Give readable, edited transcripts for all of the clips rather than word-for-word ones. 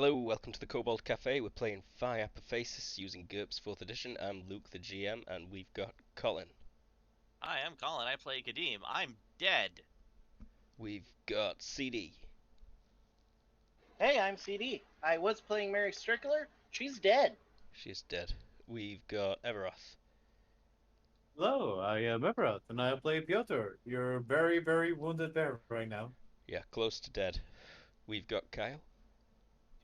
Hello, welcome to the Cobalt Cafe. We're playing Phi Apophasis using GURPS 4th edition. I'm Luke, the GM, and we've got Colin. Hi, I'm Colin. I play Kadeem. I'm dead. We've got CD. Hey, I'm CD. I was playing Mary Strickler. She's dead. She's dead. We've got Everoth. Hello, I am Everett, and I play Piotr. You're very, very wounded bear right now. Yeah, close to dead. We've got Kyle.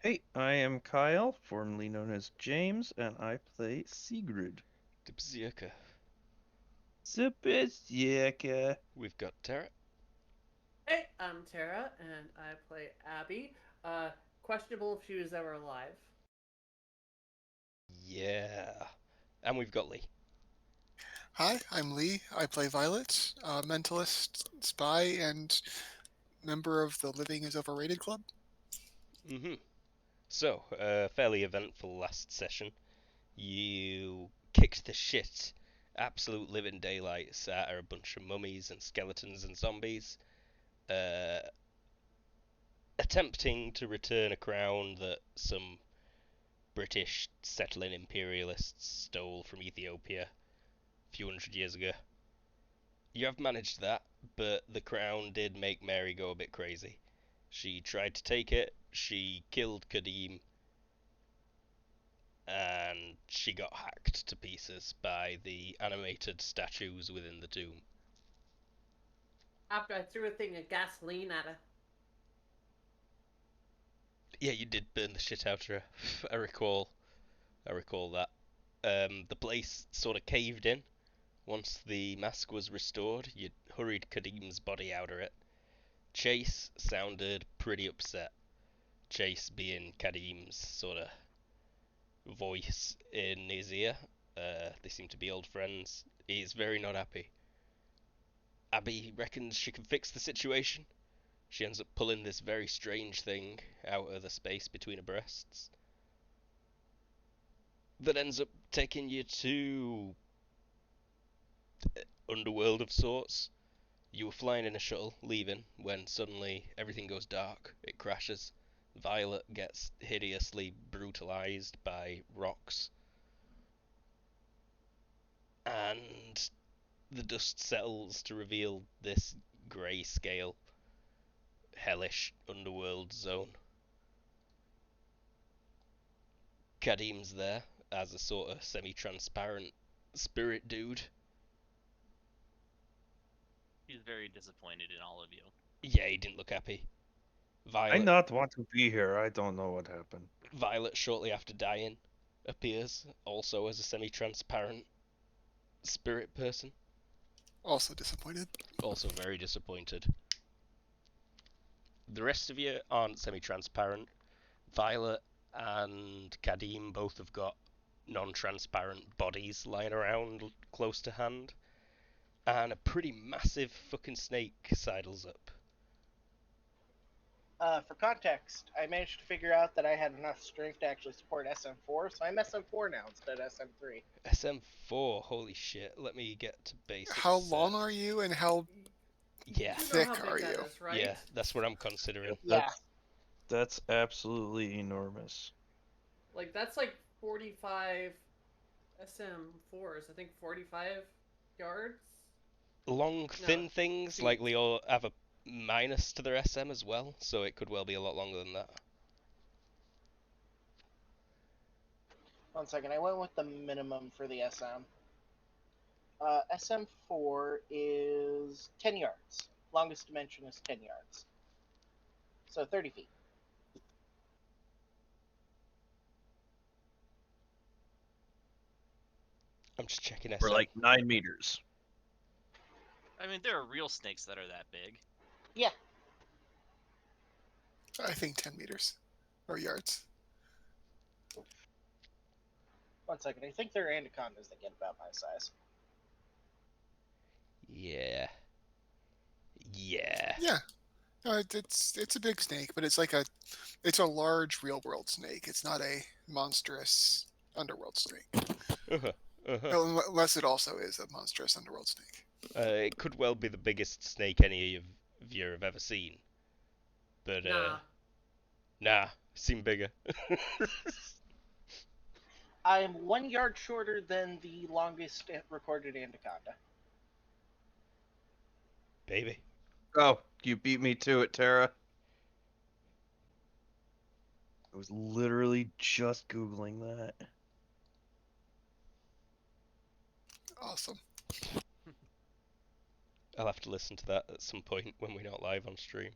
Hey, I am Kyle, formerly known as James, and I play Sigrid. Dibzirka. Zipizjeka. We've got Tara. Hey, I'm Tara, and I play Abby. Questionable if she was ever alive. Yeah. And we've got Lee. Hi, I'm Lee. I play Violet, a mentalist, spy, and member of the Living is Overrated Club. So, fairly eventful last session. You kicked the shit, absolute living daylights out of a bunch of mummies and skeletons and zombies. Attempting to return a crown that some British settling imperialists stole from Ethiopia a few hundred years ago. You have managed that, but the crown did make Mary go a bit crazy. She tried to take it, she killed Kadeem, and she got hacked to pieces by the animated statues within the tomb. After I threw a thing of gasoline at her. Yeah, you did burn the shit out of her. I recall that. The place sort of caved in. Once the mask was restored, you hurried Kadeem's body out of it. Chase sounded pretty upset. Chase being Kadeem's sort of voice in his ear. They seem to be old friends. He's very not happy. Abby reckons she can fix the situation. She ends up pulling this very strange thing out of the space between her breasts that ends up taking you to underworld of sorts. You were flying in a shuttle, leaving, when suddenly everything goes dark. It crashes. Violet gets hideously brutalized by rocks. And the dust settles to reveal this grey-scale, hellish underworld zone. Kadeem's there as a sort of semi-transparent spirit dude. He's very disappointed in all of you. Yeah, he didn't look happy. I not want to be here. I don't know what happened. Violet, shortly after dying, appears also as a semi-transparent spirit person. Also disappointed. Also very disappointed. The rest of you aren't semi-transparent. Violet and Kadeem both have got non-transparent bodies lying around close to hand. And a pretty massive fucking snake sidles up. For context, I managed to figure out that I had enough strength to actually support SM4, so I'm SM4 now instead of SM3. SM4, holy shit. Let me get to basic. How long are you and how Yeah. You know thick how big are that you? is, right? Yeah, that's what I'm considering. Yeah. That's absolutely enormous. Like, that's like 45 SM4s. I think 45 yards. Long, thin things feet. likely all have a minus to their SM as well, so it could well be a lot longer than that. One second, I went with the minimum for the SM. SM4 is 10 yards. Longest dimension is 10 yards. So 30 feet. I'm just checking SM. We're like 9 meters. I mean, there are real snakes that are that big. Yeah. I think 10 meters or yards. One second, I think there are anacondas that get about my size. Yeah. Yeah. No, it's a big snake, but it's a large real world snake. It's not a monstrous underworld snake. Unless it also is a monstrous underworld snake. It could well be the biggest snake any of you have ever seen. But, Nah. nah, Seem bigger. I am 1 yard shorter than the longest recorded anaconda. Baby. Oh, you beat me to it, Tara. I was literally just Googling that. Awesome. I'll have to listen to that at some point when we're not live on stream.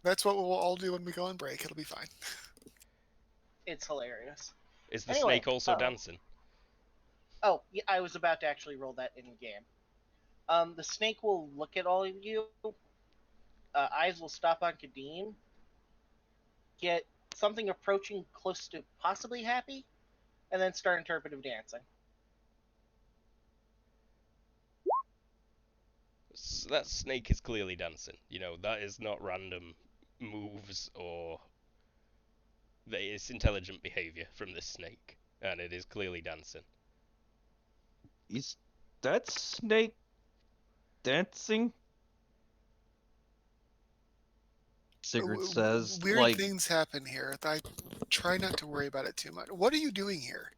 That's what we'll all do when we go on break. It'll be fine. It's hilarious. Is the Anyway, snake also dancing? Oh, yeah, I was about to actually roll that in game. The snake will look at all of you. Eyes will stop on Kadeem. Get something approaching close to possibly happy, and then start interpretive dancing. That snake is clearly dancing. You know, that is not random moves or... It's intelligent behavior from this snake, and it is clearly dancing. Is that snake dancing? Sigurd says, Weird like, things happen here. I try not to worry about it too much. What are you doing here?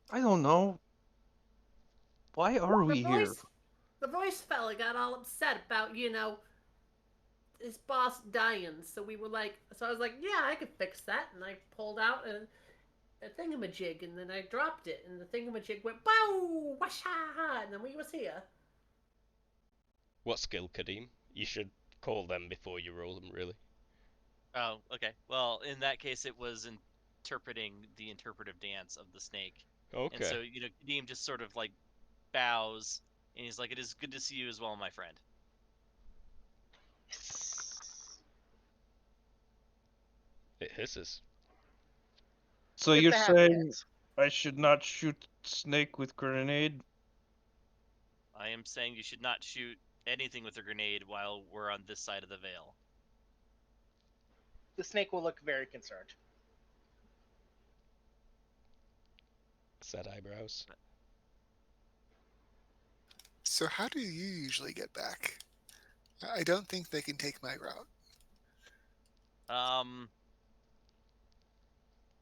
I don't know. Why are we here? The voice fella got all upset about, his boss dying. So I was like, yeah, I could fix that. And I pulled out a thingamajig, and then I dropped it, and the thingamajig went, bow, washa, and then we was here. What skill, Kadeem? You should call them before you roll them, really. Oh, okay. Well, in that case, it was interpreting the interpretive dance of the snake. Okay. And so, Kadeem just sort of like bows, and he's like, "It is good to see you as well, my friend." It hisses. So Get you're the happy saying dance. I should not shoot snake with grenade? I am saying you should not shoot anything with a grenade while we're on this side of the veil. The snake will look very concerned. Sad eyebrows. So how do you usually get back? I don't think they can take my route.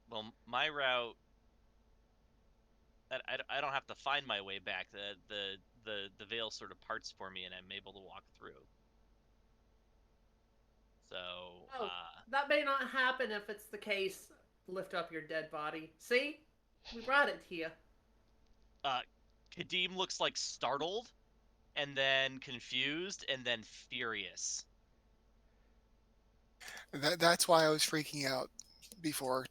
Well, my route, I don't have to find my way back. The veil sort of parts for me, and I'm able to walk through. So, That may not happen if it's the case. Lift up your dead body. See? We brought it here. Kadeem looks like startled, and then confused, and then furious. That's why I was freaking out before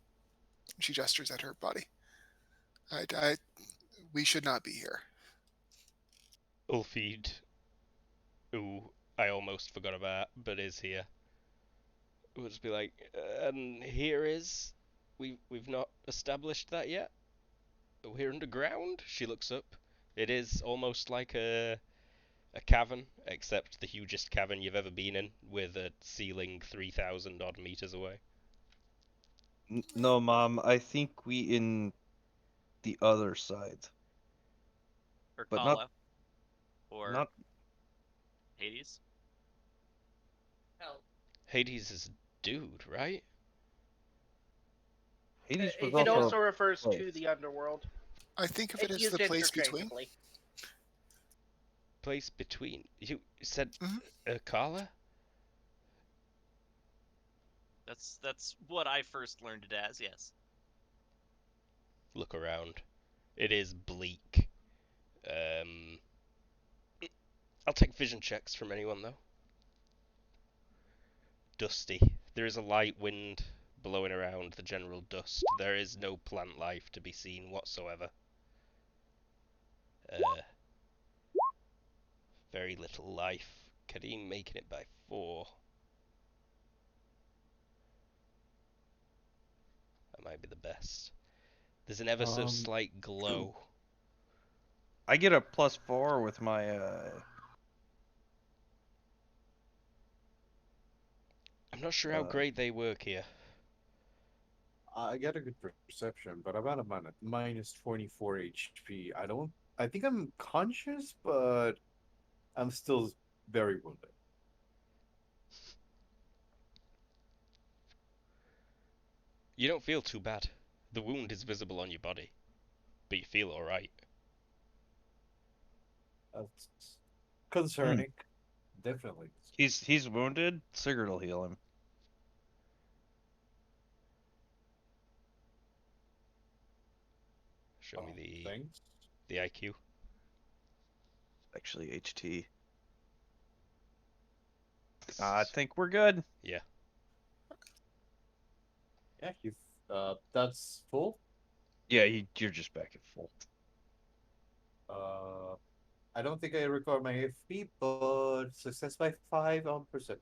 she gestures at her body. We should not be here. Ulfeed, who I almost forgot about, but is here, would just be like, and here is... We've not established that yet? We're underground? She looks up. It is almost like a cavern, except the hugest cavern you've ever been in, with a ceiling 3,000 odd meters away. No, Mom. I think we in the other side. Or But Kala. Or not Hades. Hell. Hades is a dude, right? Hades was It also also refers to place. the underworld. I think of it It's as used the place between. interchangeably. Place between. You said Mhm. Kala? That's what I first learned it as. Yes. Look around. It is bleak. I'll take vision checks from anyone, though. Dusty. There is a light wind blowing around the general dust. There is no plant life to be seen whatsoever. Very little life. Kadeem making it by 4. That might be the best. There's an ever so slight glow. I get a +4 with my I'm not sure how great they work here. I get a good perception, but I'm at a minus 24 HP. I think I'm conscious, but I'm still very wounded. You don't feel too bad. The wound is visible on your body, but you feel alright. That's concerning. Definitely. He's wounded. Sigurd will heal him. Show me Thanks. the IQ. Actually, HT. I think we're good. Yeah. Yeah, you. That's full. Yeah, you're just back at full. I don't think I record my FP, but success by 5%.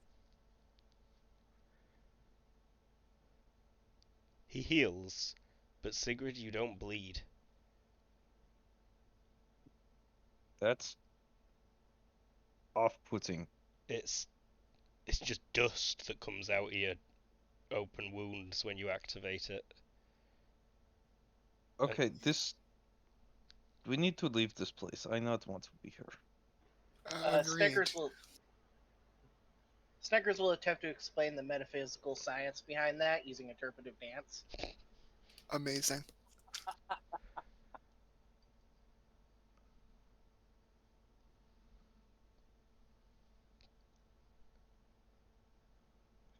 He heals, but Sigrid, you don't bleed. That's off-putting. It's just dust that comes out of your open wounds when you activate it. Okay, we need to leave this place. I not want to be here. Agreed. Snickers will attempt to explain the metaphysical science behind that using interpretive dance. Amazing.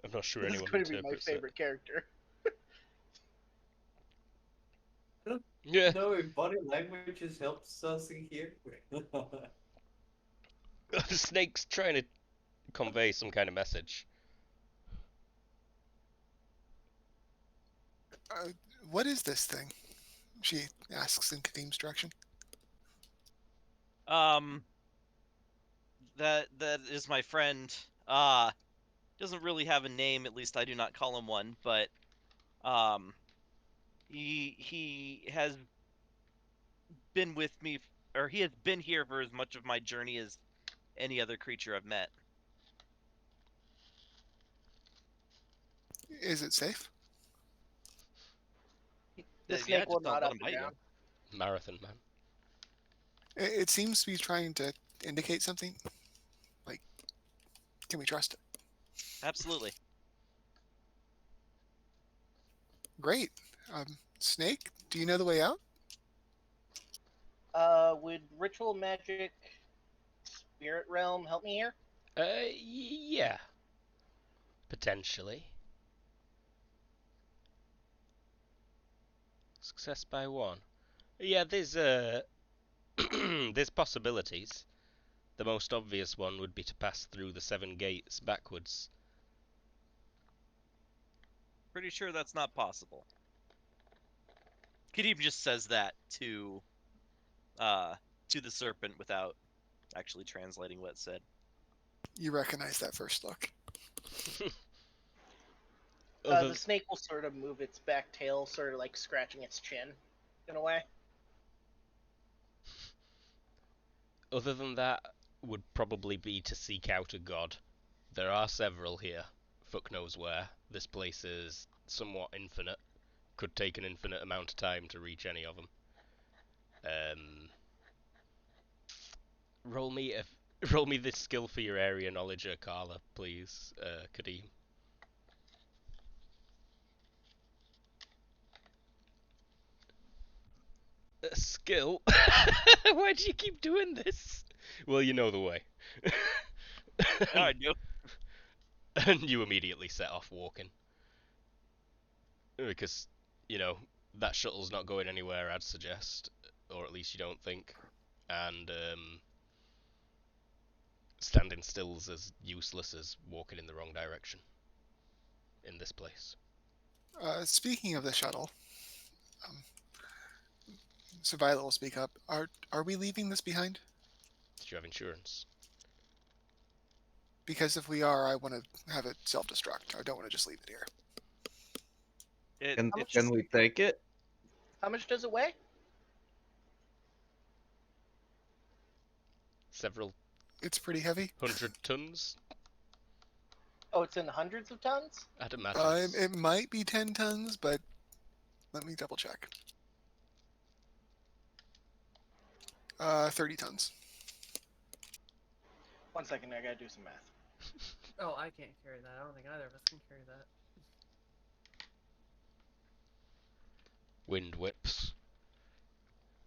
I'm not sure This is anyone going to be my interprets favorite character. Yeah. No, if body languages helps us in here. The snake's trying to convey some kind of message. What is this thing? She asks in Kadim's direction. That is my friend. Doesn't really have a name, at least I do not call him one, but he has been with me, or he has been here for as much of my journey as any other creature I've met. Is it safe? The Yeah, snake will just don't nod let up him and bite down. Marathon man. It seems to be trying to indicate something. Like, can we trust it? Absolutely. Great. Snake, do you know the way out? Would ritual magic spirit realm help me here? Yeah. Potentially. Success by 1. Yeah, there's there's possibilities. The most obvious one would be to pass through the 7 gates backwards. Pretty sure that's not possible. Kadim just says that to the serpent without actually translating what it said. You recognize that first look. The snake will sort of move its back tail, sort of like scratching its chin, in a way. Other than that, would probably be to seek out a god. There are several here. Fuck knows where. This place is somewhat infinite. Could take an infinite amount of time to reach any of them. Roll me this skill for your area knowledge, Carla, please, Kadim. A skill? Why do you keep doing this? Well, you know the way. No, I do. And you immediately set off walking. Because, you know, that shuttle's not going anywhere, I'd suggest. Or at least you don't think. And, standing still's as useless as walking in the wrong direction. In this place. Speaking of the shuttle, so Violet will speak up. Are we leaving this behind? Did you have insurance? Because if we are, I want to have it self-destruct. I don't want to just leave it here. Can we take it? How much does it weigh? Several It's pretty heavy. 100 tons? Oh, it's in hundreds of tons? I'd imagine. It might be 10 tons, but let me double check. 30 tons. 1 second, I gotta do some math. Oh, I can't carry that. I don't think either of us can carry that. wind whips.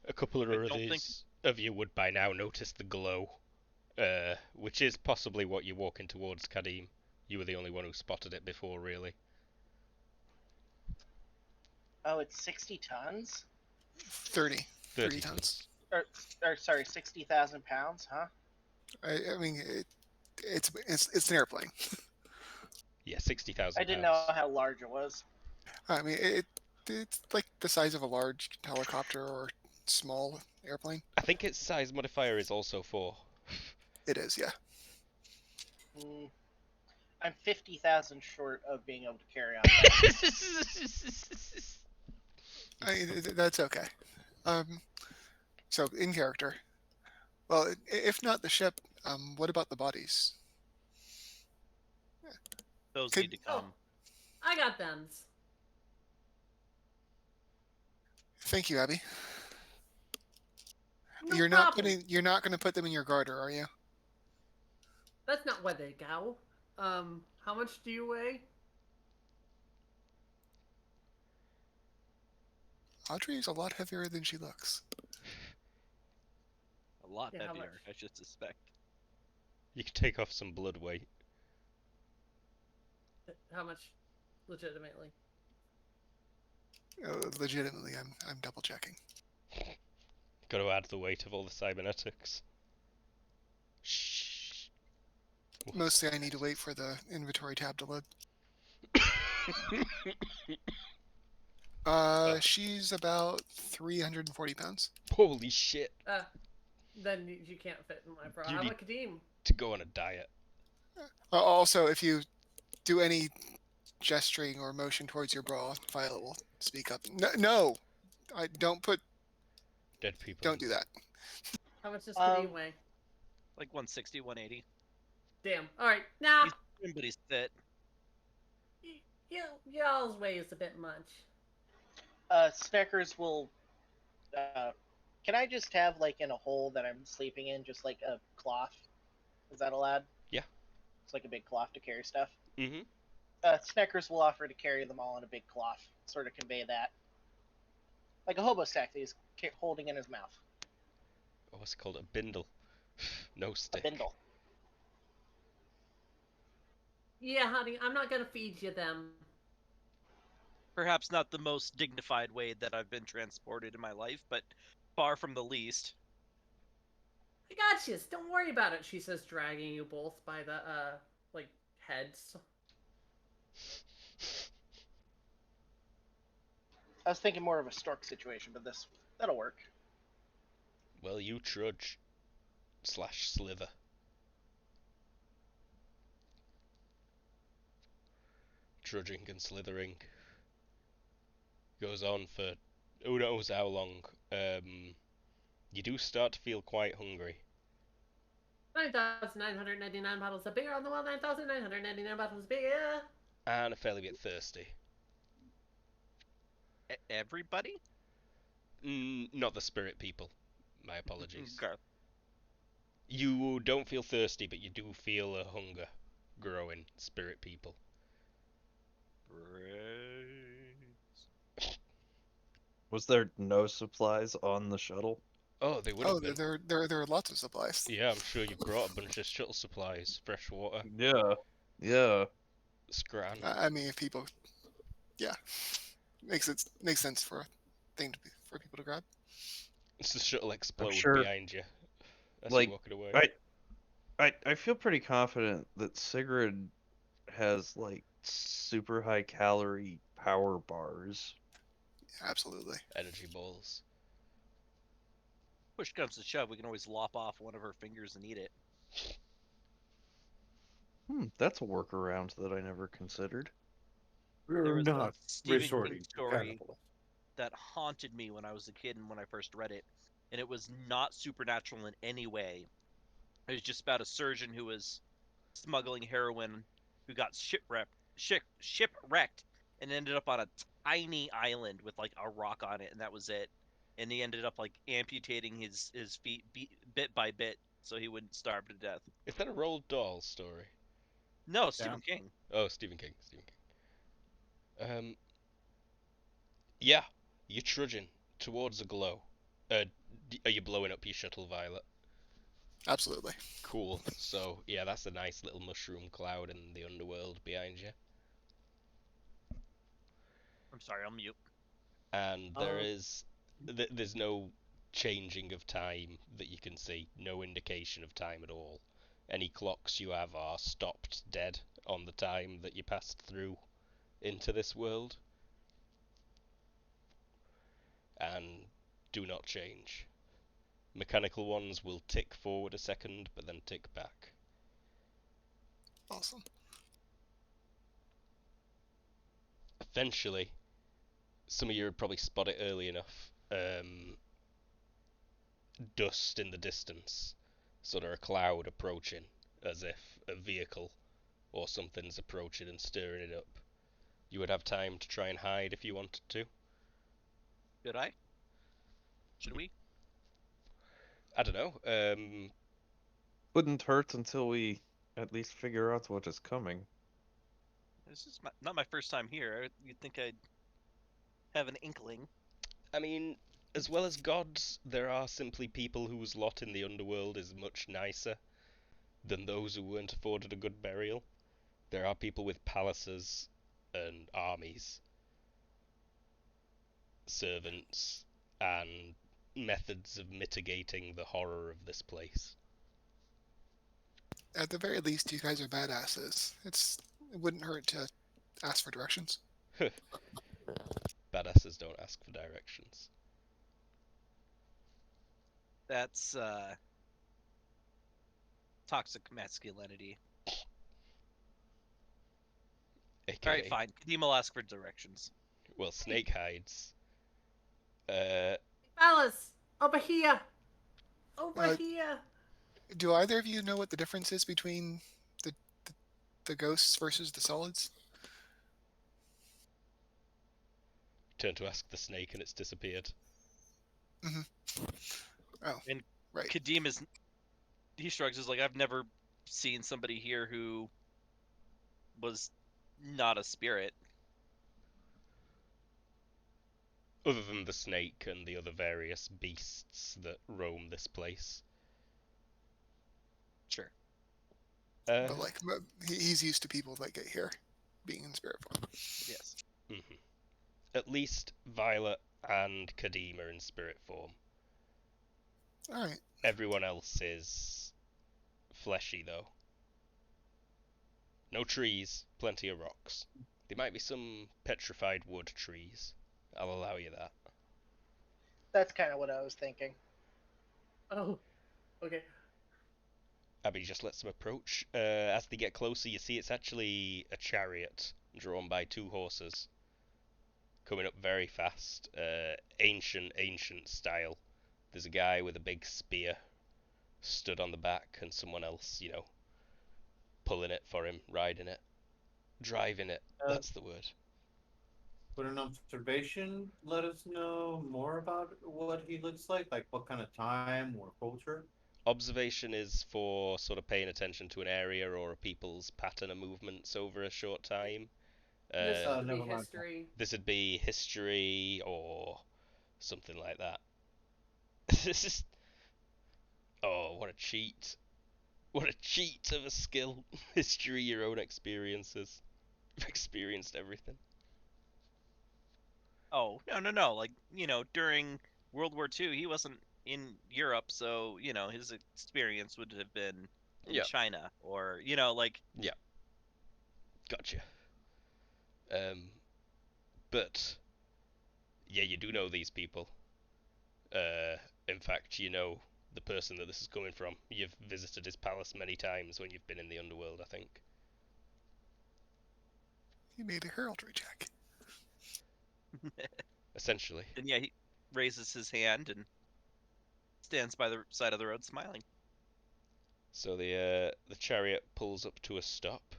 A couple of I don't think- others of you would by now notice the glow, which is possibly what you're walking towards, Kadim. You were the only one who spotted it before, really. Oh, it's 60 tons? 30. 30 tons. Or sorry, 60,000 pounds, huh? I mean, it's an airplane. Yeah, 60,000 I didn't pounds. know how large it was. I mean, it's like the size of a large helicopter or small airplane. I think its size modifier is also 4. It is, yeah. Mm, I'm 50,000 short of being able to carry on. That's okay. So in character. Well, if not the ship, what about the bodies? Those Could- need to come. I got thems. Thank you, Abby. No you're problem. You're not going to put them in your garter, are you? That's not where they go. How much do you weigh? Audrey is a lot heavier than she looks. A lot Yeah, how heavier, much? I should suspect. You can take off some blood weight. How much? Legitimately. Legitimately, I'm double checking. Got to add the weight of all the cybernetics. Shh. Mostly, I need to wait for the inventory tab to load. She's about 340 pounds. Holy shit. Then you can't fit in my bra. You I'm need- a Kadim. To go on a diet. Also, if you do any gesturing or motion towards your bra, Violet will speak up. No, I don't put. Dead people. Don't do that. How much does Kadim weigh? Like 160, 180. Damn. All right. Nah. He's thin, but he's fit. Y'all's weight is a bit much. Sneckers will. Can I just have, like, in a hole that I'm sleeping in, just like a cloth? Is that allowed? Yeah. It's like a big cloth to carry stuff. Mm-hmm. Sneckers will offer to carry them all in a big cloth, sort of convey that. Like a hobo sack that he's holding in his mouth. Oh, what's it called? A bindle. No A stick. bindle. Yeah, honey, I'm not gonna feed you them. Perhaps not the most dignified way that I've been transported in my life, but far from the least. I got you. Don't worry about it. She says, dragging you both by the like heads. I was thinking more of a stork situation, but that'll work. Well, you trudge. / slither. Trudging and slithering. Goes on for who knows how long. You do start to feel quite hungry. 9,999 bottles of beer on the wall. 9,999 bottles of beer. And a fairly bit thirsty. Everybody? Not the spirit people. My apologies. Garth. You don't feel thirsty, but you do feel a hunger growing, spirit people. Was there no supplies on the shuttle? Oh, they would have been. there are lots of supplies. Yeah, I'm sure you brought a bunch of shuttle supplies, fresh water, Yeah. scran. I mean, if people, yeah, makes sense for a thing for people to grab. It's the shuttle explode sure, behind you as like, you're walking away. I feel pretty confident that Sigrid has like super high calorie power bars. Absolutely. Energy balls. Push comes to shove, we can always lop off one of her fingers and eat it. That's a workaround that I never considered. There We're was not a Stephen resorting King to story cannibal. that haunted me when I was a kid and when I first read it, and it was not supernatural in any way. It was just about a surgeon who was smuggling heroin, who got shipwrecked, and ended up on a tiny island with like a rock on it, and that was it. And he ended up like amputating his feet bit by bit so he wouldn't starve to death. Is that a Roald Dahl story? No, Stephen King. Oh, Stephen King. Yeah. You're trudging towards a glow. Are you blowing up your shuttle, Violet? Absolutely. Cool. So, yeah, that's a nice little mushroom cloud in the underworld behind you. I'm sorry, I'll mute. And there's no changing of time that you can see, no indication of time at all. Any clocks you have are stopped dead on the time that you passed through into this world, and do not change. Mechanical ones will tick forward a second, but then tick back. Awesome. Eventually, some of you would probably spot it early enough. Dust in the distance, sort of a cloud approaching, as if a vehicle or something's approaching and stirring it up. You would have time to try and hide if you wanted to. Should I? Should we? I don't know. Wouldn't hurt until we at least figure out what is coming. This is not my first time here. You'd think I'd have an inkling. I mean, as well as gods, there are simply people whose lot in the underworld is much nicer than those who weren't afforded a good burial. There are people with palaces and armies, servants, and methods of mitigating the horror of this place. At the very least, you guys are badasses. It wouldn't hurt to ask for directions. Badasses don't ask for directions. That's toxic masculinity. AKA, All right, fine. Kadeem will ask for directions. well, Snake hides. Fellas, over here. Over Uh, here. Do either of you know what the difference is between the the ghosts versus the solids? Turn to ask the snake and it's disappeared. Oh, And right. Kadeem he shrugs. Is like, I've never seen somebody here who was not a spirit. Other than the snake and the other various beasts that roam this place. Sure. But like, he's used to people that get here being in spirit form. Yes. Mm-hmm. At least Violet and Kadeem are in spirit form. All right. Everyone else is fleshy, though. No trees, plenty of rocks. There might be some petrified wood trees. I'll allow you that. That's kind of what I was thinking. Oh, okay. Abby just lets them approach. As they get closer, you see it's actually a chariot drawn by two horses. Coming up very fast. Ancient style. There's a guy with a big spear stood on the back and someone else, pulling it for him, riding it, driving it. That's the word. Put an observation. Let us know more about what he looks like what kind of time or culture. Observation is for sort of paying attention to an area or a people's pattern of movements over a short time. This would be never mind. history. This would be history or something like that. This is... Oh, what a cheat. What a cheat of a skill. History, your own experiences. You've experienced everything. Oh, no. Like, during World War II, he wasn't in Europe, so, his experience would have been in Yeah. China or, like... Yeah. Gotcha. But, yeah, you do know these people. In fact, you know the person that this is coming from. You've visited his palace many times when you've been in the underworld, I think. He made a heraldry check. Essentially. And yeah, he raises his hand and stands by the side of the road smiling. So the chariot pulls up to a stop,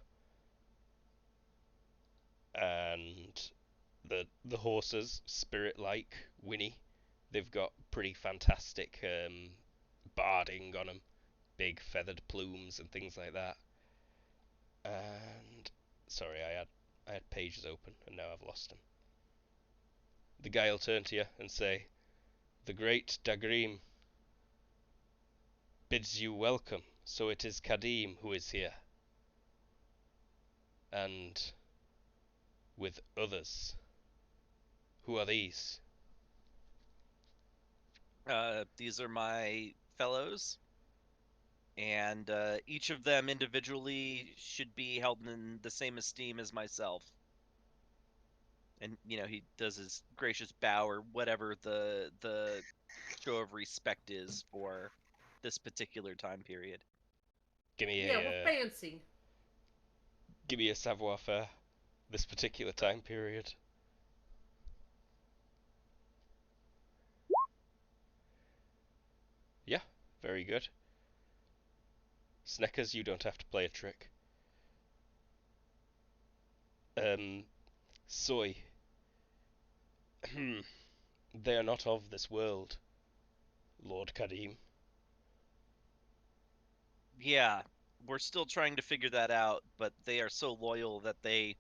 and the horses, spirit-like, whinny. They've got pretty fantastic barding on them, big feathered plumes and things like that. And sorry, I had pages open and now I've lost them. the guy will turn to you and say, "The great Dagrim bids you welcome, so it is Kadim who is here. And with others. Who are these?" These are my fellows, and each of them individually should be held in the same esteem as myself. And he does his gracious bow or whatever the show of respect is for this particular time period. Give me Yeah, we're fancy. give me a savoir faire. This particular time period. Yeah, very good. Sneckers, you don't have to play a trick. Soy. They are not of this world, Lord Kadim. Yeah, we're still trying to figure that out, but they are so loyal that they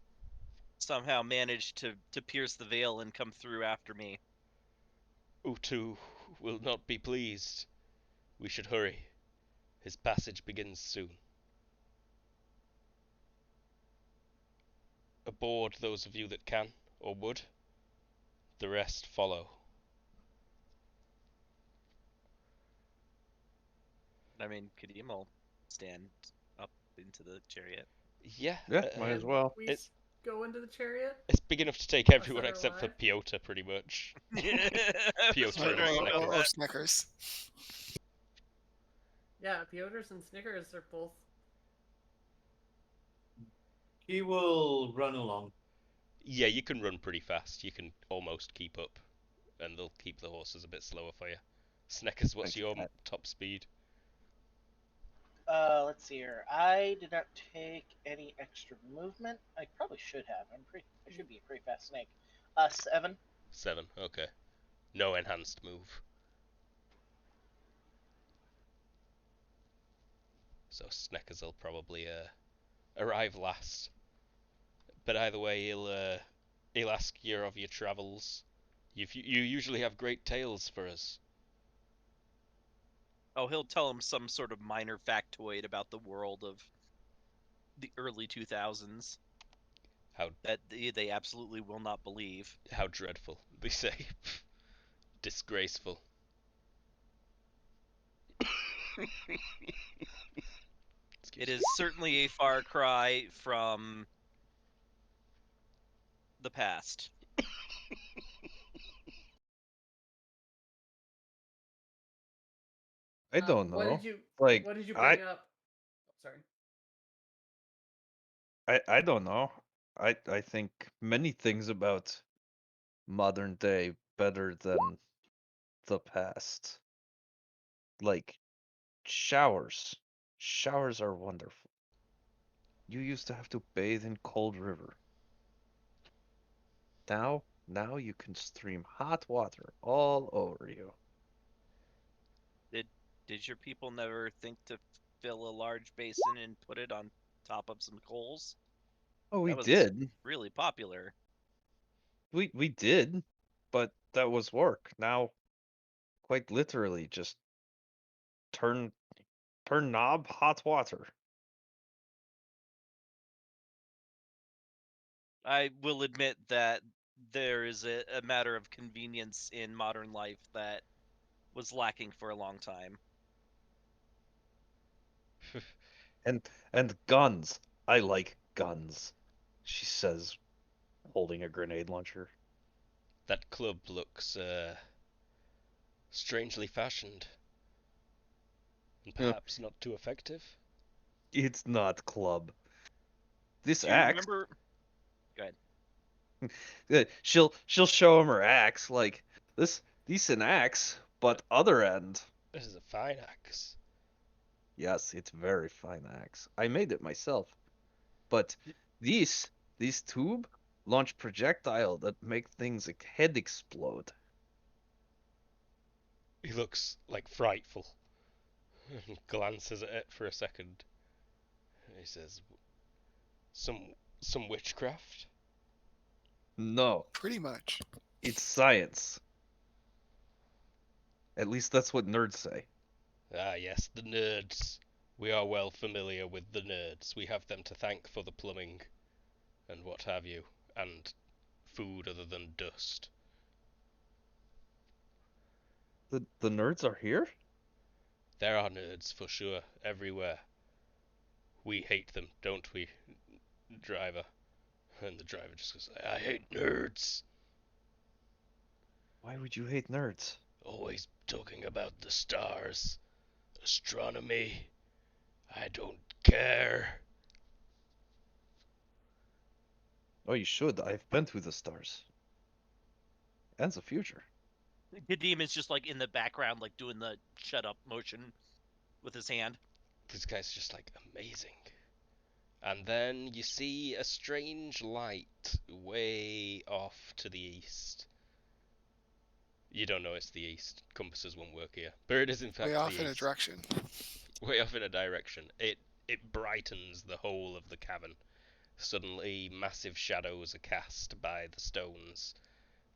somehow managed to pierce the veil and come through after me. Utu will not be pleased. We should hurry. His passage begins soon. Aboard those of you that can, or would. The rest follow. I mean, Kadim will stand up into the chariot. Yeah, Yeah, might as And well. we It's go into the chariot. it's big enough to take everyone they're except for alive. Piotr, pretty much. I was Piotr and wondering Or, about Snickers. or that. Snickers. Yeah, Piotr's and Snickers are both. He will run along. Yeah, you can run pretty fast. You can almost keep up, and they'll keep the horses a bit slower for you. Sneckers, what's Thank you, your Pat. top speed? Let's see here. I did not take any extra movement. I probably should have. I should be a pretty fast snake. 7. 7. Okay. No enhanced move. So Sneckers will probably arrive last. But either way, he'll ask you of your travels. You usually have great tales for us. Oh, he'll tell him some sort of minor factoid about the world of the early 2000s How that they absolutely will not believe. how dreadful, they say. Disgraceful. It is certainly a far cry from the past. I don't What know. did you Like, What did you I, bring up? Sorry. I don't know. I think many things about modern day better than the past. Like showers. Showers are wonderful. You used to have to bathe in cold river. Now you can stream hot water all over you. Did did your people never think to fill a large basin and put it on top of some coals? Oh, we That was did. really popular. We did, but that was work. Now, quite literally, just turn turn knob, hot water. I will admit that there is a matter of convenience in modern life that was lacking for a long time. And guns. I like guns, she says, holding a grenade launcher. That club looks strangely fashioned, and Uh, perhaps not too effective. It's not club. This Do you axe. remember? Go ahead. She'll show him her axe, like this decent axe, but other end. This is a fine axe. Yes, it's very fine axe. I made it myself. But these tube launch projectile that make things head explode. He looks like frightful and glances at it for a second. He says, "Some some witchcraft." No, Pretty much. It's science. At least that's what nerds say. Ah, yes, the nerds. We are well familiar with the nerds. We have them to thank for the plumbing and what have you, and food other than dust. The nerds are here? There are nerds for sure, everywhere. We hate them, don't we, driver? And the driver just goes, I hate nerds. Why would you hate nerds? Always talking about the stars, astronomy. I don't care. Oh, you should. I've been to the stars. And the future. Kadim is just like in the background, like doing the shut up motion with his hand. This guy's just like amazing. And then you see a strange light way off to the east. You don't know it's the east. Compasses won't work here. But it is in fact Way the off in a east. direction. Way off in a direction. It brightens the whole of the cavern. Suddenly, massive shadows are cast by the stones,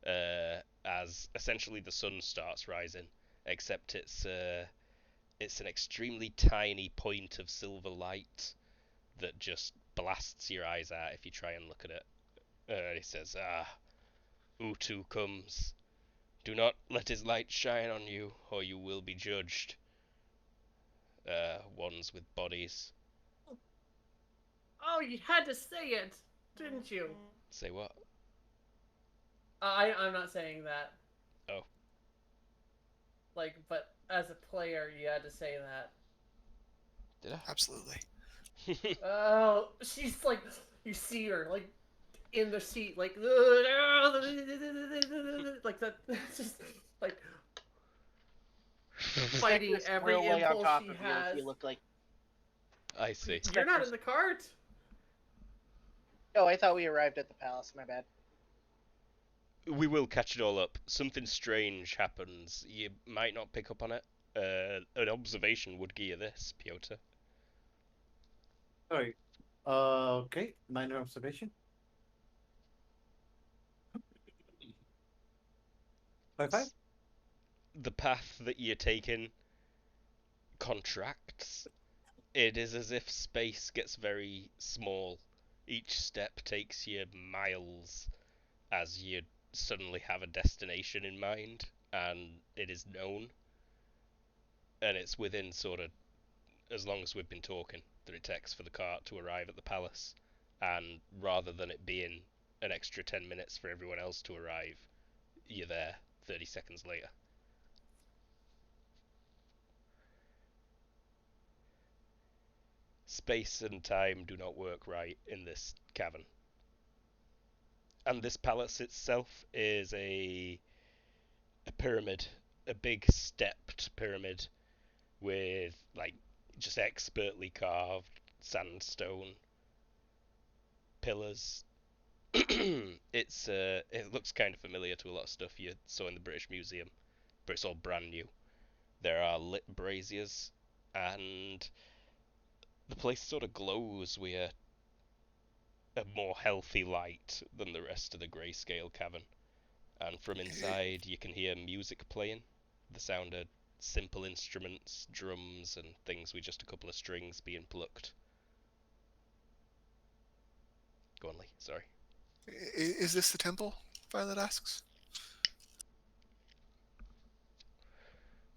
as essentially the sun starts rising. Except it's an extremely tiny point of silver light that just blasts your eyes out if you try and look at it. He says, Utu comes. Do not let his light shine on you, or you will be judged. Ones with bodies. Oh, you had to say it, didn't you? Say what? I'm not saying that. Oh. Like, but as a player, you had to say that. Did I? Absolutely. Oh, she's like, you see her, like, in the seat, like that, just, like, fighting Spectre's every real way on impulse top she of you has. if you look like. I see. You're not in the cart. Oh, I thought we arrived at the palace. My bad. We will catch it all up. Something strange happens. You might not pick up on it. An observation would gear this, Piotr. Sorry. Okay. Minor observation. Five. The path that you're taking contracts. It is as if space gets very small. Each step takes you miles as you suddenly have a destination in mind and it is known. And it's within sort of as long as we've been talking that it takes for the cart to arrive at the palace. And rather than it being an extra 10 minutes for everyone else to arrive, you're there 30 seconds later. Space and time do not work right in this cavern. And this palace itself is a pyramid, a big stepped pyramid with like just expertly carved sandstone pillars. It looks kind of familiar to a lot of stuff you saw in the British Museum, but it's all brand new. There are lit braziers, and the place sort of glows with a more healthy light than the rest of the grayscale cavern. And from inside, you can hear music playing, the sound of simple instruments, drums, and things with just a couple of strings being plucked. Go on, Lee. Sorry. Is this the temple? Violet asks.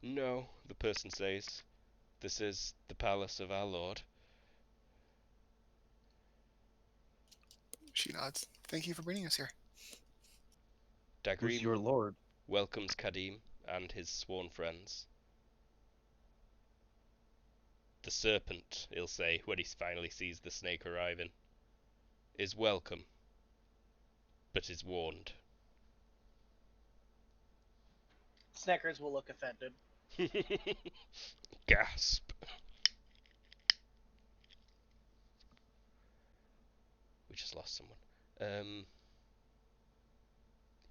No, the person says. This is the palace of our lord. She nods. Thank you for bringing us here. Who's Dagrim your lord? welcomes Kadim and his sworn friends. The serpent, he'll say when he finally sees the snake arriving, is welcome, but is warned. Sneckers will look offended. Gasp. We just lost someone.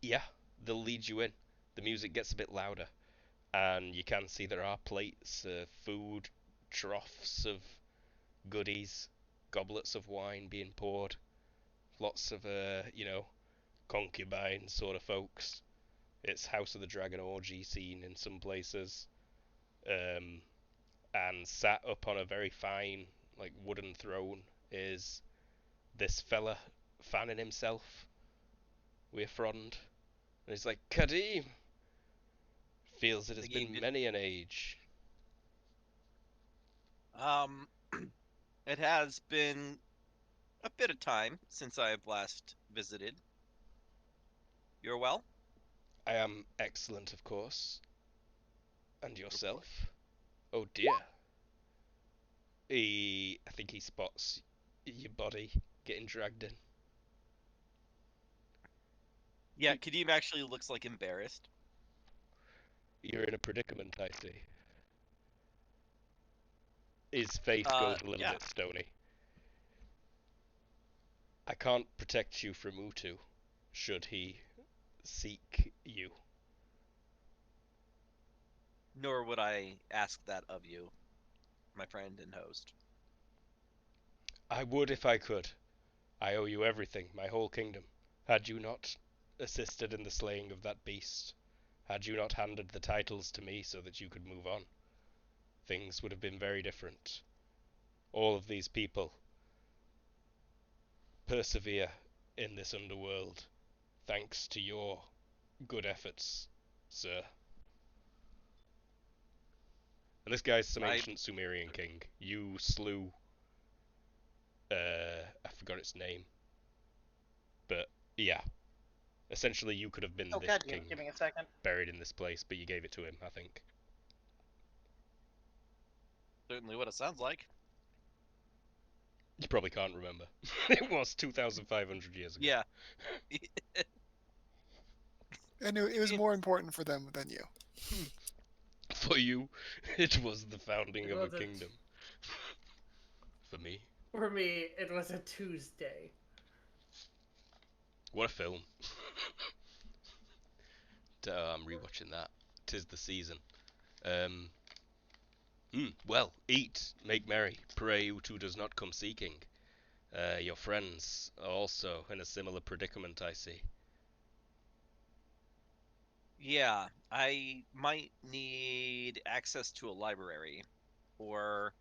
Yeah, they'll lead you in. The music gets a bit louder, and you can see there are plates of food, troughs of goodies, goblets of wine being poured. Lots of, concubine sort of folks It's House of the Dragon orgy scene in some places. And sat up on a very fine, like, wooden throne is this fella fanning himself with a frond. And he's like, Kadim! Feels it has The game been did- many an age. It has been a bit of time since I have last visited. You're well? I am excellent, of course. And Report. yourself? Oh dear. I think he spots your body getting dragged in. Yeah, Kadim actually looks like embarrassed. You're in a predicament, I see. His face goes a little Yeah. bit stony. I can't protect you from Utu, should he seek you. Nor would I ask that of you, my friend and host. I would if I could. I owe you everything, my whole kingdom. Had you not assisted in the slaying of that beast, had you not handed the titles to me so that you could move on, things would have been very different. All of these people persevere in this underworld thanks to your good efforts, sir. And this guy's some ancient Sumerian king. You slew I forgot its name. But yeah. Essentially you could have been Oh this god, king give me a second. buried in this place, but you gave it to him, I think. Certainly what it sounds like. You probably can't remember. It was 2,500 years ago. Yeah. And it was more important for them than you. For you, it was the founding It of a wasn't. kingdom. For me, For me, it was a Tuesday. what a film. I'm rewatching that. 'Tis the season. Well, eat, make merry. Pray Utu does not come seeking. Your friends are also in a similar predicament, I see. Yeah, I might need access to a library. Or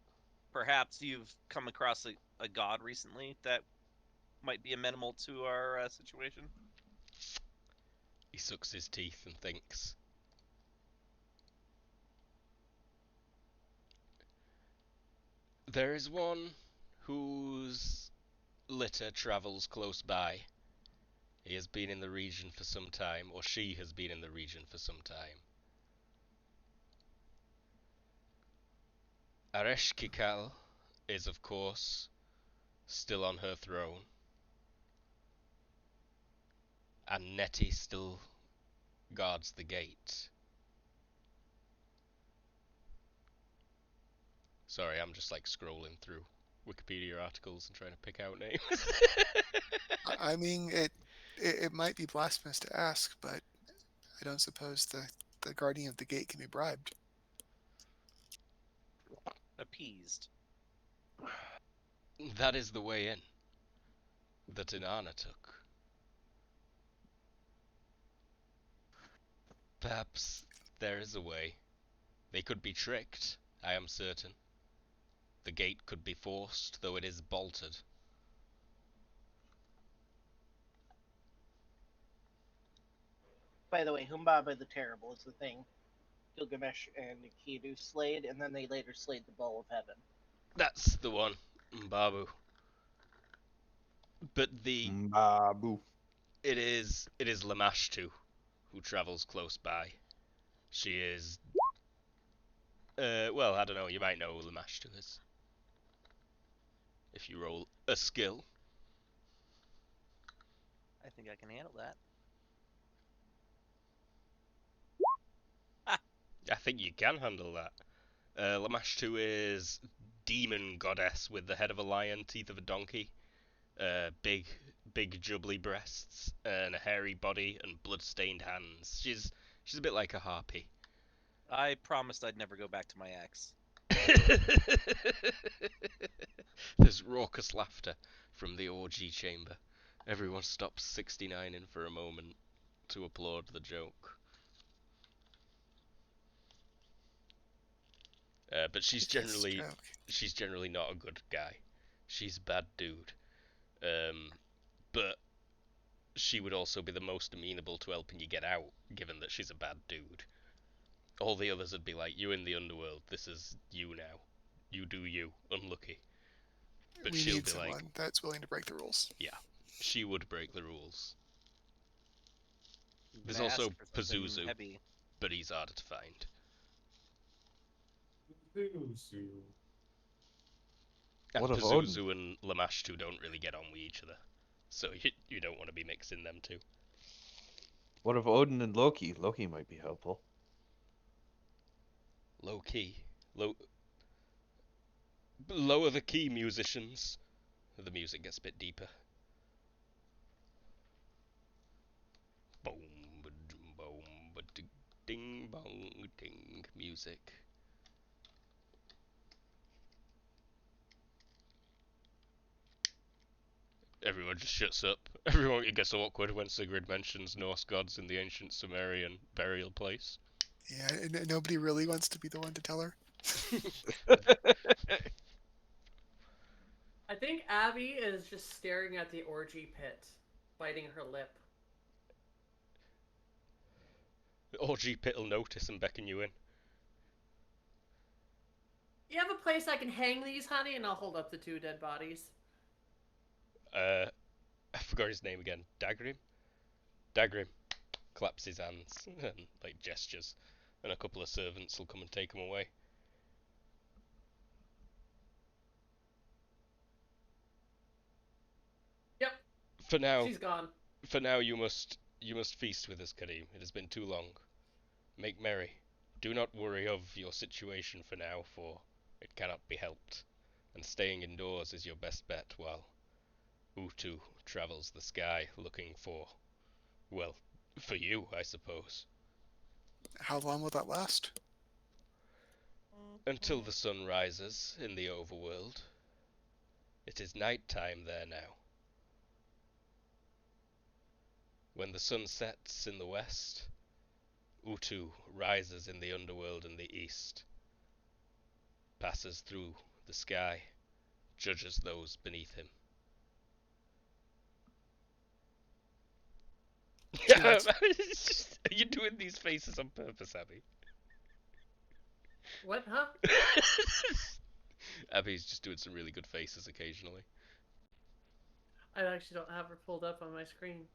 perhaps you've come across a god recently that might be amenable to our situation. He sucks his teeth and thinks. There is one whose litter travels close by. He has been in the region for some time, or she has been in the region for some time. Areshkikal is, of course, still on her throne. And Nettie still guards the gate. Sorry, I'm just like scrolling through Wikipedia articles and trying to pick out names. I mean, it might be blasphemous to ask, but I don't suppose the guardian of the gate can be bribed. Appeased. That is the way in that Inanna took. Perhaps there is a way. They could be tricked, I am certain. The gate could be forced, though it is bolted. By the way, Humbaba the Terrible is the thing Gilgamesh and Enkidu slayed, and then they later slayed the Bow of Heaven. That's the one, Mbabu. But Babu. it is Lamashtu who travels close by. She is well, I don't know, you might know who Lamashtu is. If you roll a skill. I think I can handle that. I think you can handle that. Lamashtu is demon goddess with the head of a lion, teeth of a donkey, big jubbly breasts, and a hairy body and blood-stained hands. She's a bit like a harpy. I promised I'd never go back to my ex. There's raucous laughter from the orgy chamber. Everyone stops 69 in for a moment to applaud the joke. But she's generally not a good guy. She's a bad dude. But she would also be the most amenable to helping you get out, given that she's a bad dude. All the others would be like, you in the underworld, this is you now. You do you. Unlucky. But we she'll need be someone like, that's willing to break the rules. yeah, she would break the rules. There's Mask also for something Pazuzu, heavy. but he's harder to find. And What of Odin? Pazuzu and Lamashtu don't really get on with each other, so you don't want to be mixing them two. What of Odin and Loki? Loki might be helpful. Low key. Lower the key, musicians. The music gets a bit deeper. Boom, boom, ding, bong, ding. Music. Everyone just shuts up. Everyone gets awkward when Sigrid mentions Norse gods in the ancient Sumerian burial place. Yeah, nobody really wants to be the one to tell her. I think Abby is just staring at the orgy pit, biting her lip. The orgy pit will notice and beckon you in. You have a place I can hang these, honey, and I'll hold up the 2 dead bodies. I forgot his name again. Dagrim? Dagrim claps his hands and like gestures, and a couple of servants will come and take him away. Yep. She's gone. For now, you must feast with us, Karim. It has been too long. Make merry. Do not worry of your situation for now, for it cannot be helped, and staying indoors is your best bet while Utu travels the sky looking for, well, for you, I suppose. How long will that last? Until the sun rises in the overworld. It is night time there now. When the sun sets in the west, Utu rises in the underworld in the east, passes through the sky, judges those beneath him. Are you doing these faces on purpose, Abby? What, huh? Abby's just doing some really good faces occasionally. I actually don't have her pulled up on my screen.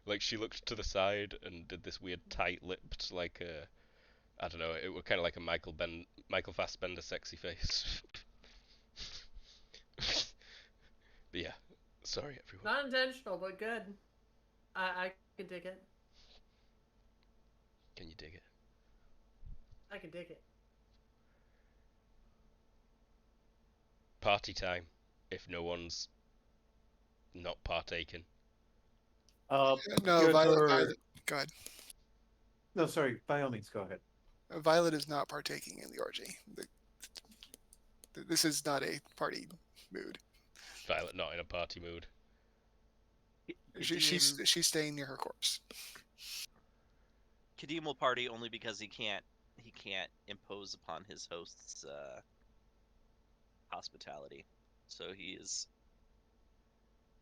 Like, she looked to the side and did this weird tight-lipped, like, I don't know, it was kind of like a Michael Fassbender sexy face. But yeah, sorry everyone. Not intentional, but good. I can dig it. Can you dig it? I can dig it. Party time, if no one's not partaking. No, good Violet, for- go ahead. No, sorry. By all means, go ahead. Violet is not partaking in the orgy. This is not a party mood. Violet not in a party mood. She's staying near her corpse. Kadim will party only because he can't impose upon his host's hospitality, so he is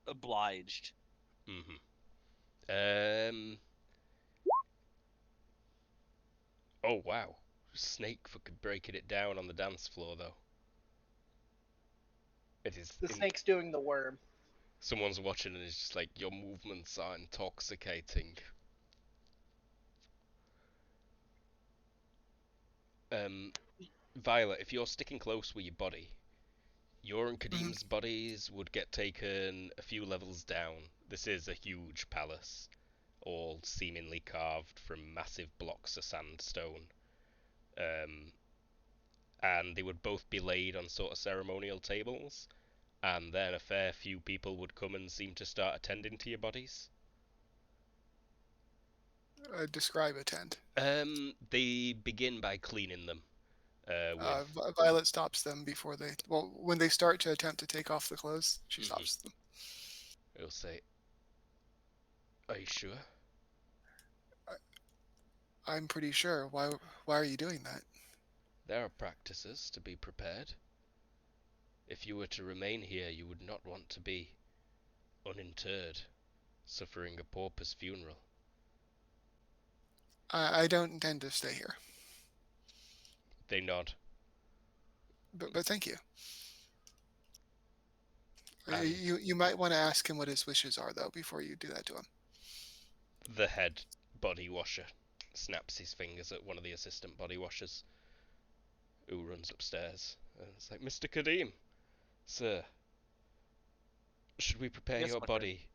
obliged. Oh wow, Snake for breaking it down on the dance floor though. It is The snake's doing the worm. Someone's watching and it's just like, your movements are intoxicating. Violet, if you're sticking close with your body, your and Kadim's bodies would get taken a few levels down. This is a huge palace, all seemingly carved from massive blocks of sandstone. And they would both be laid on sort of ceremonial tables, and then a fair few people would come and seem to start attending to your bodies. Describe attend. They begin by cleaning them. Violet stops them before they. Well, when they start to attempt to take off the clothes, she stops them. It'll say, "Are you sure?" I'm pretty sure. Why are you doing that? There are practices to be prepared. If you were to remain here, you would not want to be uninterred, suffering a pauper's funeral. I don't intend to stay here, They nod, but thank you. and You might want to ask him what his wishes are, though, before you do that to him. the head body washer snaps his fingers at one of the assistant body washers, who runs upstairs. And it's like, Mr. Kadim, sir, should we prepare Yes, your my friend. body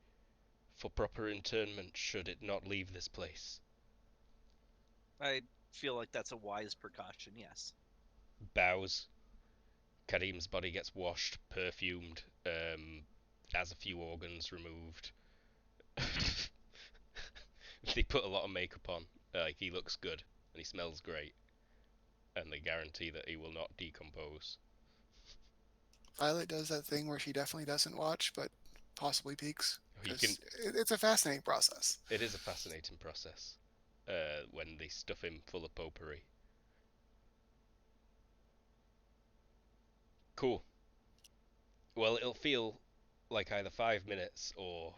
for proper internment should it not leave this place? I feel like that's a wise precaution, yes. Bows. Kadim's body gets washed, perfumed, has a few organs removed. They put a lot of makeup on. Like, he looks good, and he smells great. And they guarantee that he will not decompose. Violet does that thing where she definitely doesn't watch, but possibly peeks. You Because can. it's a fascinating process. It is a fascinating process. When they stuff him full of potpourri. Cool. Well, it'll feel like either 5 minutes or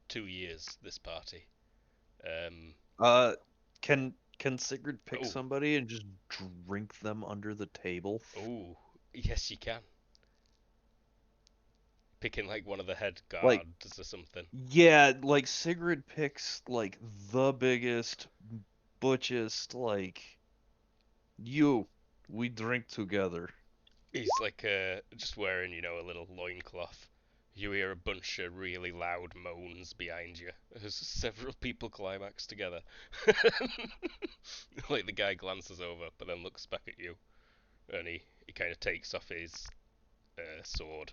2 years, this party. Can Sigurd pick Oh. somebody and just drink them under the table? Oh, yes, you can. Picking like one of the head guards Like- or something. Yeah, like Sigurd picks like the biggest, butchest, like we drink together. He's like just wearing, a little loincloth. You hear a bunch of really loud moans behind you as several people climax together. Like the guy glances over, but then looks back at you, and he kind of takes off his sword,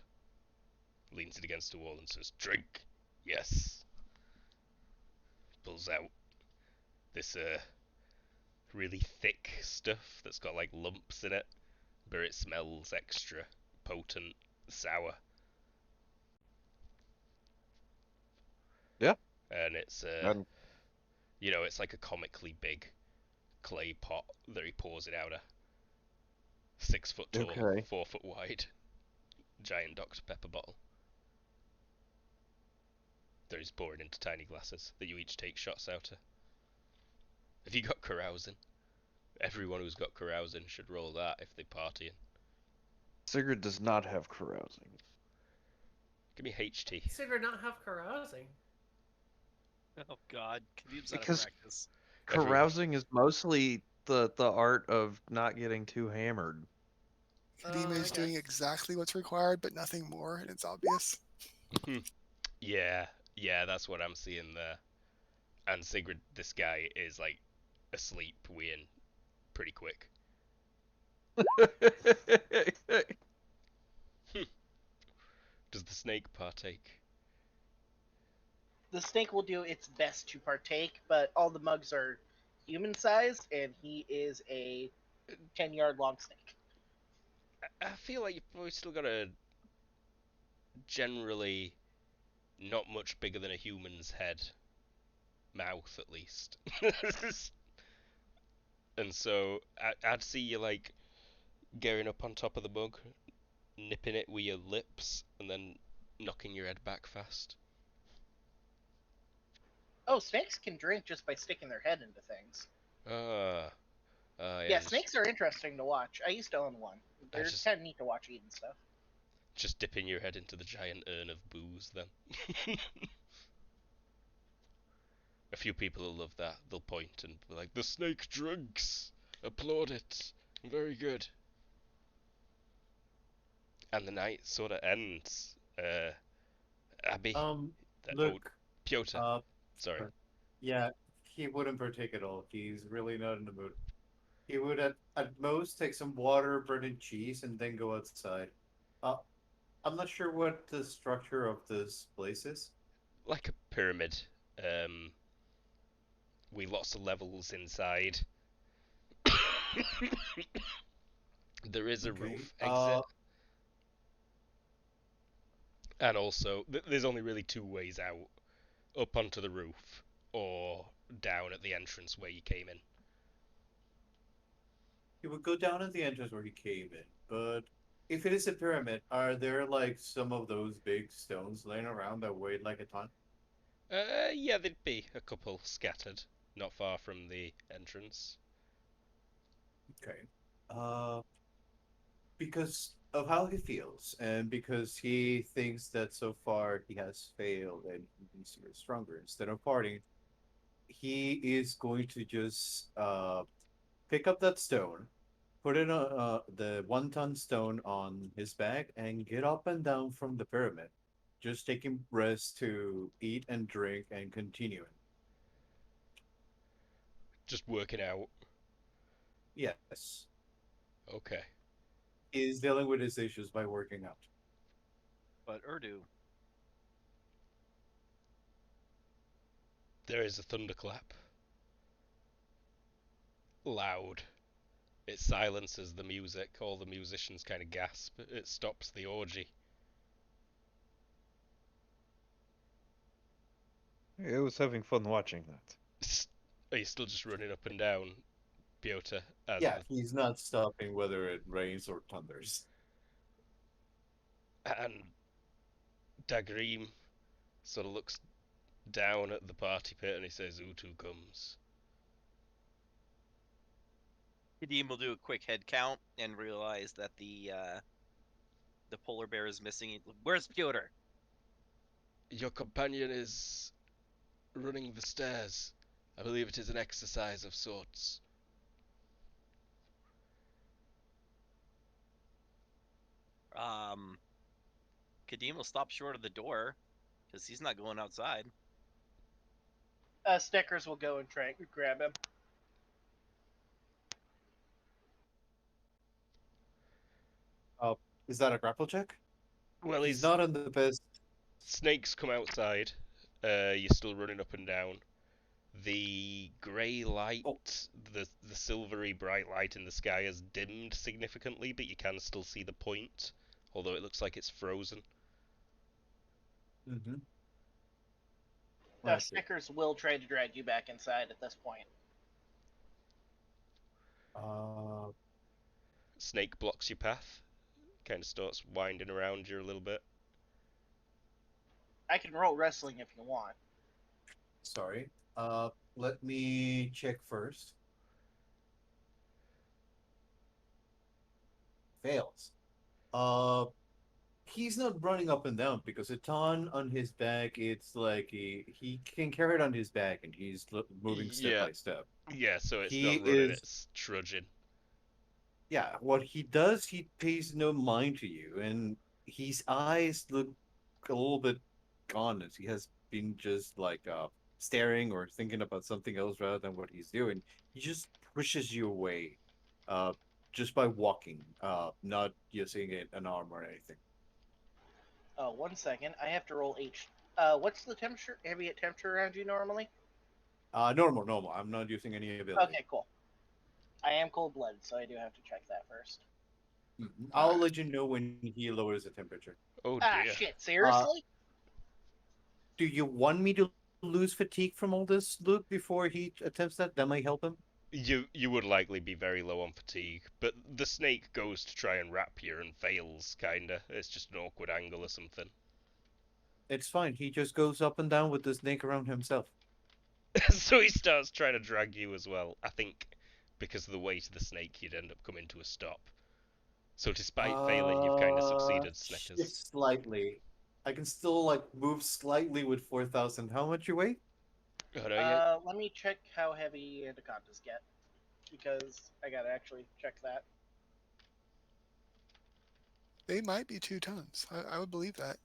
leans it against the wall, and says, "Drink, yes." Pulls out this really thick stuff that's got like lumps in it, but it smells extra potent, sour. Yeah. And it's And it's like a comically big clay pot that he pours it out of. 6 foot tall, Okay. 4 foot wide, giant Dr. Pepper bottle. That he's pouring into tiny glasses that you each take shots out of. Have you got carousing? Everyone who's got carousing should roll that if they partying. Sigurd does not have carousing. Give me HT. Consider not have carousing. Oh God, Kadim's out of Because- practice. Everyone. Carousing is mostly the art of not getting too hammered. Kadim is I doing guess. exactly what's required, but nothing more, and it's obvious. Yeah, that's what I'm seeing there. And Sigrid, this guy is like asleep, weeing pretty quick. Does the snake partake? The snake will do its best to partake, but all the mugs are human sized, and he is a 10-yard long snake. I feel like you've probably still got a generally not much bigger than a human's head mouth, at least. And so I'd see you like getting up on top of the mug, nipping it with your lips, and then knocking your head back fast. Oh, snakes can drink just by sticking their head into things. Yeah, Yeah, snakes are interesting to watch. I used to own one. They're just- kind of neat to watch eating stuff. Just dipping your head into the giant urn of booze, then. A few people will love that. They'll point and be like, "The snake drinks! Applaud it! Very good." And the night sort of ends. Abby, Look, Piotr, sorry. yeah, he wouldn't partake at all. He's really not in the mood. He would at most take some water, burning cheese, and then go outside. I'm not sure what the structure of this place is. Like a pyramid. With lots of levels inside. There is a Okay, roof exit. And also, there's only really 2 ways out. Up onto the roof, or down at the entrance where you came in. he would go down at the entrance where he came in. But if it is a pyramid, are there like some of those big stones laying around that weigh like a ton? Yeah, there'd be a couple scattered, not far from the entrance. Okay. Uh, because of how he feels, and because he thinks that so far he has failed and he needs to get stronger instead of partying, he is going to just pick up that stone, put it on the 1 ton stone on his back, and get up and down from the pyramid, just taking rest to eat and drink and continuing. Just working out. Yes, Okay. he's dealing with his issues by working out. But Urdu, There is a thunderclap. Loud. It silences the music. All the musicians kind of gasp. It stops the orgy. I was having fun watching that. Are you still just running up and down, Piotr, as Yeah, the he's not stopping whether it rains or thunders. and Dagrim sort of looks down at the party pit and he says, Utu comes. Kadeem will do a quick head count and realize that the polar bear is missing. Where's Piotr? Your companion is running the stairs. I believe it is an exercise of sorts. Um, Kadeem will stop short of the door because he's not going outside. Stickers will go and try and grab him. Uh, is that a grapple check? Well, He's his not in the best. snakes come outside. You're still running up and down. The grey light, Oh. the silvery bright light in the sky has dimmed significantly, but you can still see the point, although it looks like it's frozen. Mm-hmm. I see. Stickers will try to drag you back inside at this point. Uh, Snake blocks your path, kind of starts winding around you a little bit. I can roll wrestling if you want. sorry. Let me check first. Fails. Uh, he's not running up and down because a ton on his back. It's like he can carry it on his back, and he's moving step Yeah, by step. yeah. So it's He not running; is, it's trudging. yeah. What he does, he pays no mind to you, and his eyes look a little bit gone as he has been just like staring or thinking about something else rather than what he's doing. He just pushes you away, uh, just by walking, not using an arm or anything. Oh, 1 second. I have to roll H. What's the temperature? Ambient temperature around you normally? Normal, normal. I'm not using any ability. Okay, cool. I am cold-blooded, so I do have to check that first. I'll let you know when he lowers the temperature. Oh Ah, dear. shit! Uh, Seriously? do you want me to lose fatigue from all this, Luke, before he attempts that? That might help him. You would likely be very low on fatigue, but the snake goes to try and wrap you and fails, kinda. It's just an awkward angle or something. It's fine. He just goes up and down with the snake around himself. So he starts trying to drag you as well. I think because of the weight of the snake, you'd end up coming to a stop. So despite failing, you've kind of succeeded, Shift Snickers. slightly. I can still like move slightly with 4,000. How much you weigh? Oh no, yeah. Let me check how heavy anacondas get, because I gotta actually check that. They might be 2 tons. I would believe that.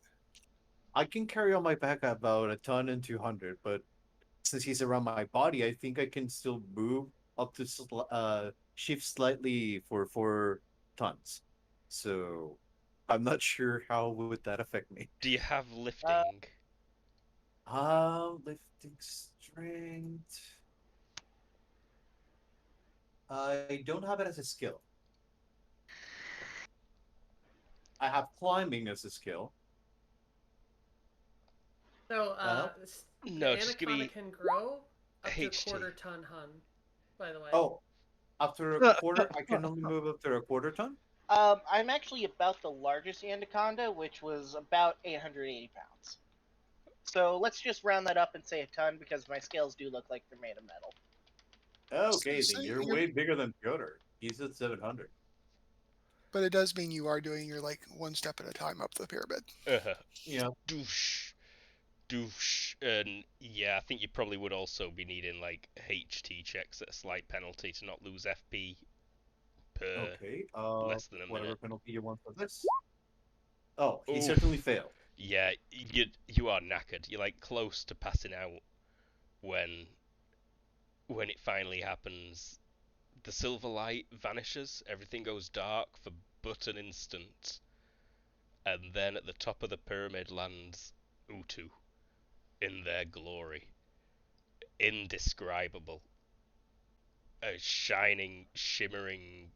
I can carry on my back about a ton and 200, but since he's around my body, I think I can still move up to shift slightly for 4 tons. So I'm not sure how would that affect me. Do you have lifting? Lifting strength. I don't have it as a skill. I have climbing as a skill. So, No, the just give anaconda me can grow up to a HT. quarter ton, hun. By the way. Oh, After a quarter, I can only move up to a quarter ton. I'm actually about the largest anaconda, which was about 880 pounds. So let's just round that up and say a ton because my scales do look like they're made of metal. Okay, So then you're you're, way bigger than Piotr. He's at 700. but it does mean you are doing your like one step at a time up the pyramid. Yeah. Douche. Douche. And yeah, I think you probably would also be needing like HT checks at a slight penalty to not lose FP per Okay. less than a Whatever minute. penalty you want for this. Oh, he certainly Oof. failed. Yeah, you are knackered. You're like close to passing out when it finally happens. The silver light vanishes, everything goes dark for but an instant, and then at the top of the pyramid lands Utu in their glory. Indescribable. A shining, shimmering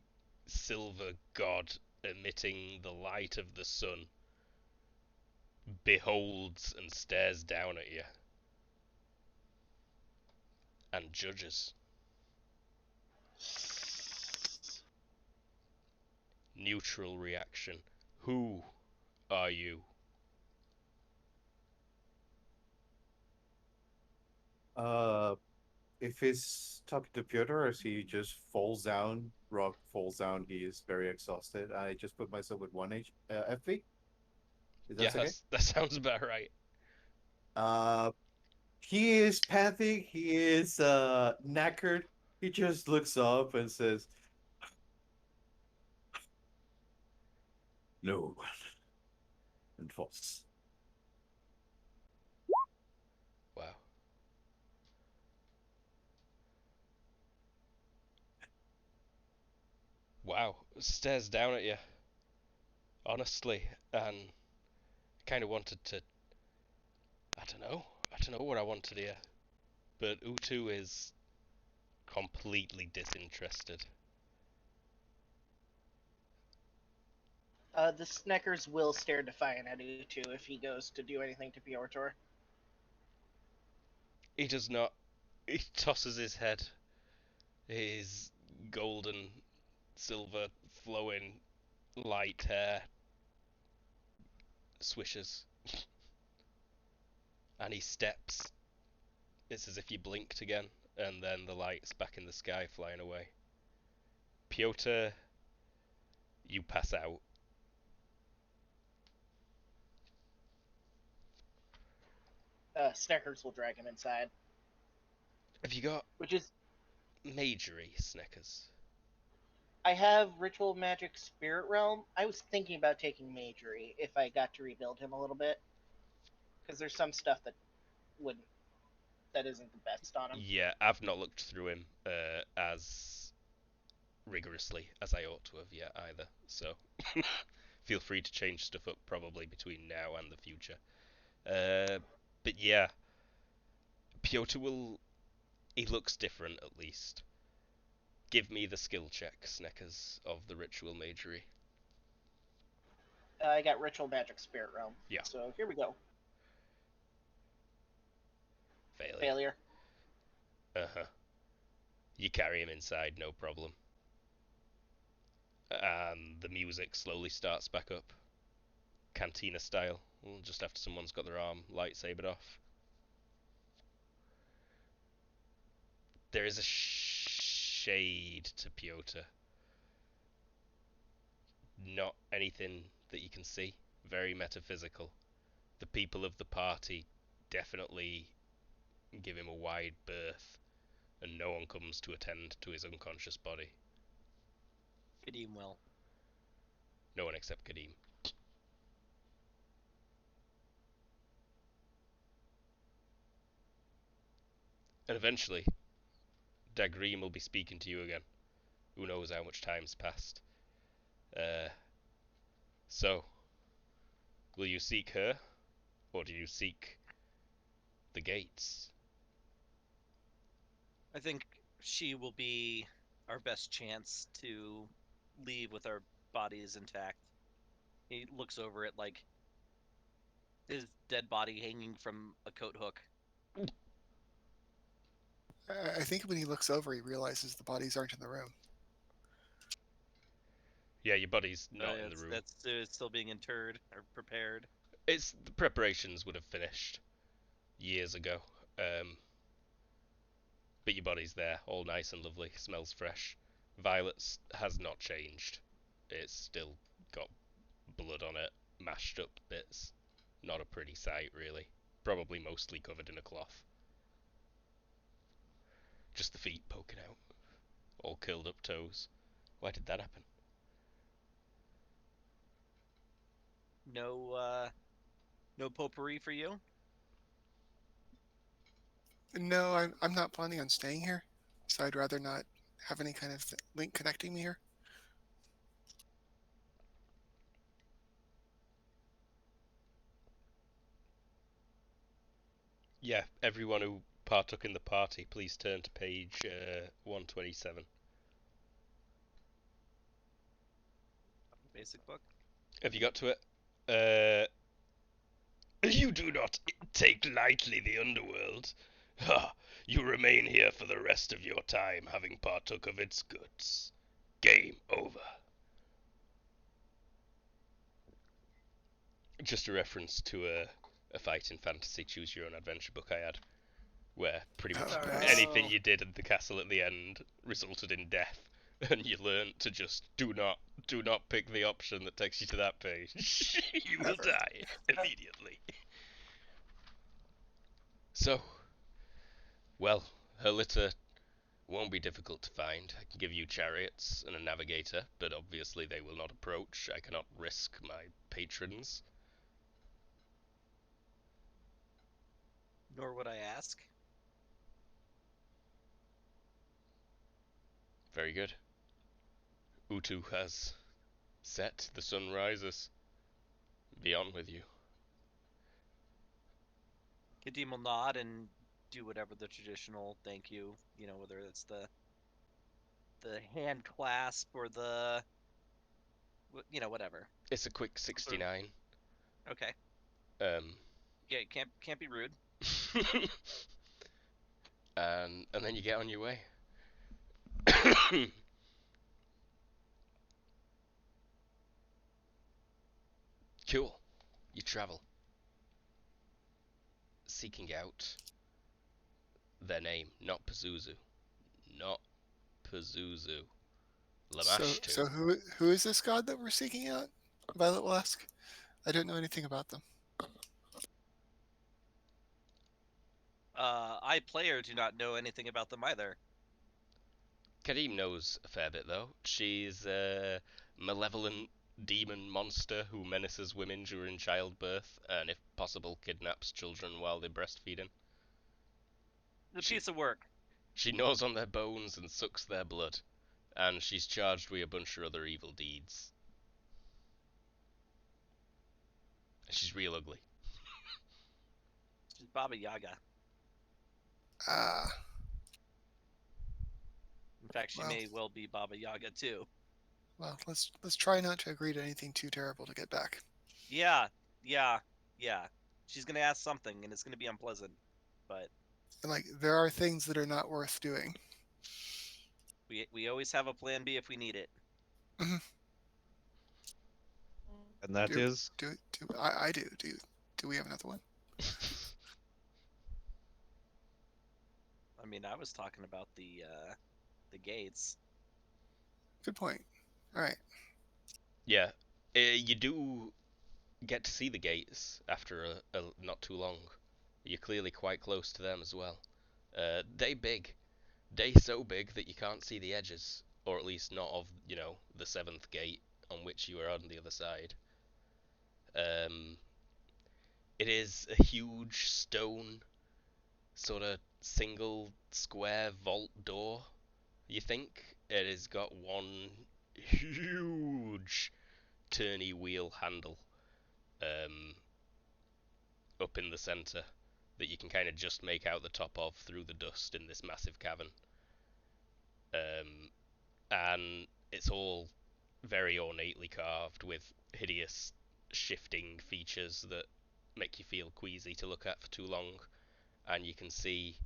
silver god emitting the light of the sun beholds and stares down at you and judges. Neutral reaction. Who are you? Uh, if he's talking to Piotr as he just falls down, Rock falls down, he is very exhausted. I just put myself at 1 FV. Is Yeah, that okay? that sounds about right. Uh, he is panting, he is knackered. He just looks up and says, "No one," and falls. Wow. Wow. Stares down at you, honestly, and kind of wanted to. I don't know. I don't know what I wanted here. But Utu is completely disinterested. The Sneckers will stare defiant at Utu if he goes to do anything to Piotr. He does not. He tosses his head. His golden, silver, flowing, light hair swishes. And he steps. It's as if you blinked again, and then the light's back in the sky flying away. Piotr, you pass out. Sneckers will drag him inside, Have you got which is Majory Snickers? I have Ritual Magic Spirit Realm. I was thinking about taking Majory if I got to rebuild him a little bit, because there's some stuff wouldn't that isn't the best on him. Yeah, I've not looked through him as rigorously as I ought to have yet either. So feel free to change stuff up probably between now and the future. But yeah, Piotr will. He looks different at least. Give me the skill check, Sneckers, of the Ritual Magery. I got Ritual Magic Spirit Realm. Yeah. So here we go. Failure. Failure. Uh-huh. You carry him inside, no problem. And the music slowly starts back up. Cantina style, just after someone's got their arm lightsabered off. There is a shade to Piotr. Not anything that you can see. Very metaphysical. The people of the party definitely give him a wide berth, and no one comes to attend to his unconscious body. Kadeem will. No one except Kadeem. And eventually, Dagreem will be speaking to you again. Who knows how much time's passed. Uh, so, will you seek her, or do you seek the gates? I think she will be our best chance to leave with our bodies intact. He looks over at like his dead body hanging from a coat hook. I think when he looks over, he realizes the bodies aren't in the room. Yeah, your body's not in the room. It's still being interred or prepared. It's the preparations would have finished years ago. But your body's there, all nice and lovely, smells fresh. Violet's has not changed. It's still got blood on it, mashed up bits. Not a pretty sight, really. Probably mostly covered in a cloth. Just the feet poking out. All curled up toes. Why did that happen? No potpourri for you. No, I'm not planning on staying here, so I'd rather not have any kind of link connecting me here. Yeah, everyone who partook in the party, please turn to page 127. Basic book. Have you got to it? You do not take lightly the underworld. Ha! You remain here for the rest of your time, having partook of its goods. Game over. Just a reference to a fight in fantasy choose your own adventure book I had, where pretty much Oh, nice. anything you did at the castle at the end resulted in death, and you learnt to just do not pick the option that takes you to that page. You will Ever. die immediately. So, well, her litter won't be difficult to find. I can give you chariots and a navigator, but obviously they will not approach. I cannot risk my patrons. Nor would I ask. Very good. Utu has set. The sun rises. Be on with you. Kadim will nod and do whatever the traditional thank you. Whether it's the hand clasp or the whatever. It's a quick 69. Okay. Um, Yeah, can't be rude. and then you get on your way. Cool. You travel, seeking out their name, not Pazuzu. Not Pazuzu. Lamashtu. So who is this god that we're seeking out? Violet will ask. I don't know anything about them. I, player, do not know anything about them either. Karim knows a fair bit, though. She's a malevolent demon monster who menaces women during childbirth and, if possible, kidnaps children while they're breastfeeding. The piece of work. She gnaws on their bones and sucks their blood, and she's charged with a bunch of other evil deeds. She's real ugly. She's Baba Yaga. Ah, In fact, she Well. may well be Baba Yaga too. well, let's try not to agree to anything too terrible to get back. Yeah. She's gonna ask something, and it's gonna be unpleasant. But And there are things that are not worth doing. we always have a plan B if we need it. And that is I do. Do we have another one? I mean, I was talking about the gates. Good point. All right. Yeah, you do get to see the gates after a not too long. You're clearly quite close to them as well. They big. They so big that you can't see the edges, or at least not of, the seventh gate on which you are on the other side. It is a huge stone, sort of single square vault door. You think it has got one huge turny wheel handle up in the center that you can kind of just make out the top of through the dust in this massive cavern. And it's all very ornately carved with hideous shifting features that make you feel queasy to look at for too long. And you can see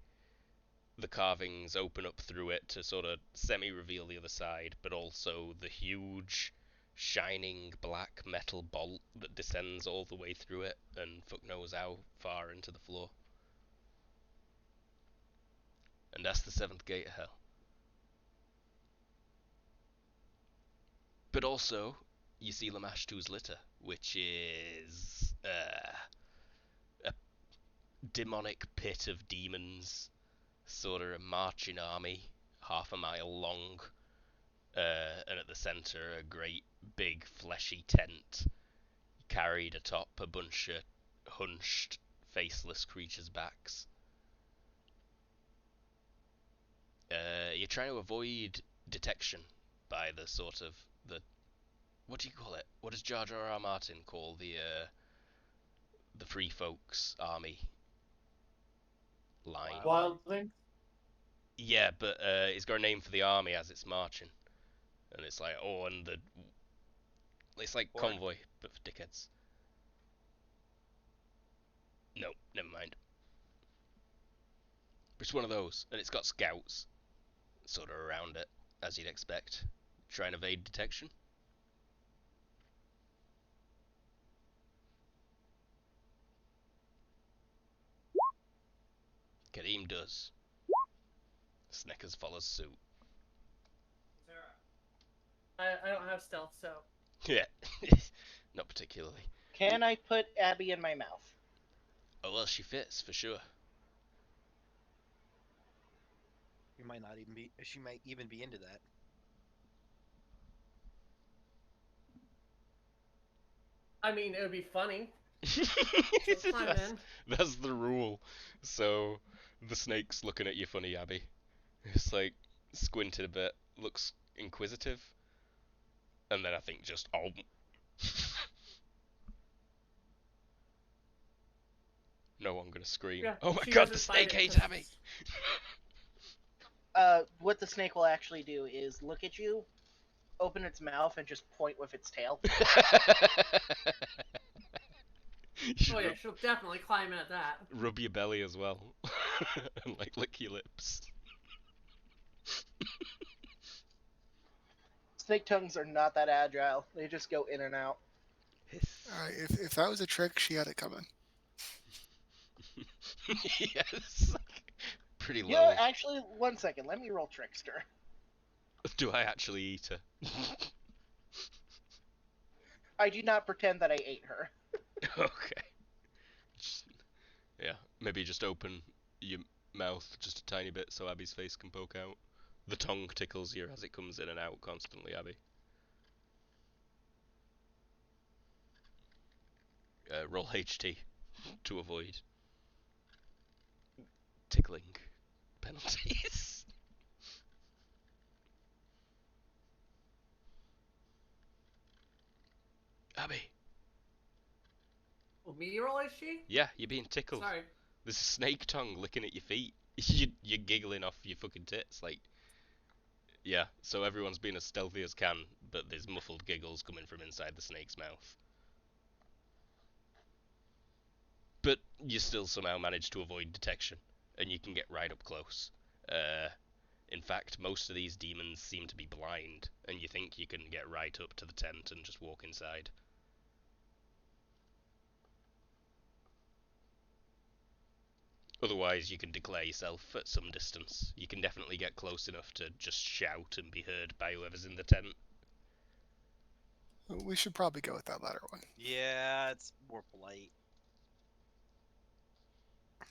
the carvings open up through it to sort of semi-reveal the other side, but also the huge shining black metal bolt that descends all the way through it and fuck knows how far into the floor. And that's the seventh gate of hell. But also, you see Lamashtu's litter, which is a demonic pit of demons, sort of a marching army, half a mile long, and at the centre a great big fleshy tent carried atop a bunch of hunched, faceless creatures' backs. You're trying to avoid detection by the sort of the, what do you call it? What does Jar Jar R. Martin call the Free Folks army line? Wildlings? Yeah, but it's got a name for the army as it's marching, and it's like, oh, and it's like Horde? convoy, but for dickheads. No, never mind. It's one of those, and it's got scouts sort of around it, as you'd expect. Try and evade detection. Kareem does. Snickers follows suit. I don't have stealth, so. Yeah, not particularly. Can I put Abby in my mouth? Oh well, she fits for sure. You might not even be. She might even be into that. I mean, it would be funny. Climb that's, in. that's the rule. So the snake's looking at you funny, Abby. It's like squinted a bit, looks inquisitive, and then I think just oh. No, I'm gonna scream. Yeah, Oh my she god, the doesn't bite snake it hates 'cause Abby! What the snake will actually do is look at you, open its mouth, and just point with its tail. Oh yeah, she'll definitely climb in at that. Rub your belly as well, and like lick your lips. Snake tongues are not that agile. They just go in and out. Alright, if that was a trick, she had it coming. Yes. Pretty low. You know, actually, 1 second. Let me roll Trickster. Do I actually eat her? I do not pretend that I ate her. Okay. Yeah, maybe just open your mouth just a tiny bit so Abby's face can poke out. The tongue tickles you as it comes in and out constantly, Abby. Roll HT to avoid tickling penalties. Abby. Well, me roll is she? Yeah, you're being tickled. Sorry. There's a snake tongue licking at your feet. You're giggling off your fucking tits, like. Yeah, so everyone's being as stealthy as can, but there's muffled giggles coming from inside the snake's mouth. But you still somehow manage to avoid detection, and you can get right up close. In fact, most of these demons seem to be blind, and you think you can get right up to the tent and just walk inside. Otherwise, you can declare yourself at some distance. You can definitely get close enough to just shout and be heard by whoever's in the tent. We should probably go with that latter one. Yeah, it's more polite.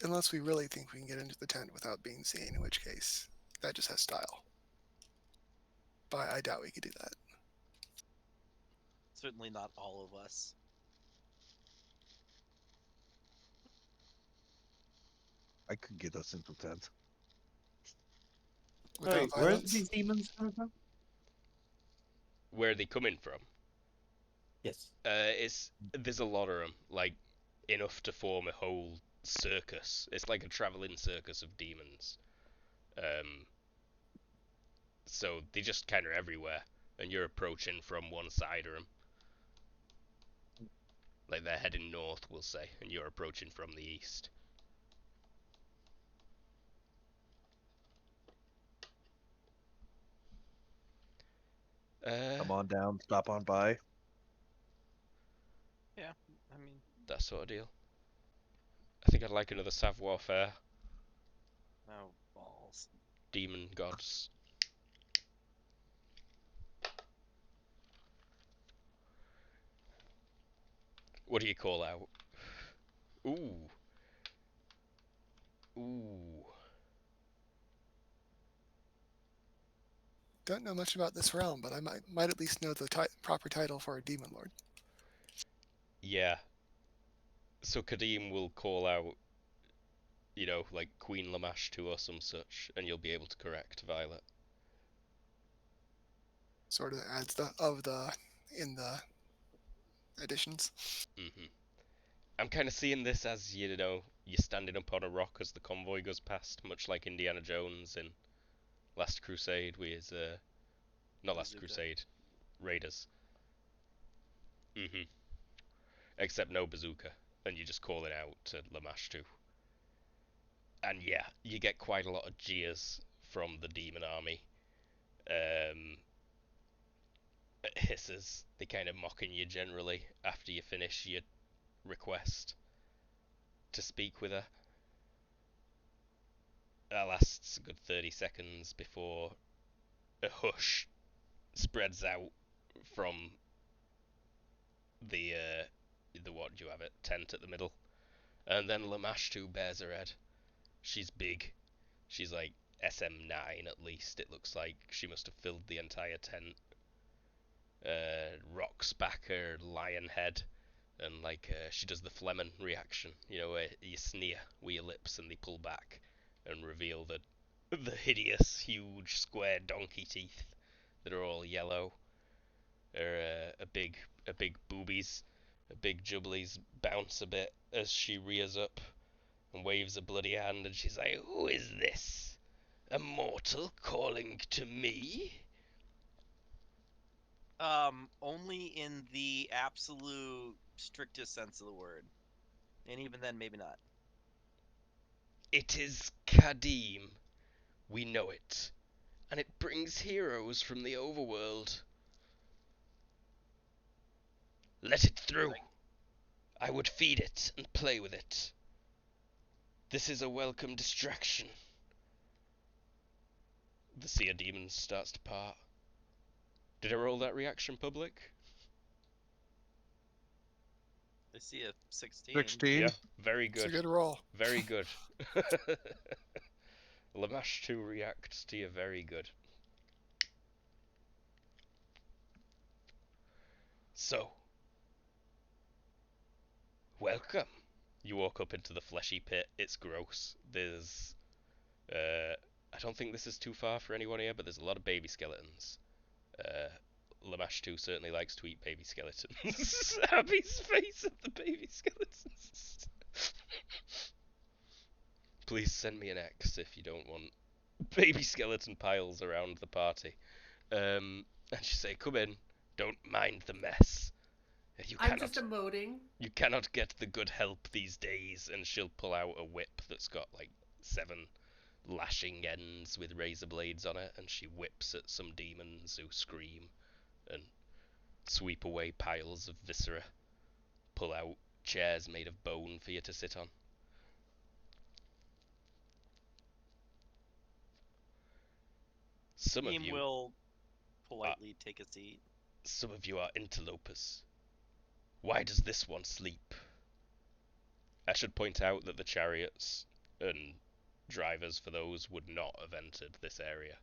Unless we really think we can get into the tent without being seen, in which case, that just has style. But I doubt we could do that. Certainly not all of us. I could get us into tent. Without Wait, where's violence. these demons coming from? Where are they coming from? Yes. There's a lot of them, like enough to form a whole circus. It's like a traveling circus of demons. So they just kind of everywhere, and you're approaching from one side of them. Like they're heading north, we'll say, and you're approaching from the east. Come on down, stop on by. Yeah, I mean, that sort of deal. I think I'd like another savoir faire. oh balls. Demon gods. What do you call out? Ooh. Ooh. Don't know much about this realm, but I might at least know the proper title for a demon lord. Yeah. So Kadim will call out, like Queen Lamashtu or some such, and you'll be able to correct Violet. Sort of adds in the additions. hmm I'm kind of seeing this as, you're standing up on a rock as the convoy goes past, much like Indiana Jones in Last Crusade with, not Last Bazooka. Crusade, Raiders. Except no bazooka, and you just call it out to Lamashtu. And yeah, you get quite a lot of jeers from the demon army. Um, Hisses, they kind of mocking you generally after you finish your request to speak with her. That lasts a good 30 seconds before a hush spreads out from the what do you have it, tent at the middle. And then Lamashtu bears her head. She's big. She's like SM9 at least, it looks like. She must have filled the entire tent. Rocks back her lion head, and she does the Fleming reaction, where you sneer with your lips and they pull back and reveal the hideous, huge, square donkey teeth that are all yellow. A big boobies, a big jubblies bounce a bit as she rears up and waves a bloody hand, and she's like, "Who is this? A mortal calling to me?" Only in the absolute strictest sense of the word, and even then, maybe not. It is Kadim. We know it. And it brings heroes from the overworld. Let it through. I would feed it and play with it. This is a welcome distraction. The sea of demons starts to part. Did I roll that reaction public? I see a 16. 16. Yeah, very It's a good. good roll. Very good. Lamash 2 reacts to you very good. So, welcome. You walk up into the fleshy pit. It's gross. There's, I don't think this is too far for anyone here, but there's a lot of baby skeletons. Lamash 2 certainly likes to eat baby skeletons. Abby's face at the baby skeletons. Please send me an X if you don't want baby skeleton piles around the party. And she say, "Come in. Don't mind the mess. I'm just emoting. You cannot get the good help these days." And she'll pull out a whip that's got like 7 lashing ends with razor blades on it, and she whips at some demons who scream and sweep away piles of viscera, pull out chairs made of bone for you to sit on. Some of Team you will politely take a seat. Some of you are interlopers. Why does this one sleep? I should point out that the chariots and drivers for those would not have entered this area.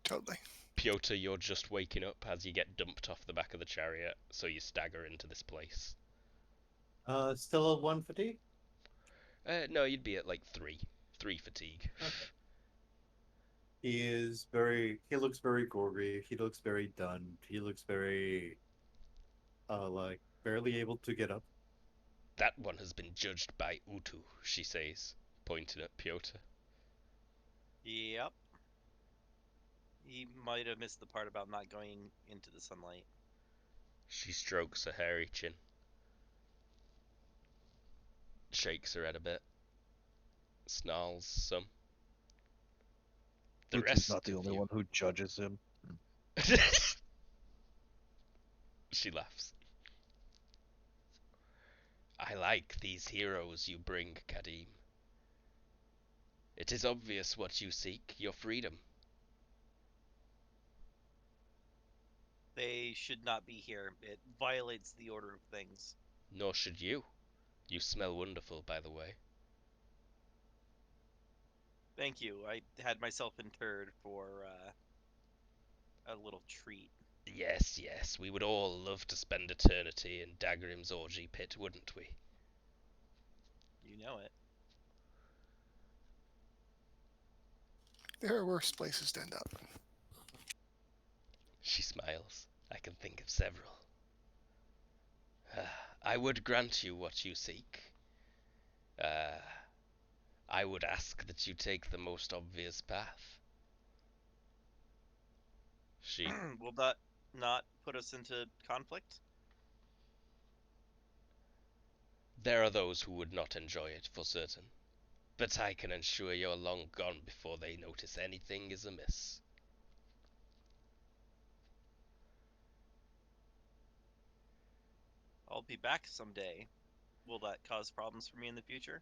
Totally. Pyotr, you're just waking up as you get dumped off the back of the chariot, so you stagger into this place. Still at 1 fatigue? No, you'd be at like 3. 3 fatigue. Okay. He looks very gory, he looks very done, he looks very, like, barely able to get up. That one has been judged by Utu, she says, pointing at Pyotr. Yep. He might have missed the part about not going into the sunlight. She strokes her hairy chin, shakes her head a bit, snarls some. The Utu's rest not the of only you. one who judges him. She laughs. I like these heroes you bring, Kadim. It is obvious what you seek, your freedom. They should not be here. It violates the order of things. Nor should you. You smell wonderful, by the way. Thank you. I had myself interred for a little treat. Yes, yes, we would all love to spend eternity in Dagrim's orgy pit, wouldn't we? You know it. There are worse places to end up. She smiles. I can think of several. I would grant you what you seek. I would ask that you take the most obvious path. She Will that not put us into conflict? There are those who would not enjoy it, for certain. But I can ensure you're long gone before they notice anything is amiss. I'll be back someday. Will that cause problems for me in the future?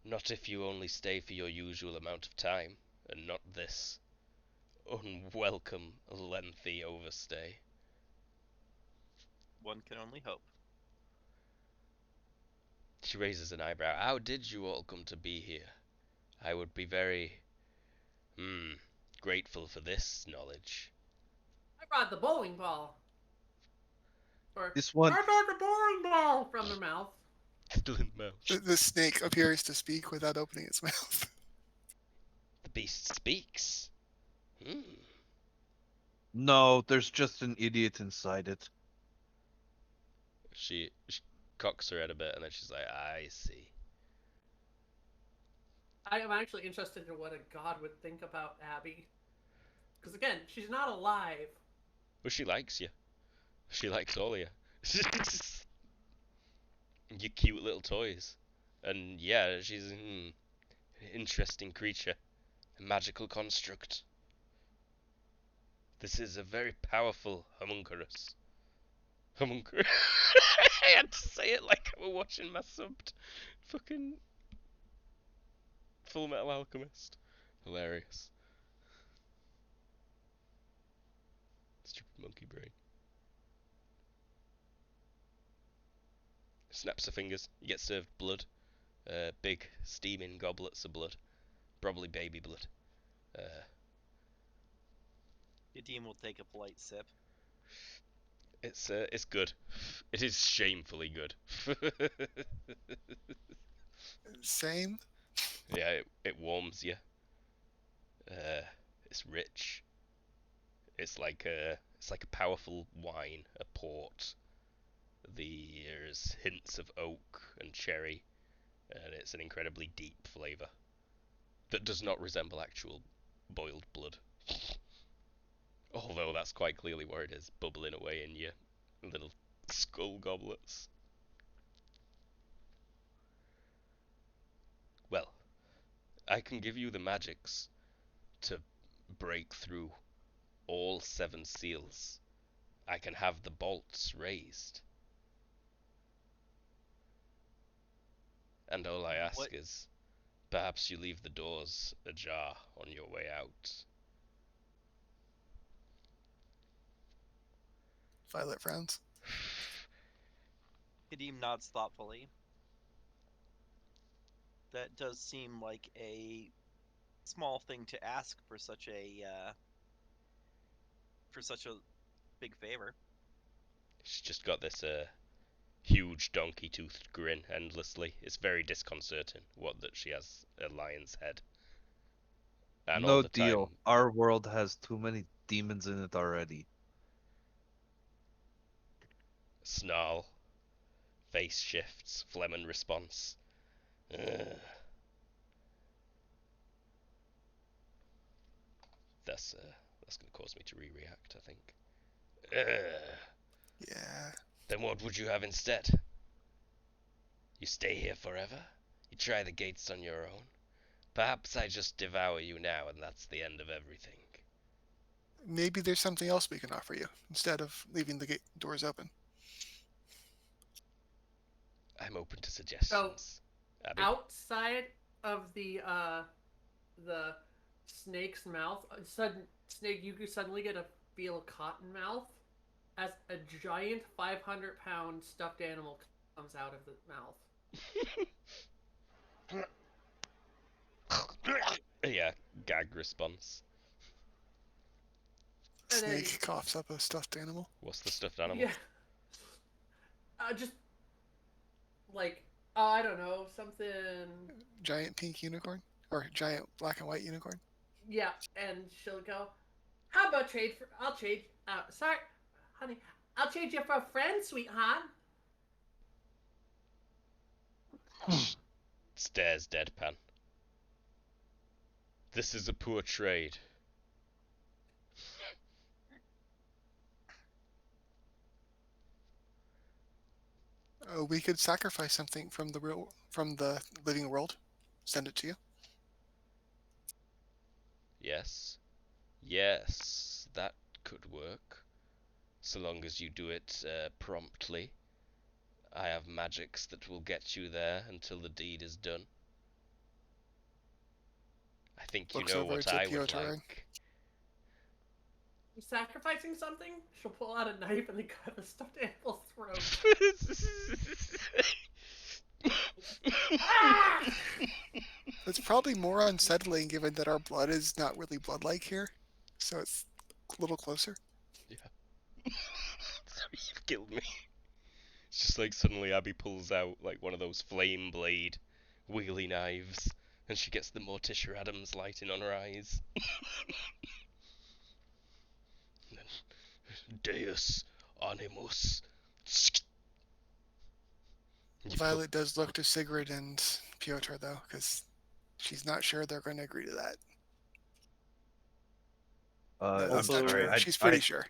Not if you only stay for your usual amount of time, and not this unwelcome, lengthy overstay. One can only hope. She raises an eyebrow. How did you all come to be here? I would be very, grateful for this knowledge. I brought the bowling ball. Or, This one, I brought the bowling ball from her mouth. Still in mouth. The snake appears to speak without opening its mouth. The beast speaks. no, there's just an idiot inside it. She cocks her head a bit, and then she's like, I see. I am actually interested in what a god would think about Abby. Because again, she's not alive. Well, she likes you. She likes all of you. Your cute little toys. And yeah, she's an interesting creature. A magical construct. This is a very powerful homunculus. Homunculus. I had to say it like I were watching my subbed fucking Full Metal Alchemist. Hilarious. Stupid monkey brain. Snaps her fingers. You get served blood. Big steaming goblets of blood. Probably baby blood. Kadim will take a polite sip. It's good. It is shamefully good. Same. Yeah, it warms you. It's rich. It's like a powerful wine, a port. There's hints of oak and cherry, and it's an incredibly deep flavour that does not resemble actual boiled blood. Although that's quite clearly what it is, bubbling away in your little skull goblets. Well, I can give you the magics to break through all 7 seals. I can have the bolts raised. And all I ask is, perhaps you leave the doors ajar on your way out. Violet frowns. Kadim nods thoughtfully. That does seem like a small thing to ask for such a big favor. She's just got this huge donkey-toothed grin endlessly. It's very disconcerting that she has a lion's head. And no all the deal. time, Our world has too many demons in it already. snarl, face shifts, phlegm in response. Ugh. That's going to cause me to react, I think. Ugh. Yeah. Then what would you have instead? You stay here forever? You try the gates on your own? Perhaps I just devour you now and that's the end of everything. maybe there's something else we can offer you instead of leaving the doors open. I'm open to So suggestions. Abby? outside of the snake's mouth, sudden snake, you could suddenly get a feel of cotton mouth as a giant 500-pound stuffed animal comes out of the mouth. Yeah, gag response. And then Snake coughs up a stuffed animal. What's the stuffed animal? yeah, just like I don't know, something. Giant pink unicorn? Or giant black and white unicorn? Yeah, and she'll go, how about trade for? I'll trade. Sorry, honey. I'll trade you for a friend, sweetheart. Stares deadpan. This is a poor trade. We could sacrifice something from the living world. Send it to you. Yes. Yes, that could work. So long as you do it promptly. I have magics that will get you there until the deed is done. I think you Looks know over what to I would Piotr. like. You sacrificing something? She'll pull out a knife and then cut the stuffed animal's throat. Ah! It's probably more unsettling given that our blood is not really blood-like here, so it's a little closer. Yeah. Sorry, you've killed me. It's just like suddenly Abby pulls out like one of those flame blade wheelie knives, and she gets the Morticia Adams lighting on her eyes. Deus animus. Violet does look to Sigrid and Piotr, though, because she's not sure they're going to agree to that. No, I'm that's not sorry. true. She's pretty sure.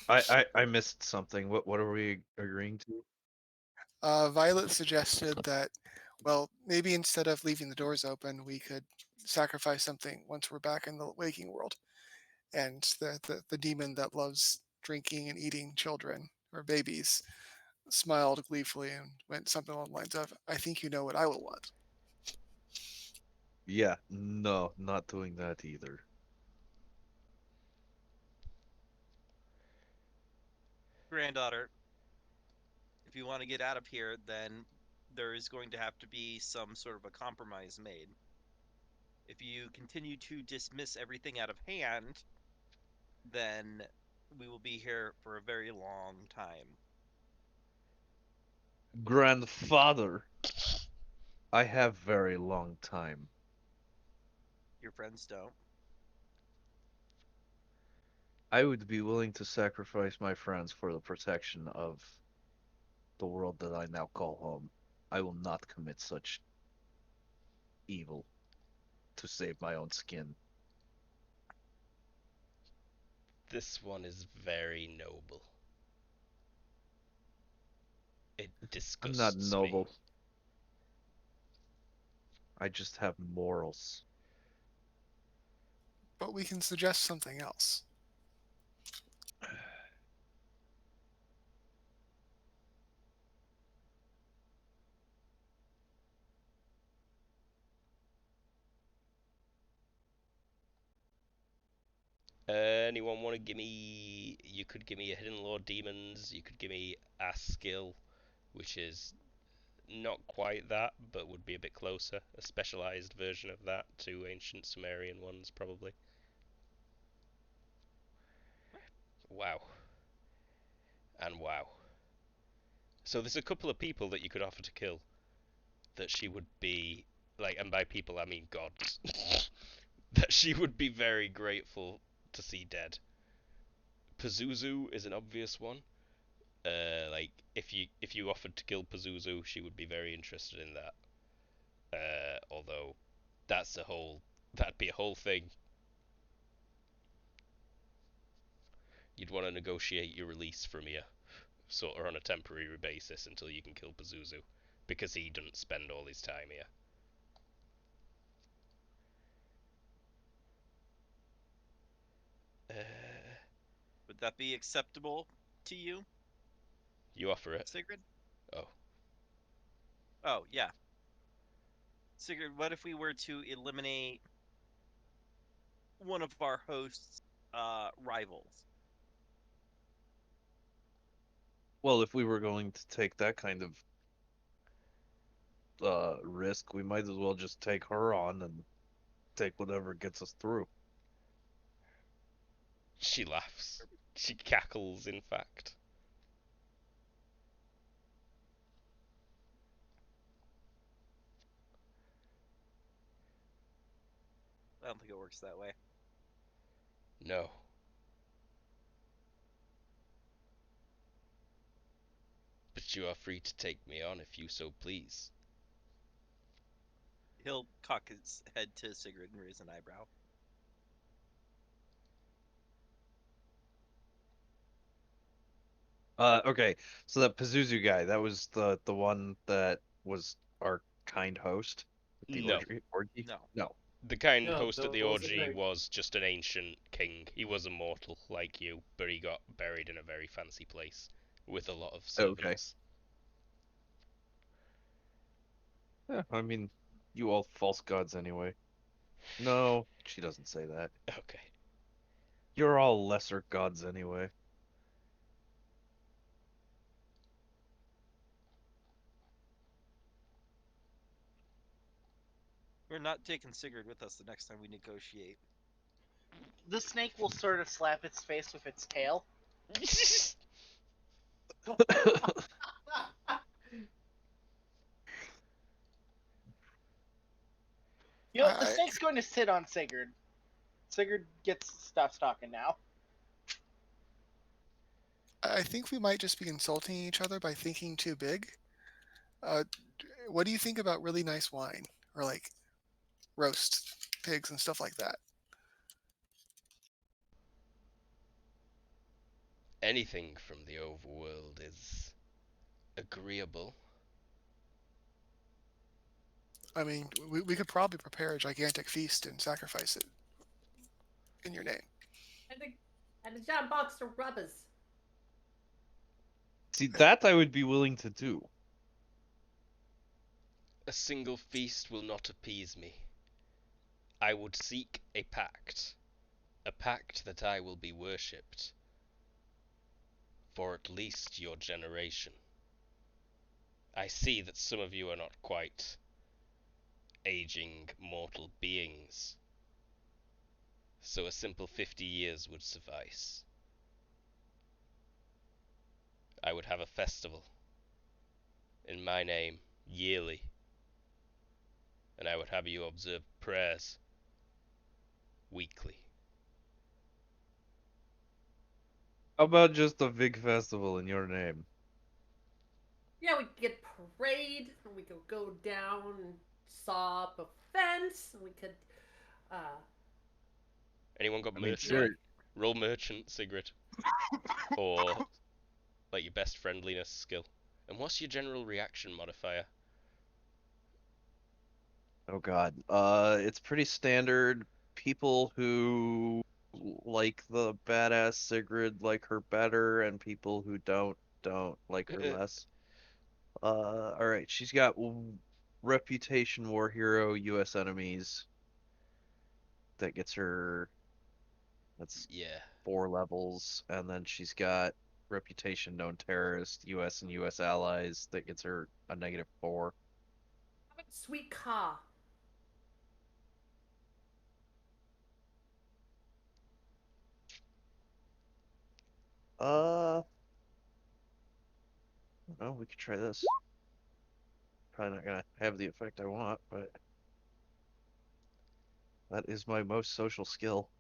I missed something. What are we agreeing to? Violet suggested that, well, maybe instead of leaving the doors open, we could sacrifice something once we're back in the waking world. And the demon that loves drinking and eating children or babies smiled gleefully and went something along the lines of, I think you know what I will want. Yeah, no, not doing that either. Granddaughter, if you want to get out of here, then there is going to have to be some sort of a compromise made. If you continue to dismiss everything out of hand, then we will be here for a very long time. Grandfather, I have very long time. Your friends don't. I would be willing to sacrifice my friends for the protection of the world that I now call home. I will not commit such evil to save my own skin. This one is very noble. It I'm not disgusts me. noble. I just have morals. But we can suggest something else. Anyone want to give me? You could give me a Hidden Lord Demons. You could give me a skill, which is not quite that, but would be a bit closer. A specialized version of that to ancient Sumerian ones, probably. Wow. And wow. So there's a couple of people that you could offer to kill that she would be like, and by people I mean gods, that she would be very grateful to see dead. Pazuzu is an obvious one. Like if you offered to kill Pazuzu, she would be very interested in that. Although that'd be a whole thing. You'd want to negotiate your release from here, sort of on a temporary basis until you can kill Pazuzu, because he doesn't spend all his time here. that be acceptable to you, You offer it. Sigrid? Oh. Oh, yeah. Sigrid, what if we were to eliminate one of our hosts' rivals? Well, if we were going to take that kind of risk, we might as well just take her on and take whatever gets us through. She laughs. She cackles, in fact. I don't think it works that way. No. But you are free to take me on if you so please. He'll cock his head to Sigrid and raise an eyebrow. Okay, so that Pazuzu guy, that was the one that was our kind host at the No. orgy? No. No. The kind No, host at the those are orgy the was just an ancient king. He was immortal, like you, but he got buried in a very fancy place with a lot of Okay. servants. Yeah, I mean, you all false gods anyway. No, she doesn't say that. Okay. You're all lesser gods anyway. We're not taking Sigrid with us the next time we negotiate. The snake will sort of slap its face with its tail. You know, the I, snake's going to sit on Sigurd. Sigurd gets stops talking now. I think we might just be insulting each other by thinking too big. Uh, what do you think about really nice wine or like roast pigs and stuff like that? Anything from the overworld is agreeable. I mean, we could probably prepare a gigantic feast and sacrifice it in your name. And a John box of rubbers. See, that I would be willing to do. A single feast will not appease me. I would seek a pact that I will be worshipped for at least your generation. I see that some of you are not quite aging mortal beings, so a simple 50 years would suffice. I would have a festival in my name yearly, and I would have you observe prayers weekly. How about just a big festival in your name? Yeah, we could get parade, and we could go down and saw up a fence, and we could, uh, Anyone got I mean, merchant? sure. Roll merchant, Sigrid. Or like your best friendliness skill. And what's your general reaction modifier? Oh God. It's pretty standard. People who like the badass Sigrid like her better, and people who don't like her less. All right. She's got reputation war hero, U.S. enemies. That gets her. That's Yeah. 4 levels, and then she's got reputation known terrorist, U.S. and U.S. allies. That gets her a -4. how about sweet car? Uh, well, we could try this. Probably not gonna have the effect I want, but that is my most social skill.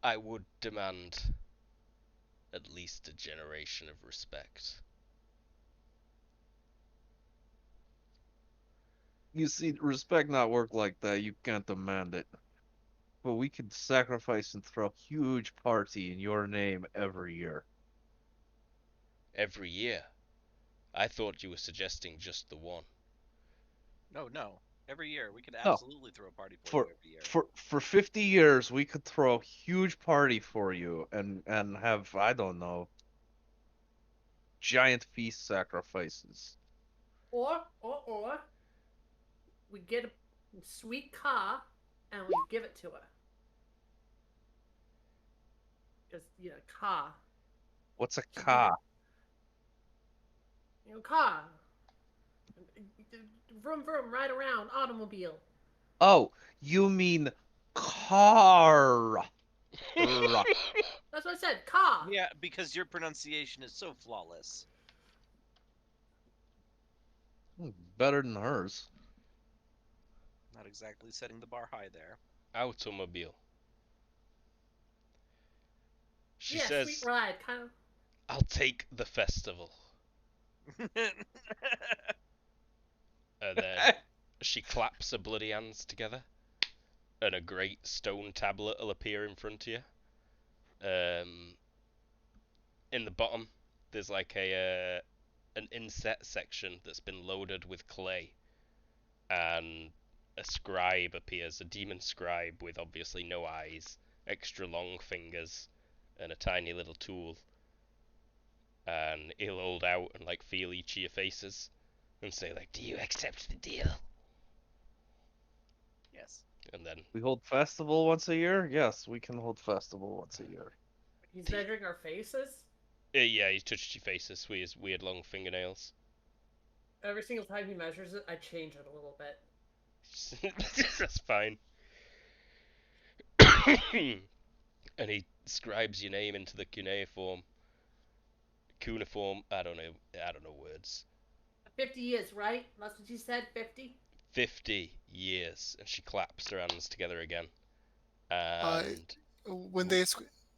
I would demand at least a generation of respect. You see, respect not work like that. You can't demand it. But we could sacrifice and throw a huge party in your name every year. Every year. I thought you were suggesting just the one. No, no. Every year, we could No. absolutely throw a party for you every year. For 50 years, we could throw a huge party for you and have, I don't know, giant feast sacrifices. Or we get a sweet car and we give it to her. Because, car. What's a She'd ka? Car. Vroom vroom, ride around, automobile. Oh, you mean car. That's what I said, car. Yeah, because your pronunciation is so flawless. Better than hers. Not exactly setting the bar high there. Automobile. She Yeah, says, sweet ride, kind of. I'll take the festival. And then she claps her bloody hands together, and a great stone tablet will appear in front of you. In the bottom, there's like an inset section that's been loaded with clay, and a scribe appears, a demon scribe with obviously no eyes, extra long fingers, and a tiny little tool. And he'll hold out and like feel each of your faces and say like, "Do you accept the deal?" Yes. And then We hold festival once a year? Yes, we can hold festival once a year. He's measuring our faces. yeah, he touched your faces with his weird long fingernails. Every single time he measures it, I change it a little bit. That's fine. And he scribes your name into the cuneiform. Cuneiform. I don't know words. 50 years, right? That's what you said. 50. 50 years, and she claps her hands together again. And When they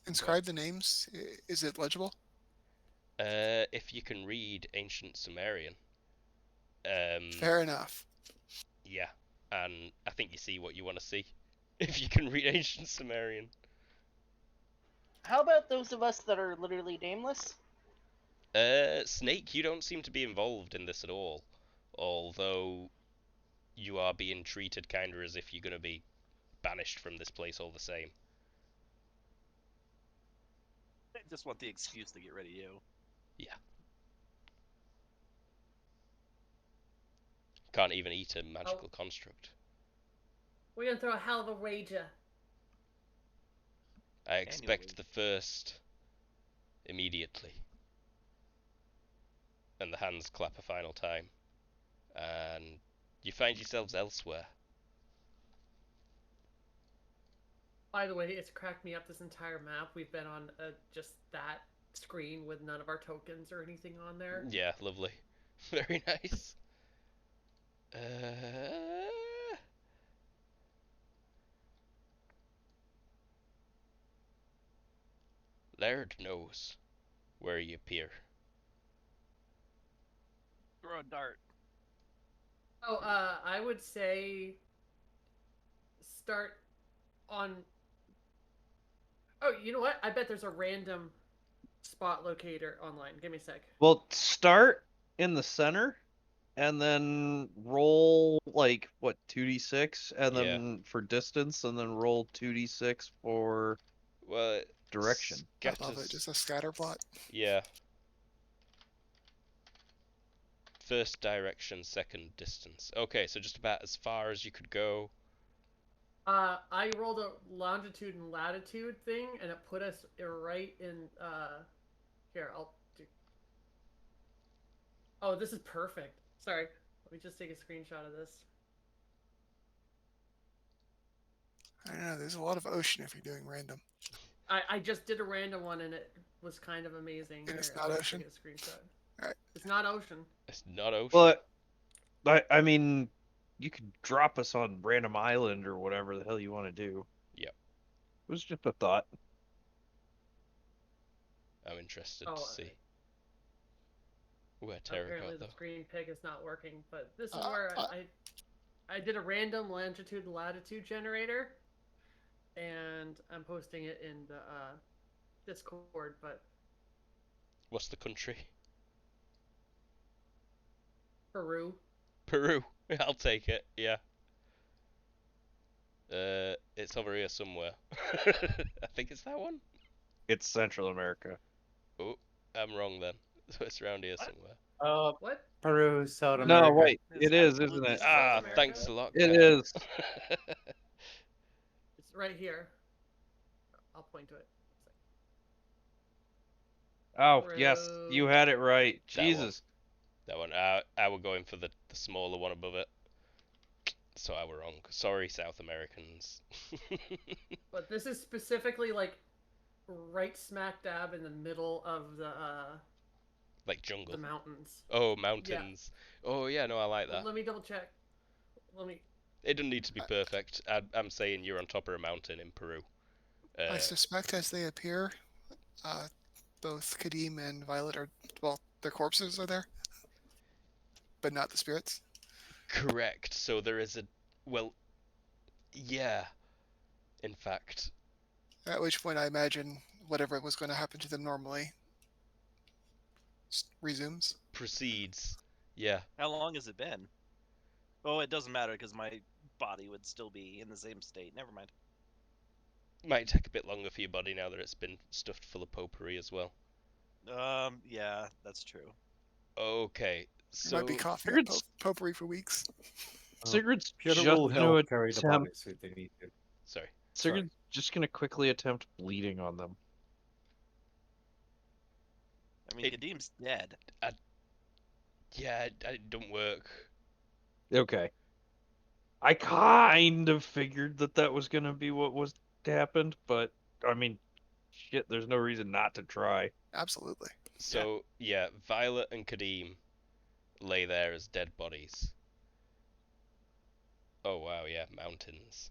inscribe the names, is it legible? if you can read ancient Sumerian, Fair enough. yeah, and I think you see what you want to see. If you can read ancient Sumerian. How about those of us that are literally nameless? Snake, you don't seem to be involved in this at all, although you are being treated kind of as if you're going to be banished from this place all the same. I just want the excuse to get rid of you. Yeah. Can't even eat a magical construct. We're gonna throw a hell of a wager. I expect Annually. the first immediately. And the hands clap a final time. And you find yourselves elsewhere. By the way, it's cracked me up this entire map. We've been on just that screen with none of our tokens or anything on there. Yeah, lovely. Very nice. Laird knows where you appear. Throw a dart. Oh, I would say start on. Oh, you know what? I bet there's a random spot locator online. Give me a sec. Well, start in the center and then roll like what 2d6 and Yeah. then for distance and then roll 2d6 for direction. I love it. Just a scatter plot. Yeah. First direction, second distance. Okay, so just about as far as you could go. I rolled a longitude and latitude thing, and it put us right in. Here, I'll do. Oh, this is perfect. Sorry, let me just take a screenshot of this. I don't know. There's a lot of ocean if you're doing random. I just did a random one, and it was kind of amazing. And it's Here, not I'll ocean? take a screenshot. All right. It's not ocean. It's not ocean. Well, I mean, you could drop us on random island or whatever the hell you want to do. Yep. It was just a thought. I'm interested to see. Ooh, Apparently the screen pick is not working, but this is where I did a random longitude and latitude generator, and I'm posting it in the Discord. But what's the country? Peru. Peru. I'll take it. Yeah. It's over here somewhere. I think it's that one. It's Central America. Oh, I'm wrong then. So it's around here somewhere. What? Peru, South No, No, America. wait, It's it is, isn't absolutely it? South Ah, America. thanks a lot, It Kyle. is. It's right here. I'll point to it. Oh, yes, you Peru. had it right. That one. Jesus. That one. I were going for the smaller one above it. So I were wrong. Sorry, South Americans. But this is specifically like right smack dab in the middle of Like jungle. the mountains. Oh, mountains. Oh, yeah, no, I like that. Let me double check. Let me. It doesn't need to be perfect. I'm saying you're on top of a mountain in Peru. I suspect as they appear, both Kadim and Violet are, well, their corpses are there, but not the spirits. Correct. So there is a. Well, yeah. In fact, At which point I imagine whatever was going to happen to them normally resumes. proceeds. Yeah. How long has it been? Oh, it doesn't matter because my body would still be in the same state. Never mind. Might take a bit longer for your body now that it's been stuffed full of potpourri as well. Yeah, that's true. Okay. There might be So coughing up Spirits- potpourry for weeks. Sigurd's Peter just will gonna help carry the attempt. bodies if they need to. sorry. Sigurd's just gonna quickly attempt bleeding on them. I mean, Kadim's dead. Yeah, it don't work. Okay. I kind of figured that was gonna be what was happened, but I mean, shit, there's no reason not to try. Absolutely. So yeah, Violet and Kadim lay there as dead bodies. Oh wow, yeah, mountains.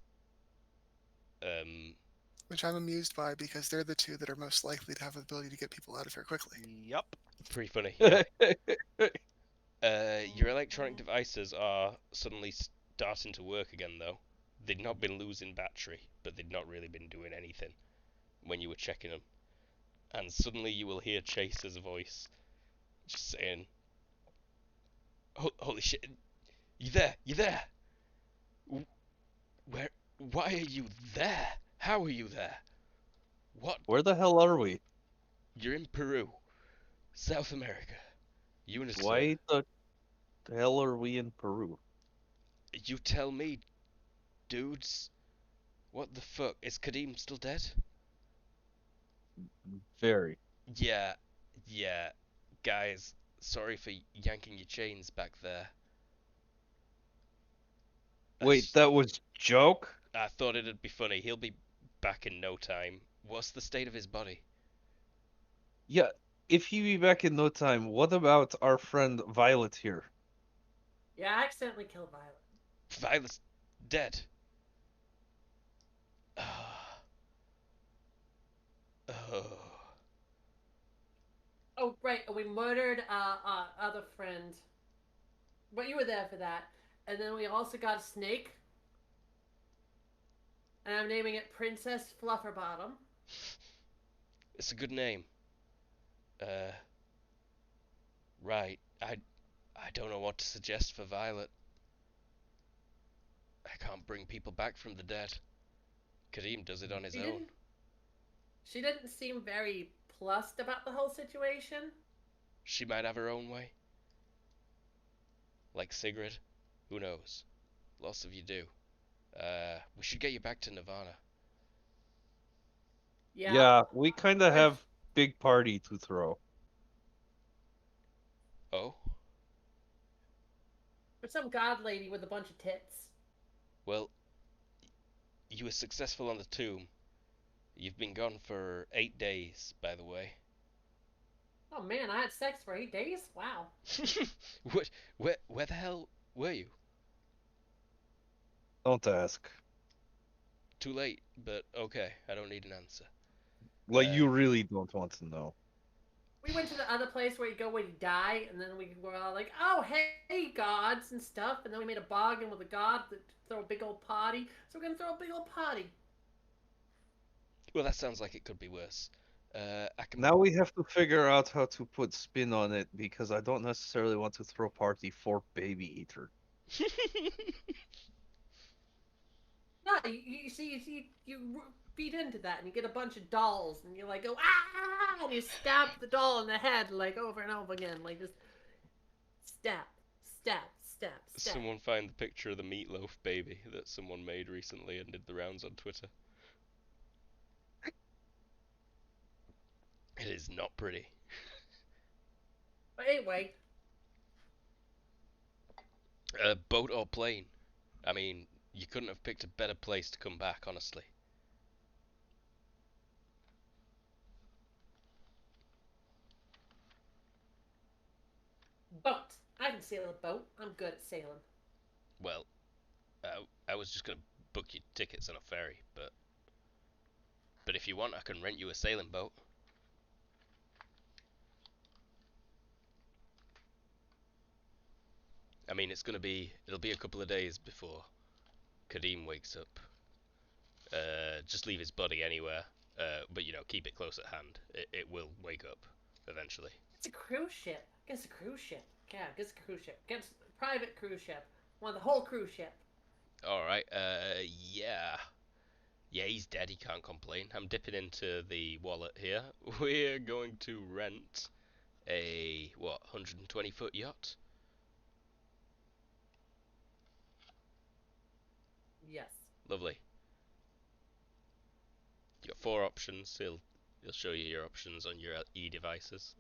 Which I'm amused by because they're the two that are most likely to have the ability to get people out of here quickly. Yup. Pretty funny. Yeah. Your electronic devices are suddenly starting to work again, though. They'd not been losing battery, but they'd not really been doing anything when you were checking them. And suddenly you will hear Chaser's voice just saying, "Holy shit! You there? You there? Where? Why are you there? How are you there? What? Where the hell are we? You're in Peru, South America. You and a Why the hell are we in Peru? You tell me, dudes. What the fuck? Is Kadim still dead? Very. Yeah, yeah. Guys, sorry for yanking your chains back there. Wait, that was joke? I thought it'd be funny. He'll be back in no time. What's the state of his body? Yeah, if he be back in no time, what about our friend Violet here? Yeah, I accidentally killed Violet. Violet's dead. Oh. Oh, right. We murdered other friend. But you were there for that. And then we also got a snake. And I'm naming it Princess Flufferbottom. It's a good name. Right. I don't know what to suggest for Violet. I can't bring people back from the dead. Kadim does it on his own. She didn't seem very plussed about the whole situation. She might have her own way. Like Sigrid. Who knows? Lots of you do. We should get you back to Nirvana. Yeah, we kind of have big party to throw. Oh? For some god lady with a bunch of tits. Well, you were successful on the tomb. You've been gone for 8 days, by the way. Oh man, I had sex for 8 days? Wow. What? Where the hell were you? Don't ask. Too late, but okay, I don't need an answer. Like, you really don't want to know. We went to the other place where you go when you die, and then we were all like, oh, hey, gods and stuff. And then we made a bargain with a god to throw a big old party. So we're going to throw a big old party. Well, that sounds like it could be worse. I can... Now we have to figure out how to put spin on it, because I don't necessarily want to throw a party for Baby Eater. No, you see, you feed into that, and you get a bunch of dolls, and you like go ah, and you stab the doll in the head like over and over again, like just stab, stab, stab, stab. Someone find the picture of the meatloaf baby that someone made recently and did the rounds on Twitter. It is not pretty. But anyway, Boat or plane? I mean, you couldn't have picked a better place to come back, honestly. boat. I can sail a boat. I'm good at sailing. Well, I was just gonna book your tickets on a ferry, but if you want, I can rent you a sailing boat. I mean, it'll be a couple of days before Kadeem wakes up. Just leave his body anywhere, but keep it close at hand. It will wake up eventually. It's a cruise ship. It's a cruise ship. Yeah, it's a cruise ship. It's a private cruise ship. Want the whole cruise ship. All right. Yeah. Yeah, he's dead. He can't complain. I'm dipping into the wallet here. We're going to rent a 120-foot yacht. Yes. Lovely. You got four options. He'll show you your options on your e-devices.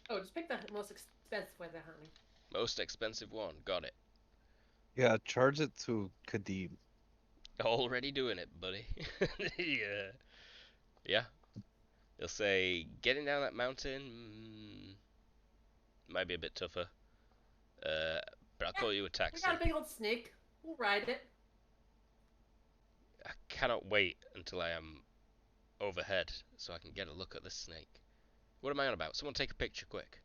Oh, just pick the most expensive one, honey. Most expensive one. Got it. Yeah, charge it to Kadeem. Already doing it, buddy. Yeah. Yeah. He'll say getting down that mountain might be a bit tougher. But I'll call you a We taxi. got a big old snake. We'll ride it. I cannot wait until I am overhead so I can get a look at this snake. What am I on about? Someone take a picture quick.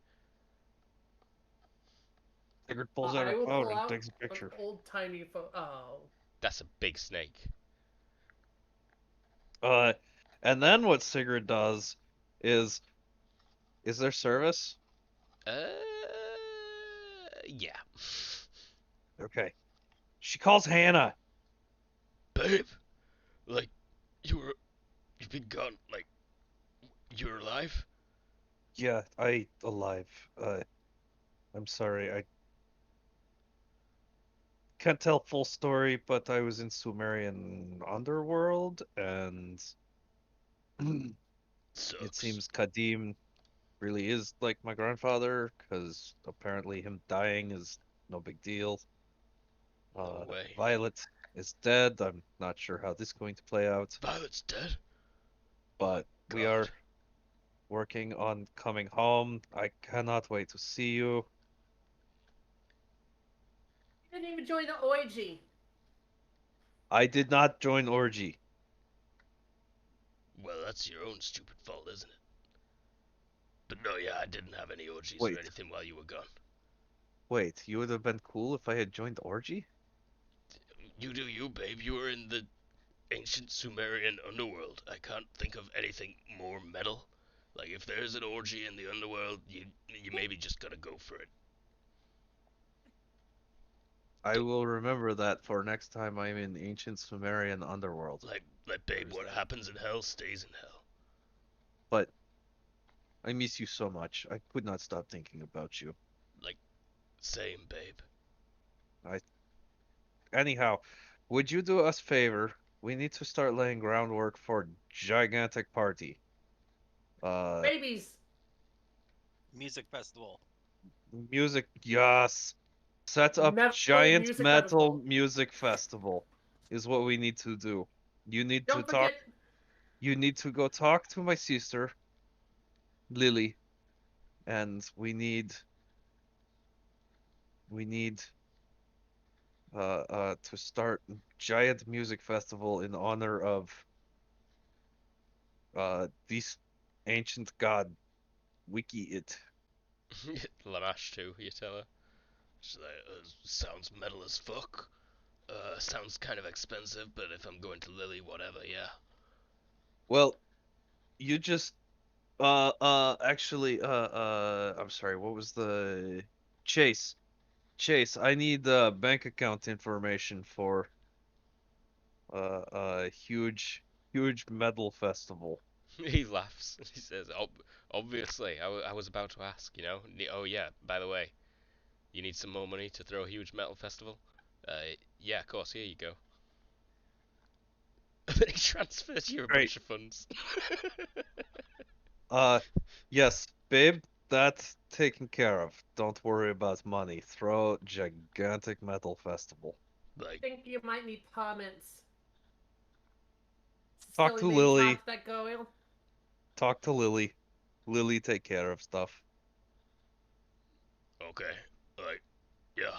Sigurd pulls out I her will phone pull and out takes a an picture. old timey photo. Oh. That's a big snake. And then what Sigurd does is there service? Yeah. Okay. She calls Hannah. Babe, like, you've been gone, like, you're alive? Yeah, alive. I'm sorry. I can't tell full story, but I was in Sumerian underworld, and it Sucks. seems Kadim really is like my grandfather, because apparently him dying is no big deal. No way. Violet is dead. I'm not sure how this is going to play out, Violet's dead? but we God. are working on coming home. I cannot wait to see you. You didn't even join the orgy. I did not join orgy. Well, that's your own stupid fault, isn't it? But no, yeah, I didn't have any orgies or Wait, anything while you were gone. you would have been cool if I had joined orgy? You do you, babe. You were in the ancient Sumerian underworld. I can't think of anything more metal. Like, if there's an orgy in the underworld, you maybe just gotta go for it. I will remember that for next time I'm in ancient Sumerian underworld. Like, babe, what happens in hell stays in hell. But I miss you so much. I could not stop thinking about you. Like, same, babe. Anyhow, would you do us a favor? We need to start laying groundwork for gigantic party. Babies. Music festival. Music, yes. Set up Metal giant music metal festival. music festival is what we need to do. You need to Don't talk. forget. You need to go talk to my sister, Lily, and we need to start giant music festival in honor of this ancient god Wiki it. Lamash too, you tell her. She's like, sounds metal as fuck. Sounds kind of expensive, but if I'm going to Lily, whatever, yeah. Well, you just actually I'm sorry, what was the Chase? Chase, I need bank account information for a huge metal festival. He laughs and he says, obviously, I was about to ask, you know. Oh, yeah, by the way, you need some more money to throw a huge metal festival? Yeah, of course, here you go. And then he transfers you a Great. bunch of funds. Yes, babe, that's taken care of. Don't worry about money. Throw gigantic metal festival. I Like, think you might need comments. Talk Silly to name Lily. talk that going. Talk to Lily. Lily take care of stuff. okay, like, yeah.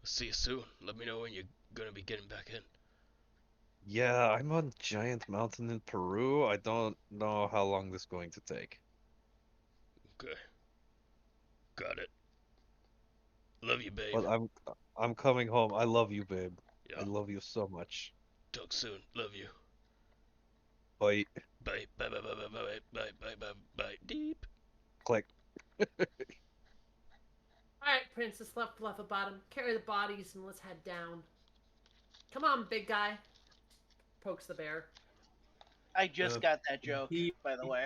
See you soon. Let me know when you're gonna be getting back in. Yeah, I'm on giant mountain in Peru. I don't know how long this is going to take. Okay. Got it. Love you, babe. But I'm coming home. I love you, babe. I Yeah. love you so much. Talk soon. Love you. Bye. Bye. Bye. Bye. Bye. Bye. Bye. Bye. Bye. Bye. Bye. Deep. Click. Alright, Princess Left Bottom, carry the bodies and let's head down. Come on, big guy. Pokes the bear. I just got that joke, he- by the way.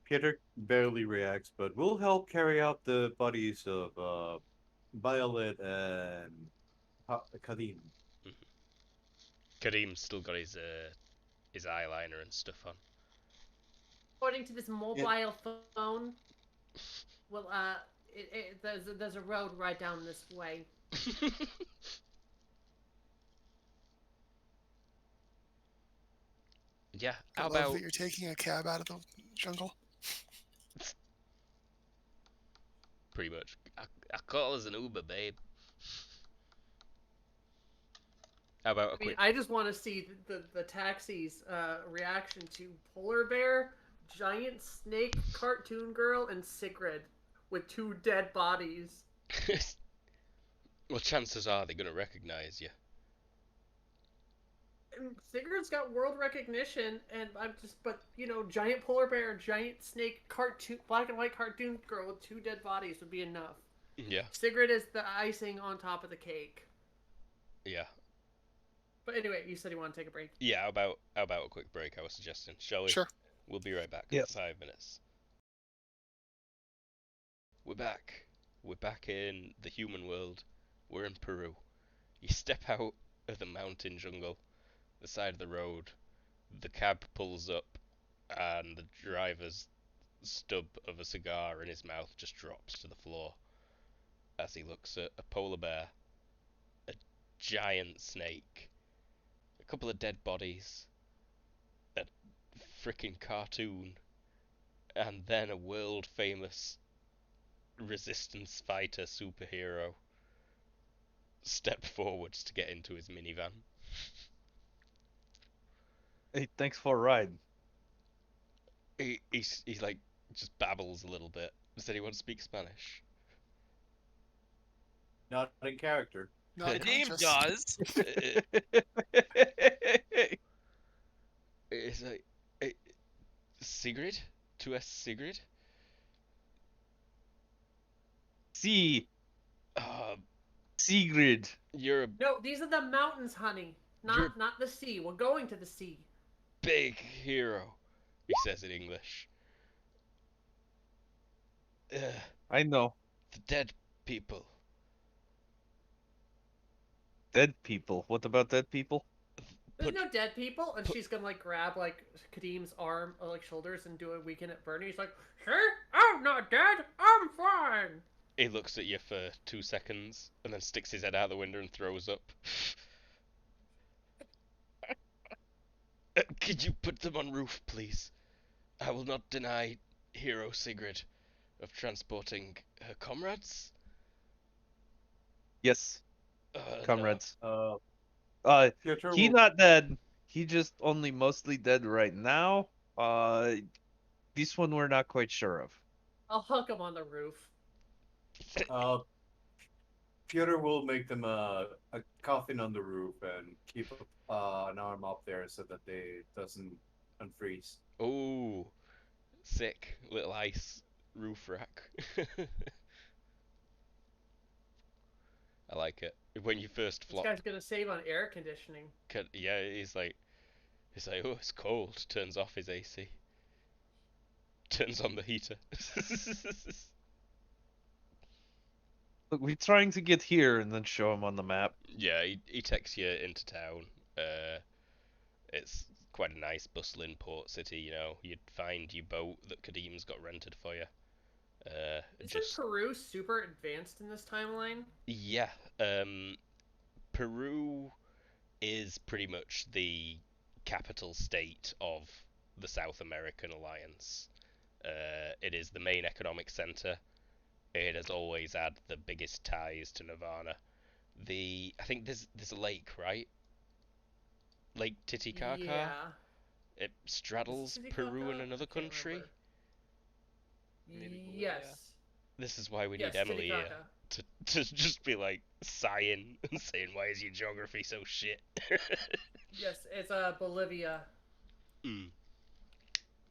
Peter barely reacts, but we'll help carry out the bodies of Violet and Kadim. Kareem's still got his eyeliner and stuff on. According to this mobile phone, well, there's a road right down this way. Yeah. I How love about that you're taking a cab out of the jungle. pretty much? I call as an Uber, babe. How about a I mean, quick? I just want to see the taxi's reaction to polar bear, giant snake, cartoon girl, and Sigrid with 2 dead bodies. Well, chances are they're gonna recognize you. And Sigurd's got world recognition, and but giant polar bear, giant snake, cartoon, black and white cartoon girl with 2 dead bodies would be enough. Yeah. Sigrid is the icing on top of the cake. Yeah. But anyway, you said you want to take a break. Yeah. How about a quick break? I was suggesting. Shall we? Sure. We'll be right back. Yep. 5 minutes. We're back. We're back in the human world. We're in Peru. You step out of the mountain jungle, the side of the road. The cab pulls up, and the driver's stub of a cigar in his mouth just drops to the floor as he looks at a polar bear, a giant snake, a couple of dead bodies, a freaking cartoon, and then a world famous resistance fighter superhero step forwards to get into his minivan. Hey, thanks for a ride. He's like just babbles a little bit. Does anyone speak Spanish? Not in character. Not Kadim conscious. does. It's like Sigrid, 2S Sigrid. See, Uh, Sigrid. you're a No, these are the mountains, honey. You're- Not the sea. We're going to the sea. big hero, he says in English. I know. The dead people. Dead people. What about dead people? There's Put- no dead people, and she's gonna grab Kadim's arm or shoulders and do a weekend at Bernie. He's like, "See, I'm not dead. I'm fine." He looks at you for 2 seconds and then sticks his head out the window and throws up. Could you put them on roof, please? I will not deny hero Sigrid of transporting her comrades. Yes, No. comrades. Piotr He will not dead. He just only mostly dead right now. This one we're not quite sure of. I'll hook him on the roof. Piotr will make them a coffin on the roof and keep an arm up there so that they doesn't unfreeze. Oh, sick. Little ice roof rack. I like it. When you first This flop, guy's gonna save on air conditioning. yeah, he's like, oh, it's cold. Turns off his AC. Turns on the heater. Look, we're trying to get here and then show him on the map. Yeah, he takes you into town. It's quite a nice, bustling port city. You know, you'd find your boat that Kadim's got rented for you. Isn't Peru super advanced in this timeline? Yeah. Peru is pretty much the capital state of the South American alliance. It is the main economic center. It has always had the biggest ties to Nirvana. I think there's a lake, right? Lake Titicaca. Yeah. It straddles Peru and another country. Maybe Bolivia. Yes. This is why we Yes, need Emily here Titicaca. to just be like sighing and saying, "Why is your geography so shit?" Yes, it's Bolivia Mm.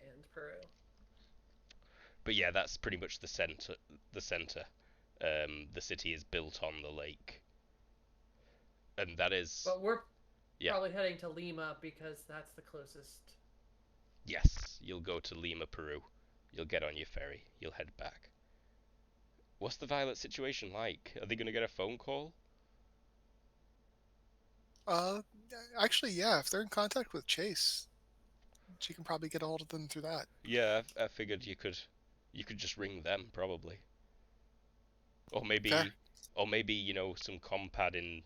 and Peru. But yeah, that's pretty much the center. The center. The city is built on the lake, and that is But we're Yeah. probably heading to Lima because that's the closest. yes. You'll go to Lima, Peru. You'll get on your ferry. You'll head back. What's the Violet situation like? Are they gonna get a phone call? Uh, actually, yeah. If they're in contact with Chase, she can probably get a hold of them through that. Yeah, I figured you could just ring them probably, or Fair. maybe you know some compad in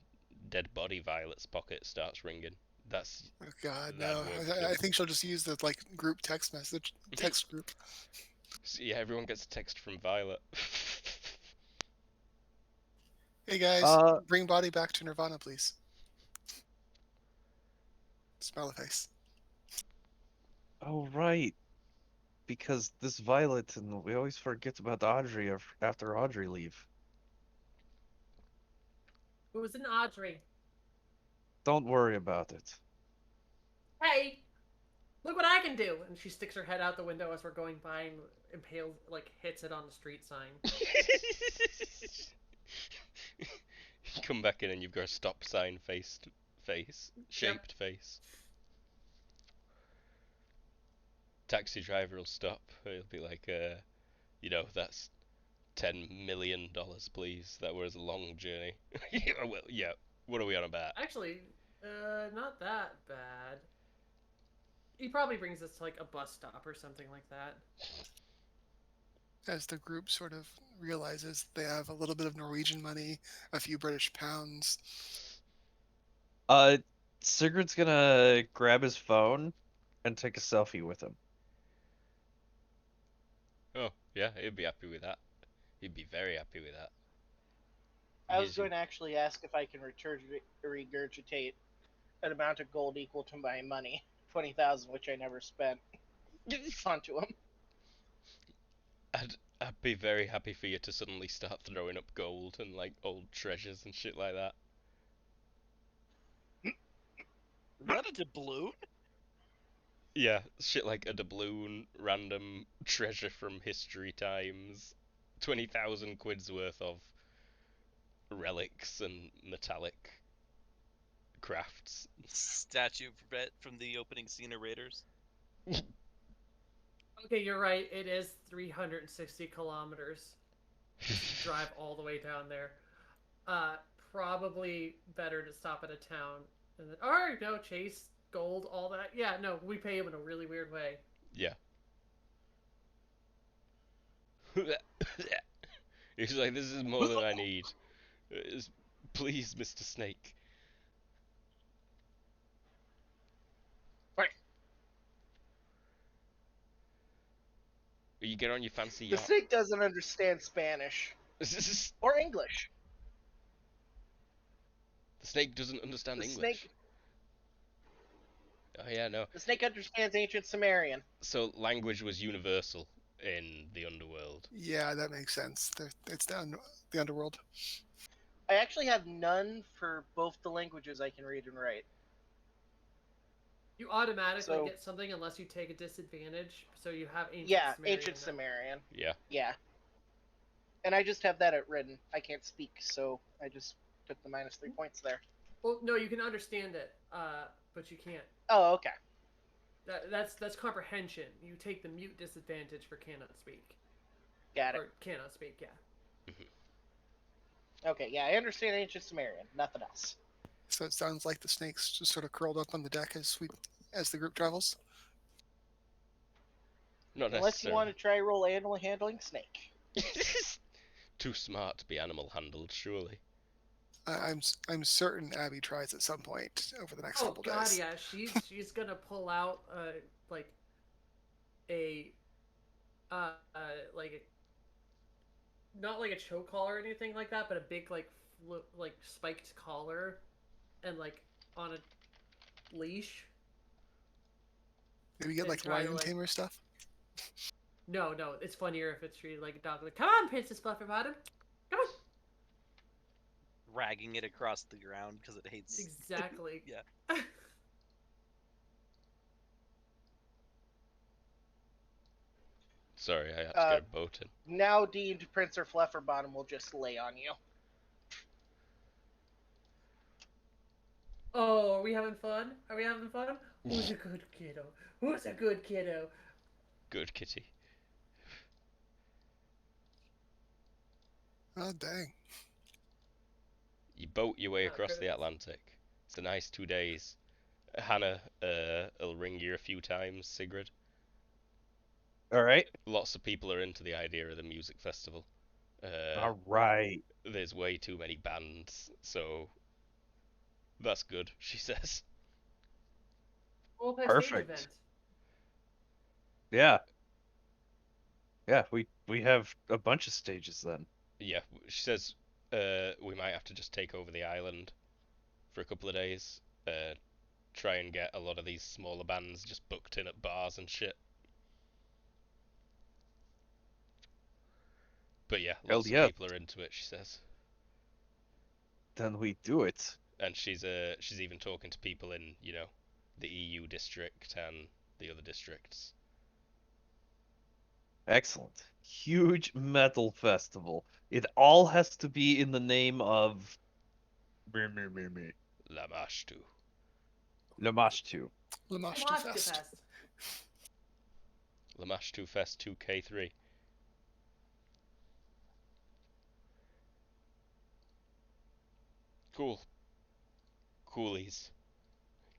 dead body Violet's pocket starts ringing. That's Oh God, That'd no. work I too. think she'll just use the group text group. So, yeah, everyone gets a text from Violet. Hey guys, Uh, bring body back to Nirvana, please. Smile a face. oh right, because this Violet, and we always forget about Audrey after Audrey leave. It was an Audrey. Don't worry about it. Hey, look what I can do! And she sticks her head out the window as we're going by and impales, hits it on the street sign. You come back in and you've got a stop sign shaped face. Taxi driver will stop. He'll be like, you know, that's $10 million, please. That was a long journey. Well, yeah. What are we on about? Actually, not that bad. He probably brings us to a bus stop or something like that. As the group sort of realizes they have a little bit of Norwegian money, a few British pounds. Sigurd's gonna grab his phone and take a selfie with him. Oh, yeah, he'd be happy with that. He'd be very happy with that. I was going to actually ask if I can regurgitate an amount of gold equal to my money, 20,000, which I never spent, onto him. I'd be very happy for you to suddenly start throwing up gold and old treasures and shit like that. Is that a doubloon? Yeah, shit like a doubloon, random treasure from history times, 20,000 quid's worth of relics and metallic crafts. Statue from the opening scene of Raiders. Okay, you're right. It is 360 kilometers. Drive all the way down there. Probably better to stop at a town. And then, or no, chase gold, all that. Yeah, no, we pay him in a really weird way. Yeah. He's like, this is more than I need. Please, Mr. Snake. Right. You get on your fancy The yacht. snake doesn't understand Spanish or English. The snake doesn't understand The English. snake. Oh yeah, no. The snake understands ancient Sumerian. So language was universal in the underworld. Yeah, that makes sense. It's down the underworld. I actually have none for both the languages I can read and write. You automatically So- get something unless you take a disadvantage. So you have ancient Yeah, Sumerian. ancient Sumerian. Yeah. Yeah. And I just have that at written. I can't speak, so I just took the -3 points there. Well, no, you can understand it, but you can't. Oh, okay. That's comprehension. You take the mute disadvantage for cannot speak. Got it. Or cannot speak, yeah. Okay, yeah, I understand ancient Sumerian. Nothing else. So it sounds like the snake's just sort of curled up on the deck as the group travels. Not Unless you necessarily. want to try roll animal handling snake. Too smart to be animal handled, surely. I'm certain Abby tries at some point over the next Oh couple god, days. yeah, she's gonna pull out like a like a, not like a choke collar or anything like that, but a big like spiked collar and like on a leash. Maybe get And like try to, lion like- tamer stuff. No, it's funnier if it's treated like a dog. Like, come on, Princess Flufferbottom, come on. Dragging it across the ground because it hates. Exactly. Yeah. Sorry, I had to get a boat in. Now deemed Prince or Flufferbottom will just lay on you. Oh, are we having fun? Are we having fun? Who's a good kiddo? Who's a good kiddo? Good kitty. Oh dang! You boat your way Oh, across the credits. Atlantic. It's a nice 2 days. Hannah will ring you a few times, Sigrid. All right. Lots of people are into the idea of the music festival. All right. There's way too many bands, so that's good, she says. We'll play Perfect. stage event. Yeah. Yeah, we have a bunch of stages then. Yeah, she says we might have to just take over the island for a couple of days. Try and get a lot of these smaller bands just booked in at bars and shit. But yeah, Hell lots yeah. of people are into it, she says. Then we do it. And she's even talking to people in, the EU district and the other districts. Excellent. Huge metal festival. It all has to be in the name of me. Lamashtu. Lamashtu. Lamashtu Watch Fest. Fest. Lamashtu Fest 2K3. Cool. Coolies.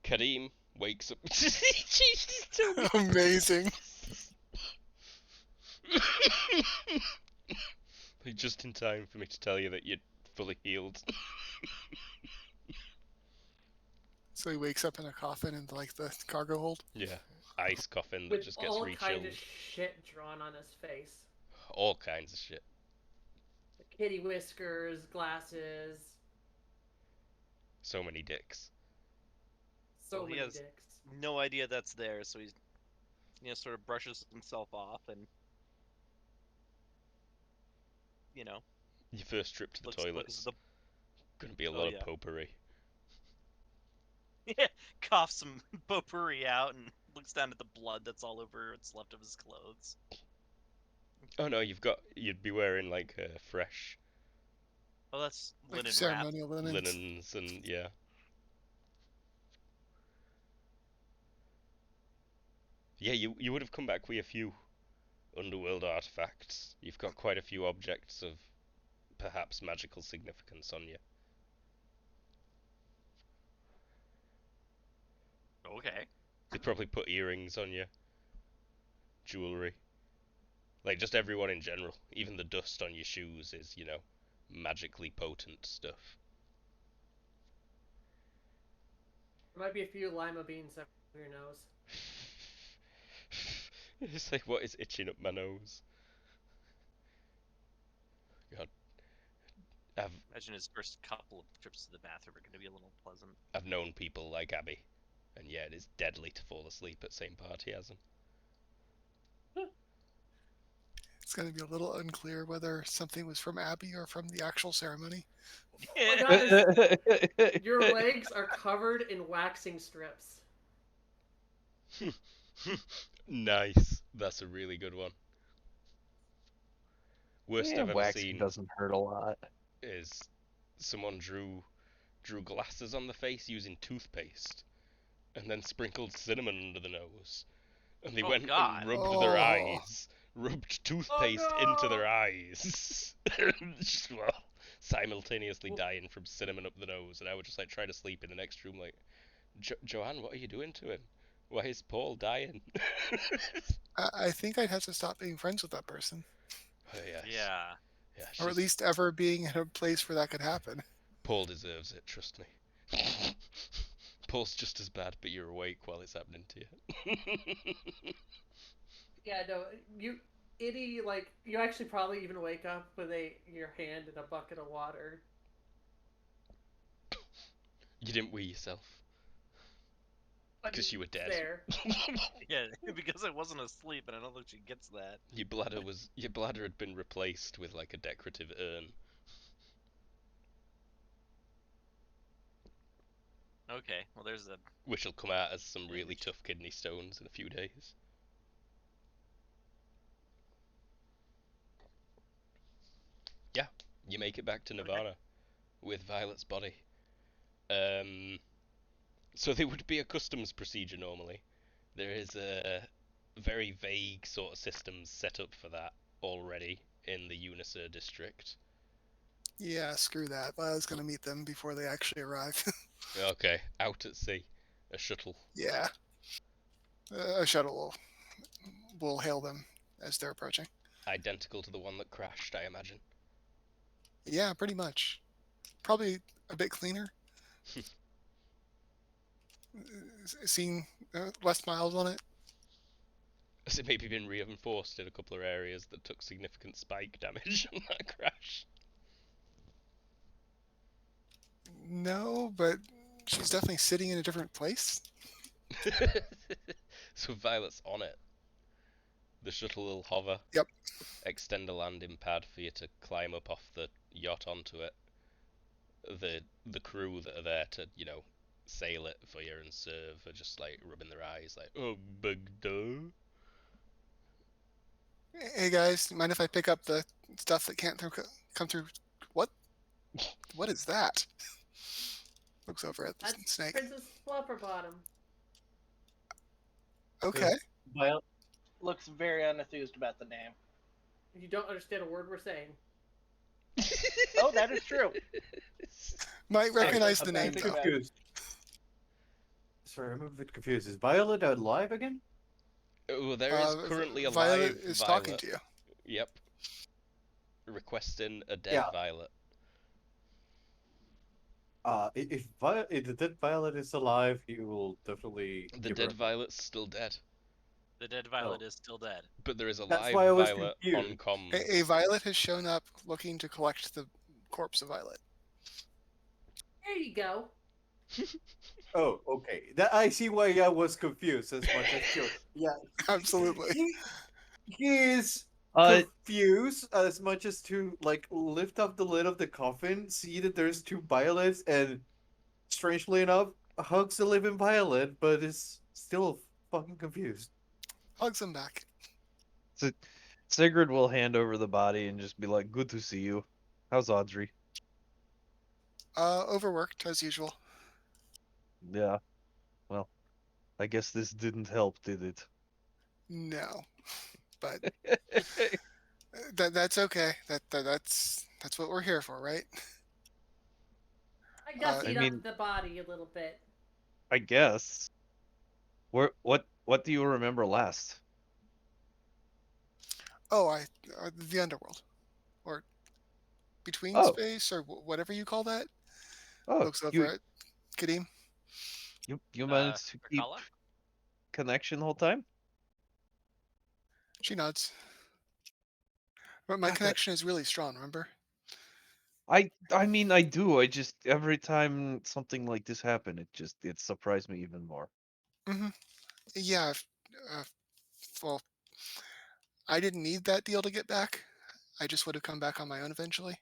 Kareem wakes up. Jesus, Toby. Amazing. Just in time for me to tell you that you're fully healed. So he wakes up in a coffin in like the cargo hold. Yeah. Ice coffin that With just gets all rechilled. kind of shit drawn on his face. All kinds of shit. Kitty whiskers, glasses, So many dicks. so Well, he many has- dicks. No idea that's there, so he's sort of brushes himself off and Your first trip to the looks toilets. the Gonna be a Oh, lot yeah. of potpourri. coughs some potpourri out and looks down at the blood that's all over what's left of his clothes. Oh no, you'd be wearing like fresh Oh, that's Like linen wrap. ceremonial linens. linens and yeah. Yeah, you would have come back with a few underworld artifacts. You've got quite a few objects of perhaps magical significance on you. Okay. They probably put earrings on you. Jewelry. Like just everyone in general. Even the dust on your shoes is, magically potent stuff. There might be a few lima beans up your nose. It's like, what is itching up my nose? God. Imagine his first couple of trips to the bathroom are going to be a little pleasant. I've known people like Abby. And yeah, it is deadly to fall asleep at same party as him. It's going to be a little unclear whether something was from Abby or from the actual ceremony. Oh my God, your legs are covered in waxing strips. Nice. That's a really good one. Worst Yeah, I've ever waxing seen doesn't hurt a lot. is someone drew glasses on the face using toothpaste, and then sprinkled cinnamon under the nose. And they Oh, went and God. rubbed their Oh, eyes, rubbed toothpaste into their eyes, just, well, simultaneously dying from cinnamon up the nose. And I would just like try to sleep in the next room, like, Joanne, what are you doing to him? Why is Paul dying? I think I'd have to stop being friends with that person, Oh, yes. Yeah. Yeah, or at least ever being in a place where that could happen. Paul deserves it, trust me. Paul's just as bad, but you're awake while it's happening to you. Yeah, no, you, Itty, like, you actually probably even wake up with your hand in a bucket of water. You didn't wee yourself. I Because mean, you were dead. There. Yeah, because I wasn't asleep, and I don't think she gets that. Your bladder had been replaced with like a decorative urn. Okay, well, there's a... Which will come out as some really Image. tough kidney stones in a few days. Yeah, you make it back to Nirvana with Violet's body. So there would be a customs procedure normally. There is a very vague sort of systems set up for that already in the Unisur district. Yeah, screw that. I was going to meet them before they actually arrive. Okay, out at sea, a shuttle. Yeah. A shuttle will hail them as they're approaching. Identical to the one that crashed, I imagine. Yeah, pretty much. Probably a bit cleaner. Seeing less miles on it. Has it maybe been reinforced in a couple of areas that took significant spike damage on that crash? No, but she's definitely sitting in a different place. So Violet's on it. The shuttle will hover. Yep. Extend a landing pad for you to climb up off the yacht onto it. The crew that are there to, sail it for you and serve are just like rubbing their eyes like, oh, big duh. Hey guys, mind if I pick up the stuff that can't come through? What? What is that? Looks over at the That's snake. Princess Flufferbottom. Okay. Violet, Looks very unenthused about the name. You don't understand a word we're saying. Oh, that is true. Might recognize I'm the trying name to though. think confused. Sorry, I'm a bit confused. Is Violet alive again? Oh, there is currently a Violet live is Violet. talking to you. Yep. Requesting a dead Yeah. Violet. If the dead Violet is alive, he will definitely. The give her dead a- Violet's still dead. The dead Violet Oh. is still dead. But there is a That's live why I was Violet confused. on comms. A Violet has shown up looking to collect the corpse of Violet. There you go. Oh, okay. I see why I was confused as much as Joe. Yeah, Absolutely. he is confused as much as to like lift up the lid of the coffin, see that there's two violets, and strangely enough, hugs the living violet, but is still fucking confused. Hugs him back. So Sigrid will hand over the body and just be like, "Good to see you. How's Audrey?" Overworked as usual. Yeah. Well, I guess this didn't help, did it? No, but that's okay. That's what we're here for, right? I gussied I mean- up the body a little bit. I guess. What do you remember last? Oh, the underworld, or between Oh. space, or whatever you call that. Oh, Looks over at Kadeem. you managed to keep Rakala? connection the whole time? She nods. But my connection is really strong. Remember? I mean I do. I just every time something like this happened, it surprised me even more. Mm-hmm. Yeah. Well, I didn't need that deal to get back. I just would have come back on my own eventually.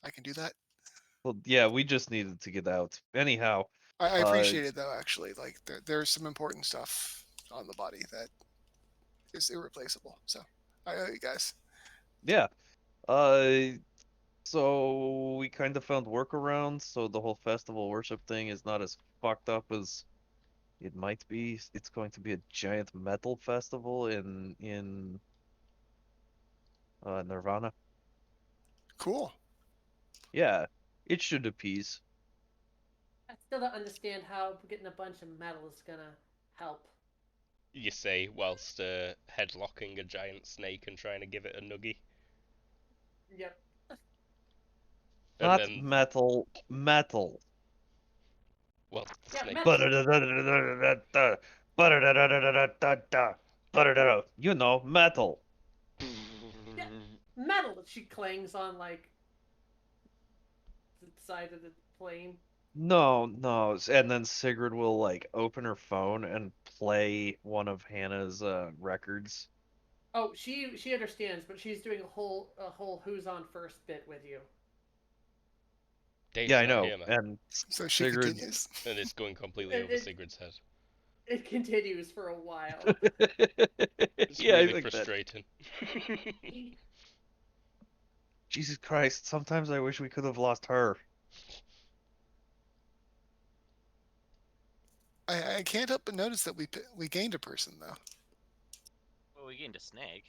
I can do that. Well, yeah, we just needed to get out. Anyhow, I appreciate it though. Actually, like there's some important stuff on the body that is irreplaceable. So I owe you guys. Yeah. So we kind of found workarounds, so the whole festival worship thing is not as fucked up as it might be. It's going to be a giant metal festival in Nirvana. Cool. Yeah, it should appease. I still don't understand how getting a bunch of metal is gonna help. You say whilst headlocking a giant snake and trying to give it a nuggie. Yep. And Not then, metal, metal. well, the Yeah, snake. metal. You know, metal. Yeah, metal. She clings on like the side of the plane. No. And then Sigrid will like open her phone and play one of Hannah's records. Oh, she understands, but she's doing a whole who's on first bit with you. Dave's Yeah, I not know. here, man. And So she Sigrid continues. And it's going completely It, over it, Sigrid's head. it continues for a while. It's yeah, I really think that. frustrating. Jesus Christ, sometimes I wish we could have lost her. I can't help but notice that we gained a person though. Well, we gained a snake.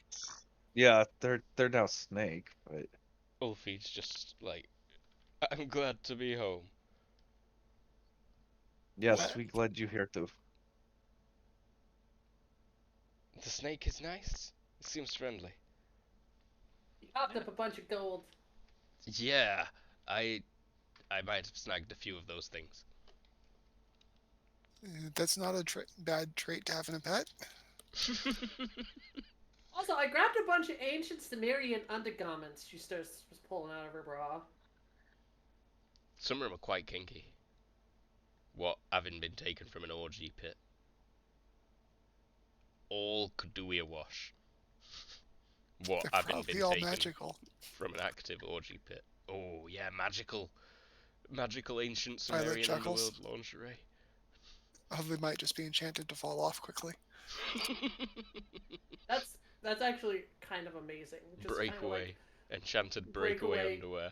Yeah, they're now Snake, but Ulfie's just like, I'm glad to be home. yes, What? we glad you here too. The snake is nice. It seems friendly. He popped up a bunch of gold. Yeah, I might have snagged a few of those things. That's not a bad trait to have in a pet. Also, I grabbed a bunch of ancient Sumerian undergarments she was pulling out of her bra. Some of them are quite kinky. What, having been taken from an orgy pit? All could do with a wash. What, They're having probably been all taken magical. from an active orgy pit? Oh yeah, magical ancient Violet Sumerian chuckles. underworld lingerie. Oh, they might just be enchanted to fall off quickly. That's actually kind of amazing. Just kind of Breakaway. like Enchanted breakaway underwear.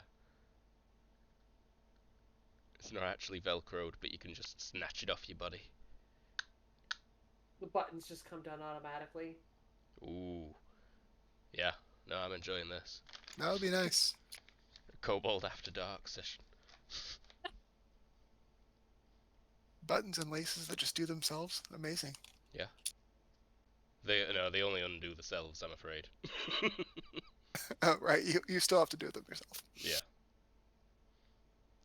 It's not actually velcroed, but you can just snatch it off your body. the buttons just come down automatically. Ooh. Yeah, no, I'm enjoying this. That would be nice. Kobold After Dark session. Buttons and laces that just do themselves. Amazing. Yeah. They only undo themselves, I'm afraid. Oh, right. You still have to do them yourself. Yeah.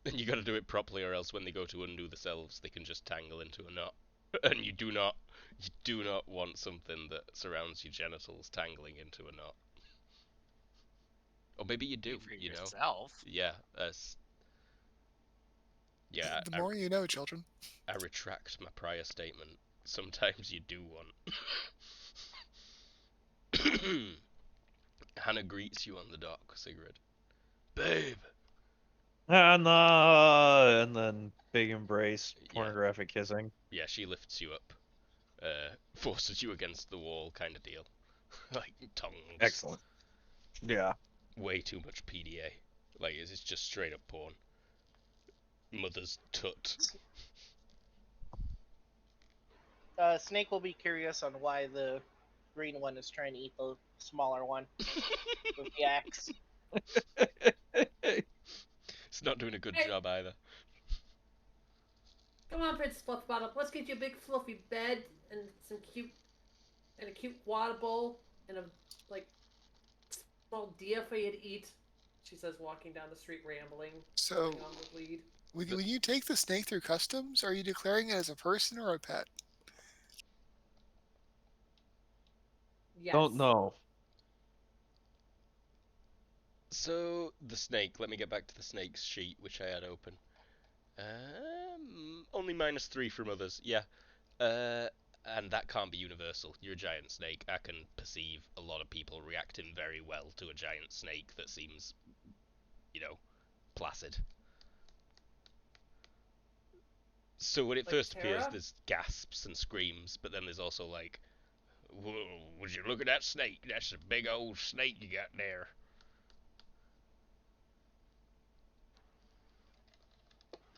And you gotta do it properly, or else when they go to undo themselves, they can just tangle into a knot. And you do not want something that surrounds your genitals tangling into a knot. Or maybe you do, For you know? yourself. Yeah, yeah, The more you know, children. I retract my prior statement. Sometimes you do want. Hannah greets you on the dock, Sigrid. Babe! And then big embrace, Yeah. pornographic kissing. Yeah, she lifts you up. Forces you against the wall kind of deal. Like, tongues. Excellent. Yeah. Way too much PDA. Like, it's just straight up porn. Mother's tut. Snake will be curious on why the green one is trying to eat the smaller one with the axe. It's not doing a good Hey. job either. Come on, Princess Fluffy Bottom. Let's get you a big fluffy bed and a cute water bowl and a small deer for you to eat. She says, walking down the street, rambling. So, on the lead. when you take the snake through customs, are you declaring it as a person or a pet? Yes. Don't know. So, the snake. Let me get back to the snake's sheet, which I had open. Only -3 from others. Yeah. And that can't be universal. You're a giant snake. I can perceive a lot of people reacting very well to a giant snake that seems, placid. So when it Like first appears, Terra? there's gasps and screams, but then there's also like, "Whoa, would you look at that snake? That's a big old snake you got there."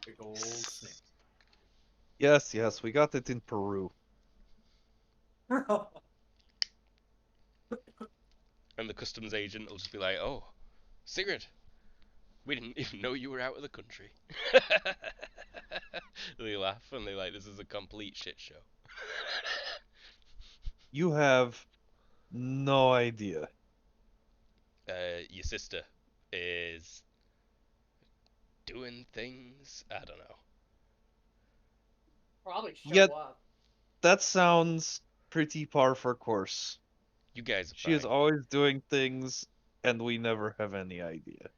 Big old snake. Yes, yes, we got it in Peru. And the customs agent will just be like, "Oh, Sigurd, we didn't even know you were out of the country." They laugh and they like, "This is a complete shit show." You have no idea. Your sister is doing things. I don't know. Probably show Yet up. that sounds pretty par for course. You guys are She is fine. always doing things, and we never have any idea.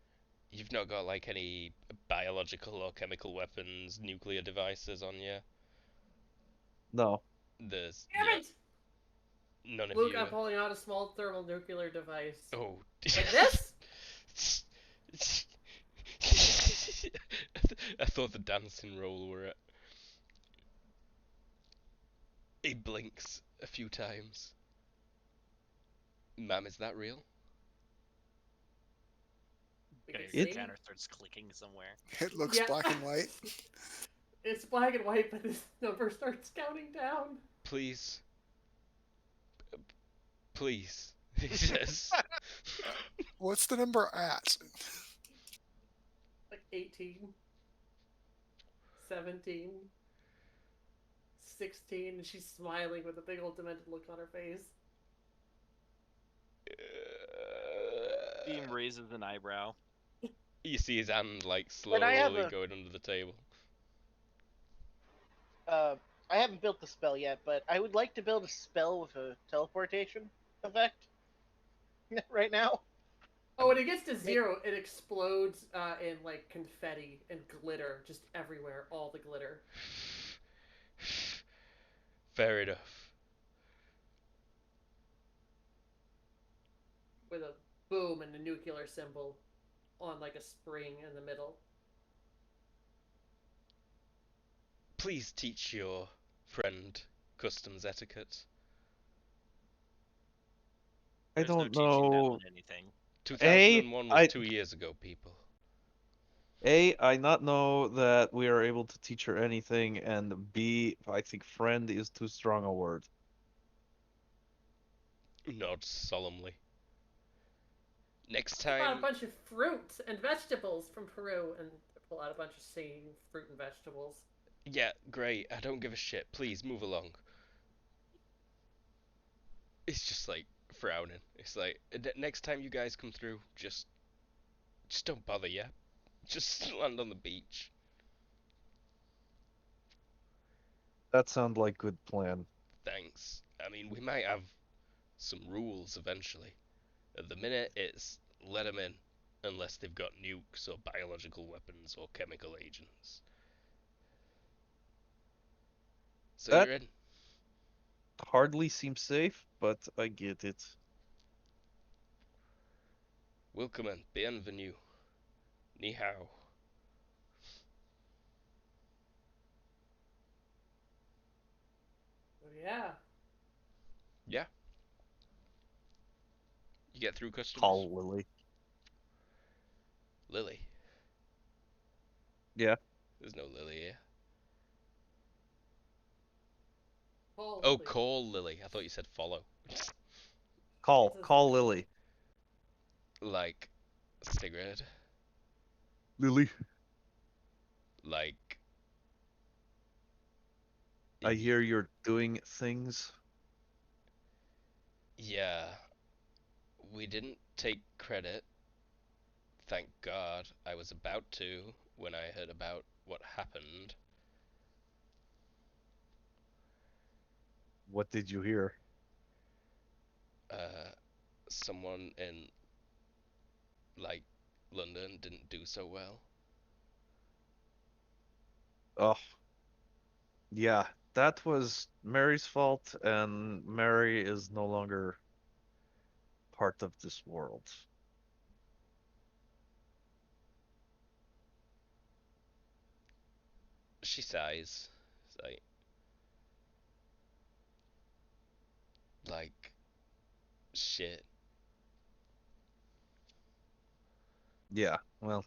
You've not got like any biological or chemical weapons, nuclear devices on you. No. There's Damn it! none of Luke, you. I'm pulling out a small thermonuclear device. Oh. Like this? I thought the dancing roll were it. He blinks a few times. Ma'am, is that real? We can Your see. counter starts clicking somewhere. It looks Yeah. black and white. It's black and white, but this number starts counting down. Please. Please. He says. What's the number at? Like 18, 17, 16, and she's smiling with a big old demented look on her face. Beam raises an eyebrow. You see his hand like But I have slowly a- going under the table. I haven't built the spell yet, but I would like to build a spell with a teleportation effect right now. Oh, when it gets to 0, it explodes in like confetti and glitter just everywhere. All the glitter. Fair enough. With a boom and a nuclear symbol on like a spring in the middle. Please teach your friend customs etiquette. I There's no don't teaching that know. one anything. 2001 was I 2 years ago, people. I not know that we are able to teach her anything, and B, I think friend is too strong a word. Nods solemnly. Next I bought a time, bunch of fruit and vegetables from Peru and pull out a bunch of singing fruit and vegetables. yeah, great. I don't give a shit. Please move along. It's just like frowning. It's like next time you guys come through, just don't bother, yeah. Just land on the beach. That sounds like good plan. Thanks. I mean, we might have some rules eventually. At the minute, it's let them in, unless they've got nukes or biological weapons or chemical agents. So That- you're in. Hardly seems safe, but I get it. Willkommen, bienvenue, ni hao. Oh, yeah. Yeah. You get through customs. Call Lily. Lily. Yeah. There's no Lily here. Paul Oh, Lily. call Lily. I thought you said follow. Call Lily. Like Sigrid. Lily. Like. I hear you're doing things. Yeah. We didn't take credit. Thank God. I was about to when I heard about what happened. What did you hear? Someone in like London didn't do so well. Oh, yeah, that was Mary's fault, and Mary is no longer part of this world. She sighs. like shit. Yeah. Well,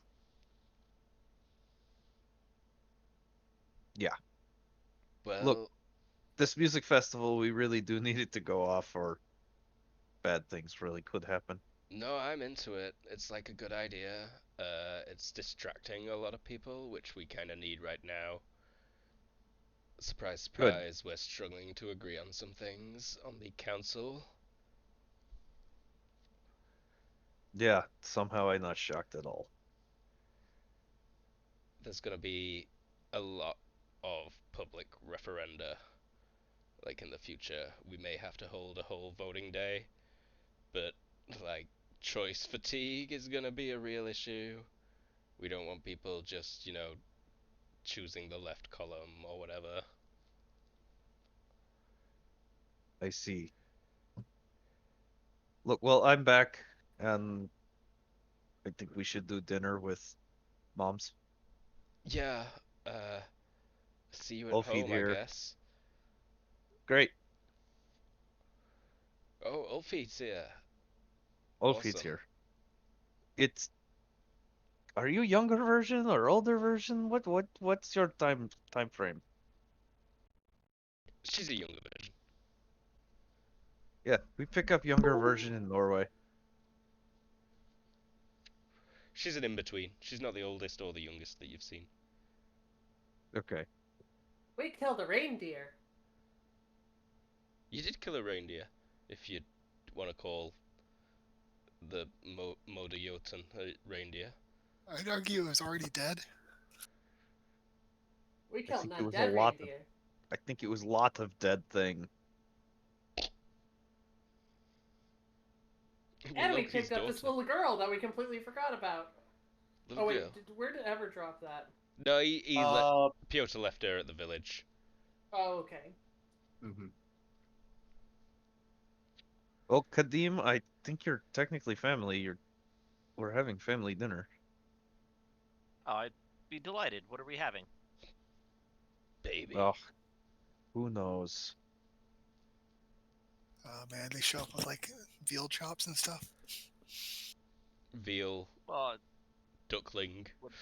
yeah. Look, Well, this music festival, we really do need it to go off, or bad things really could happen. no, I'm into it. It's like a good idea. It's distracting a lot of people, which we kind of need right now. Surprise, Good. surprise, we're struggling to agree on some things on the council. Yeah. Somehow I'm not shocked at all. There's gonna be a lot of public referenda. Like in the future, we may have to hold a whole voting day, but like choice fatigue is gonna be a real issue. We don't want people just, choosing the left column or whatever. I see. Look, well, I'm back, and I think we should do dinner with moms. Yeah, uh, see you at All feet home, I here. guess. Great. Oh, Ulfie's here. All feet Awesome. here. It's. Are you younger version or older version? What's your time frame? She's a younger version. Yeah, we pick up younger version in Norway. She's an in-between. She's not the oldest or the youngest that you've seen. Okay. We killed a reindeer. You did kill a reindeer, if you want to call the Moda Jotun a reindeer. I'd argue it was already dead. We I killed think an it was a undead lot of. reindeer. I think it was lot of dead thing. We And we Loki's picked up this daughter. little girl that we completely forgot about. Little Oh girl. wait, where did Ever drop that? No, he Uh, Piotr left her at the village. Oh, okay. mhm. Well, Kadim, I think you're technically family. We're having family dinner. Oh, I'd be delighted. What are we having? Baby. Oh, who knows? Oh man, they show up with like veal chops and stuff. Veal. Well, Duckling. would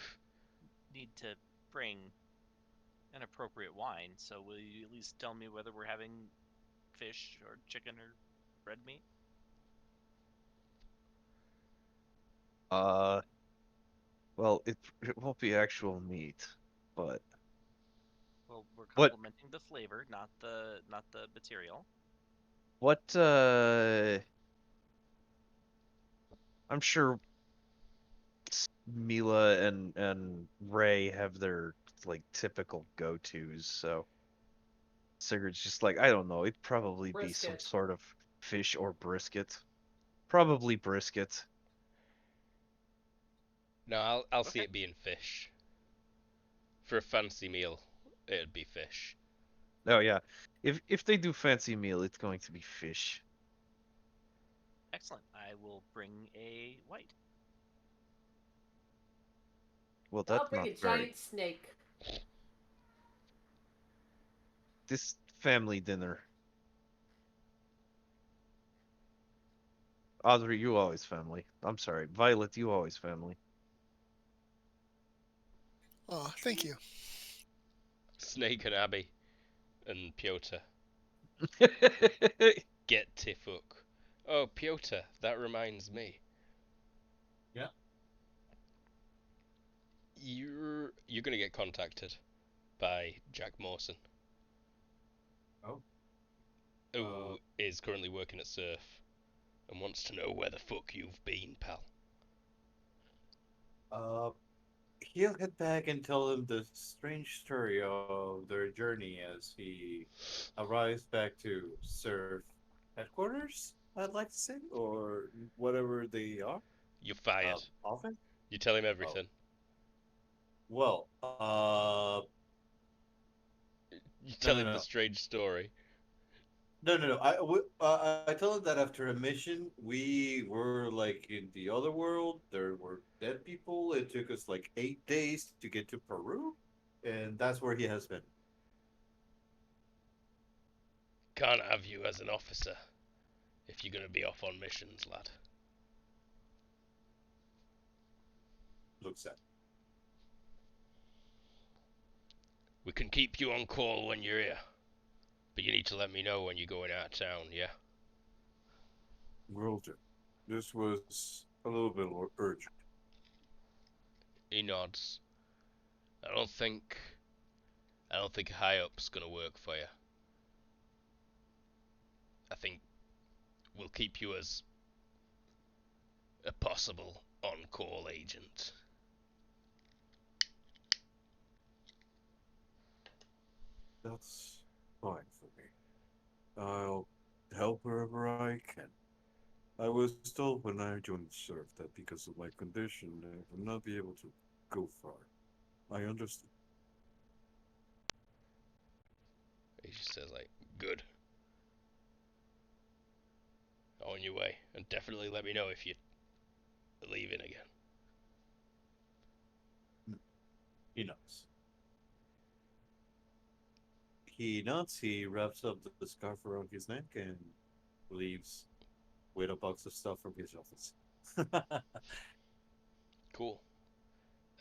need to bring an appropriate wine. So will you at least tell me whether we're having fish or chicken or red meat? Uh, well, it won't be actual meat, but Well, we're what complimenting the flavor, not the material. what I'm sure Mila and Ray have their like typical go-tos, so Sigurd's just like, I don't know, it'd probably be some Brisket. sort of fish or brisket. Probably brisket. No, I'll see Okay, it being fish. For a fancy meal, it'd be fish. Oh yeah. If they do fancy meal, it's going to be fish. excellent. I will bring a white. Well, I'll that's bring not a very. giant snake. This family dinner. Audrey, you always family. I'm sorry. Violet, you always family. Oh, thank you. Snake and Abby and Piotr. Get Tifuk. Oh, Piotr, that reminds me. Yeah. You're gonna get contacted by Jack Mawson, Oh. who is currently working at Surf and wants to know where the fuck you've been, pal. Uh, he'll head back and tell him the strange story of their journey as he arrives back to Surf headquarters, I'd like to say, or whatever they are. You're fired. Often? You tell him Oh. everything. Well, You no, tell no, him the no. strange story. No, no, no. I tell him that after a mission, we were like in the other world. There were dead people. It took us like 8 days to get to Peru, and that's where he has been. Can't have you as an officer if you're gonna be off on missions, lad. Looks at. We can keep you on call when you're here, but you need to let me know when you're going out of town, yeah? Will do. This was a little bit urgent. He nods. I don't think high up's gonna work for you. I think we'll keep you as a possible on-call agent. That's fine for me. I'll help wherever I can. I was told when I joined the serve that because of my condition, I would not be able to go far. I understand. He just says, like, good. On your way. And definitely let me know if you're leaving again. He nods. He nods. He wraps up the scarf around his neck and leaves with a box of stuff from his office. Cool.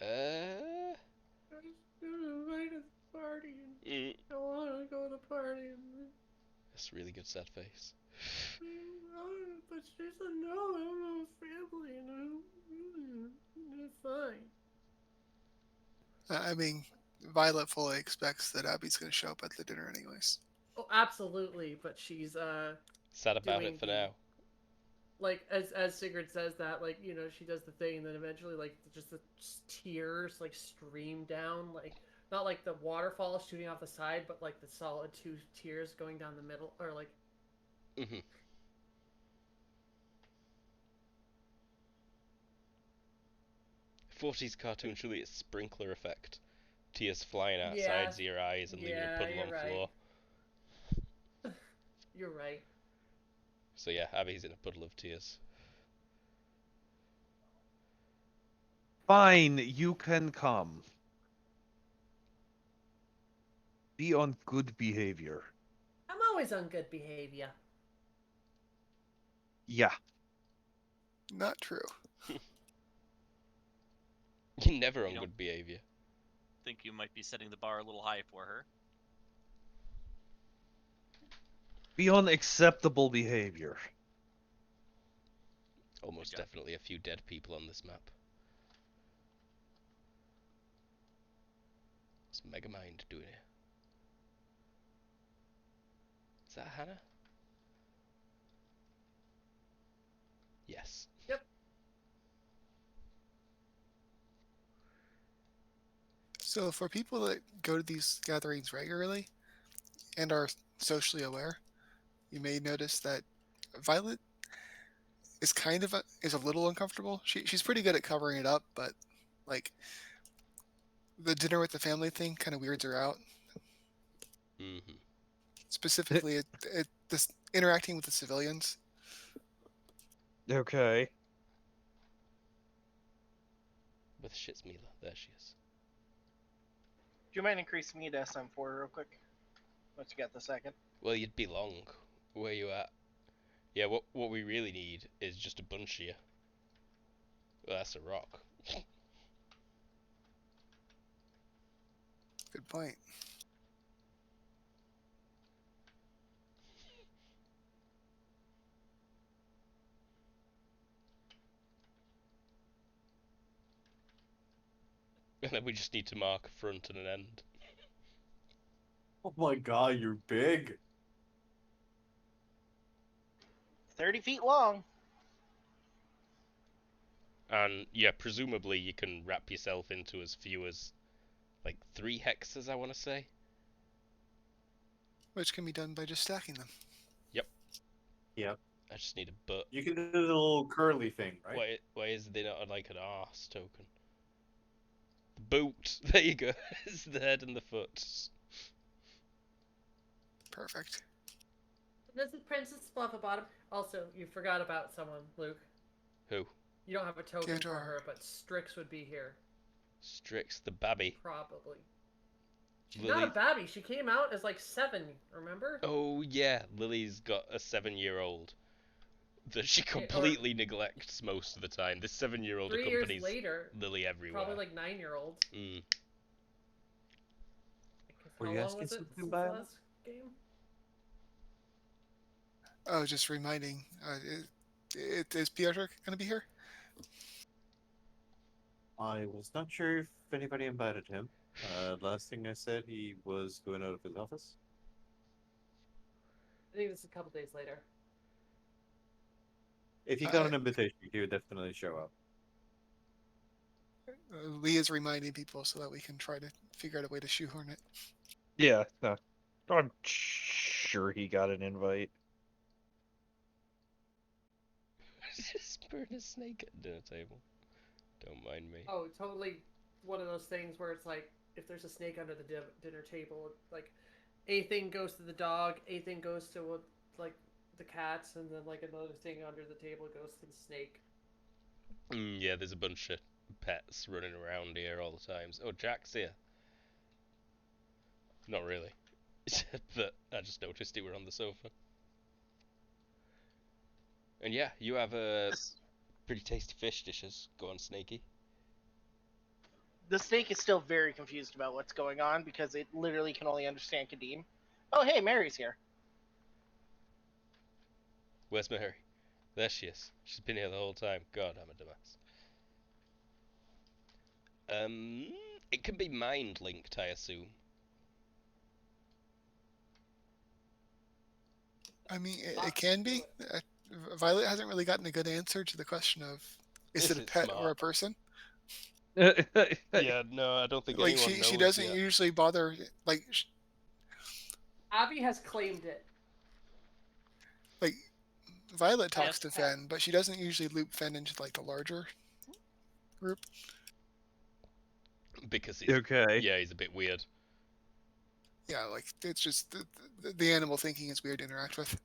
I just invited the party and I want to go to the party. And... That's a really good sad face. But she said no, I don't have family and it's fine. I mean, Violet fully expects that Abby's going to show up at the dinner anyways. Oh, absolutely, but she's Sad about doing it for the, now. like as Sigurd says that, like, you know, she does the thing and then eventually like just the tears like stream down, like not like the waterfall shooting off the side, but like the solid two tears going down the middle, or like. Mm-hmm. 40s cartoon, surely it's sprinkler effect. Tears flying out sides of your eyes and leaving a puddle on the floor. You're right. So yeah, Abby's in a puddle of tears. Fine, you can come. Be on good behavior. I'm always on good behavior. Yeah. Not true. You're never on You good behavior. Think you might be setting the bar a little high for her. Be on acceptable behavior. Almost Okay. definitely a few dead people on this map. What's Megamind doing here? Is that Hannah? Yes. Yep. So for people that go to these gatherings regularly and are socially aware, you may notice that Violet is is a little uncomfortable. She's pretty good at covering it up, but like the dinner with the family thing kind of weirds her out. Mm-hmm. Specifically, this interacting with the civilians. Okay. With shit's Mila. There she is. Do you mind increasing me to SM4 real quick? Once you got the second. Well, you'd be long. Where you at? Yeah, what we really need is just a bunch of you. Well, that's a rock. Good point. And then we just need to mark a front and an end. Oh my god, you're big. 30 feet long. And yeah, presumably you can wrap yourself into as few as like 3 hexes, I want to say. Which can be done by just stacking them. Yep. I just need a butt. You can do the little curly thing, right? Why is there not like an arse token? The boot. There you go. It's the head and the foot. Perfect. This is Princess Fluffabottom. Also, you forgot about someone, Luke. Who? You don't have a token for Theodora. her, but Strix would be here. Strix the babby. Probably. She's not a baby. She came out as like 7. Remember? Oh yeah, Lily's got a 7-year-old that she Or completely neglects most of the time. This 7-year-old 3 years accompanies later, Lily everywhere. probably like 9-year-olds. Mm. Were How you long asking was it something, since the Violet? last game? Oh, just reminding. Is Piotr going to be here? I was not sure if anybody invited him. Last thing I said, he was going out of his office. I think this is a couple days later. If he got an invitation, he would definitely show up. Lee is reminding people so that we can try to figure out a way to shoehorn it. Yeah, no, I'm sure he got an invite. Just burn a snake at the dinner table. Don't mind me. Oh, totally one of those things where it's like, if there's a snake under the dinner table, like, anything goes to the dog, anything goes to, like, the cats, and then, like, another thing under the table goes to the snake. Yeah, there's a bunch of pets running around here all the time. Oh, Jack's here. Not really. But I just noticed he were on the sofa. And yeah, you have pretty tasty fish dishes. Go on, Snaky. The snake is still very confused about what's going on because it literally can only understand Kadim. Oh, hey, Mary's here. Where's Mary? There she is. She's been here the whole time. God, I'm a dumbass. It can be mind linked, I assume. I mean, it can be. Violet hasn't really gotten a good answer to the question of is it a pet or a person? Yeah, no, I don't think like anyone knows she doesn't yet. usually bother. Like Abby has claimed it. Like Violet talks Yes. to Fen, but she doesn't usually loop Fen into like the larger group. Because he's Okay. Yeah, he's a bit weird. Yeah, like it's just the animal thinking is weird to interact with.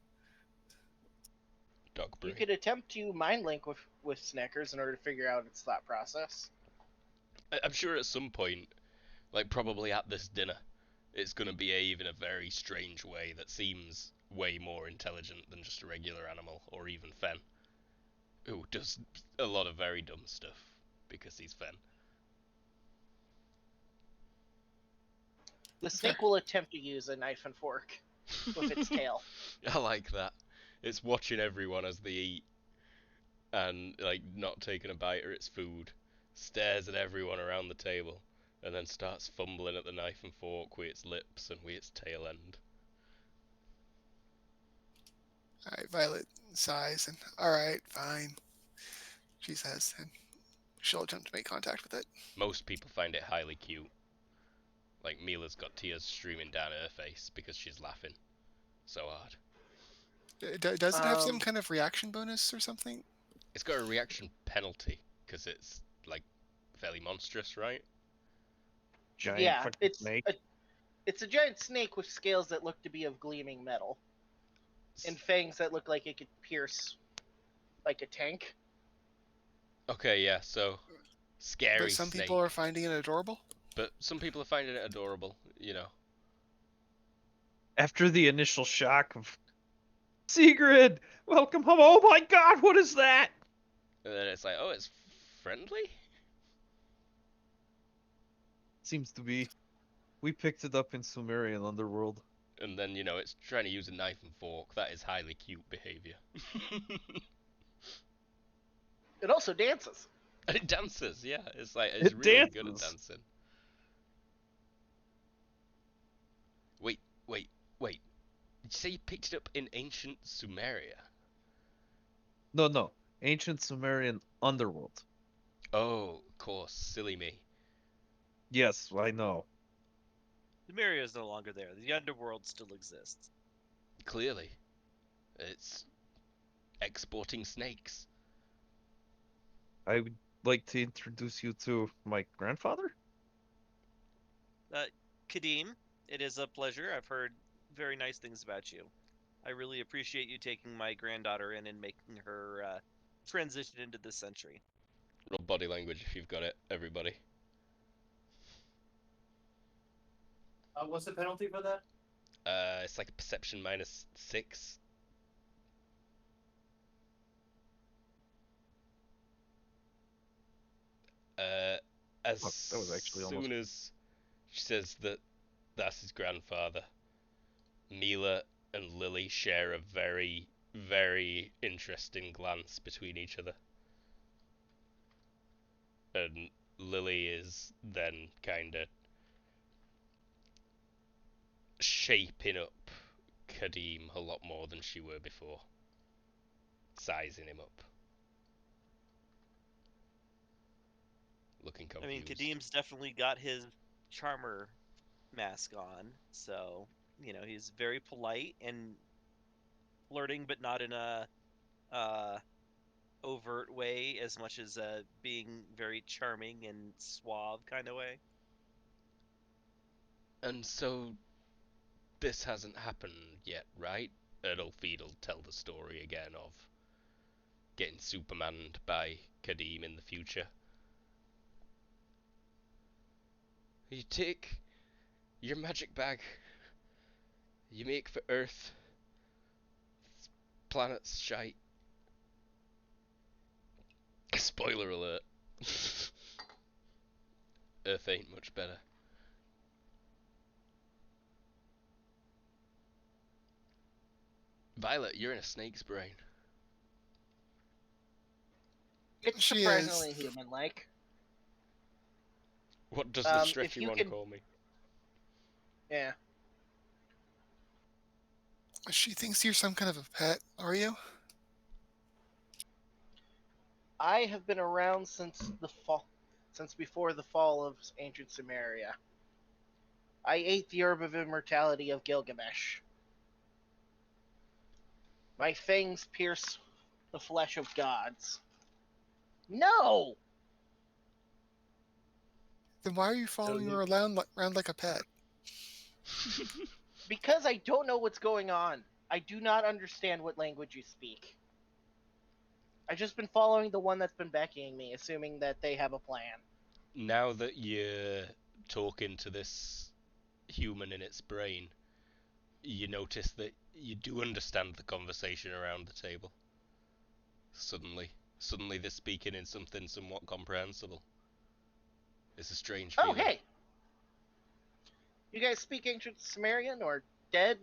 Dog You brain. could attempt to mind link with Snickers in order to figure out its thought process. I'm sure at some point, like probably at this dinner, it's going to behave in a very strange way that seems way more intelligent than just a regular animal, or even Fen, who does a lot of very dumb stuff because he's Fen. The snake will attempt to use a knife and fork with its tail. I like that. It's watching everyone as they eat and like not taking a bite of its food, stares at everyone around the table, and then starts fumbling at the knife and fork with its lips and with its tail end. All right, Violet sighs and all right, fine, she says, and she'll attempt to make contact with it. Most people find it highly cute. Like Mila's got tears streaming down her face because she's laughing so hard. Does it have some kind of reaction bonus or something? It's got a reaction penalty because it's like fairly monstrous, right? Giant Yeah, fucking it's snake. it's a giant snake with scales that look to be of gleaming metal and fangs that look like it could pierce like a tank. Okay, yeah, so scary But some snake. people are finding it adorable. But some people are finding it adorable, you know. After the initial shock of Sigrid, welcome home. Oh my God, what is that? And then it's like, oh, it's friendly? Seems to be. We picked it up in Sumerian Underworld. And then, you know, it's trying to use a knife and fork. That is highly cute behavior. It also dances. And it dances, yeah. It's like, it's really good at dancing. Wait. Did you say you picked it up in ancient Sumeria? No. Ancient Sumerian Underworld. Oh, of course. Silly me. Yes, I know. Sumeria is no longer there. The underworld still exists. Clearly. It's exporting snakes. I would like to introduce you to my grandfather. Kadim, it is a pleasure. I've heard very nice things about you. I really appreciate you taking my granddaughter in and making her transition into this century. Roll body language if you've got it, everybody. What's the penalty for that? It's like a perception -6. As Oh, that was actually almost. soon as she says that that's his grandfather, Mila and Lily share a very, very interesting glance between each other. And Lily is then kind of shaping up Kadeem a lot more than she were before, sizing him up, looking I mean, confused. Kadim's definitely got his charmer mask on, so he's very polite and flirting, but not in a overt way as much as being very charming and suave kind of way. And so this hasn't happened yet, right? And Ulfid'll tell the story again of getting Supermaned by Kadeem in the future. You take your magic bag, you make for Earth, planet's shite. Spoiler alert. Earth ain't much better. Violet, you're in a snake's brain. It's She surprisingly is. human-like. What does the If stretchy you one can, call me? yeah. She thinks you're some kind of a pet, are you? I have been around since before the fall of ancient Sumeria. I ate the herb of immortality of Gilgamesh. My fangs pierce the flesh of gods. No! Then why are you following her around like a pet? Because I don't know what's going on. I do not understand what language you speak. I've just been following the one that's been beckoning me, assuming that they have a plan. Now that you're talking to this human in its brain, you notice that you do understand the conversation around the table. Suddenly they're speaking in something somewhat comprehensible. It's a strange Oh, feeling. hey! You guys speak ancient Sumerian or dead?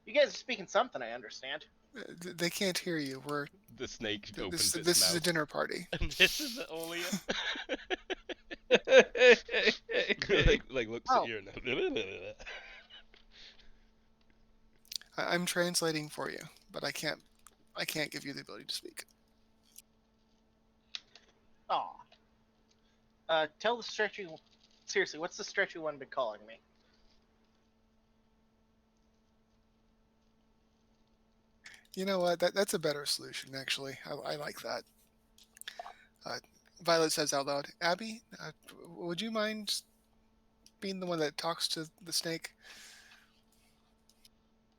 You guys are speaking something, I understand. They can't hear you. The snake This opens its this is a mouth. dinner party. And this is Olia. like looks Oh. at you and I'm translating for you, but I can't give you the ability to speak. Aw. Tell the stretchy... Seriously, what's the stretchy one been calling me? You know what? That's a better solution, actually. I like that. Violet says out loud, Abby, would you mind being the one that talks to the snake?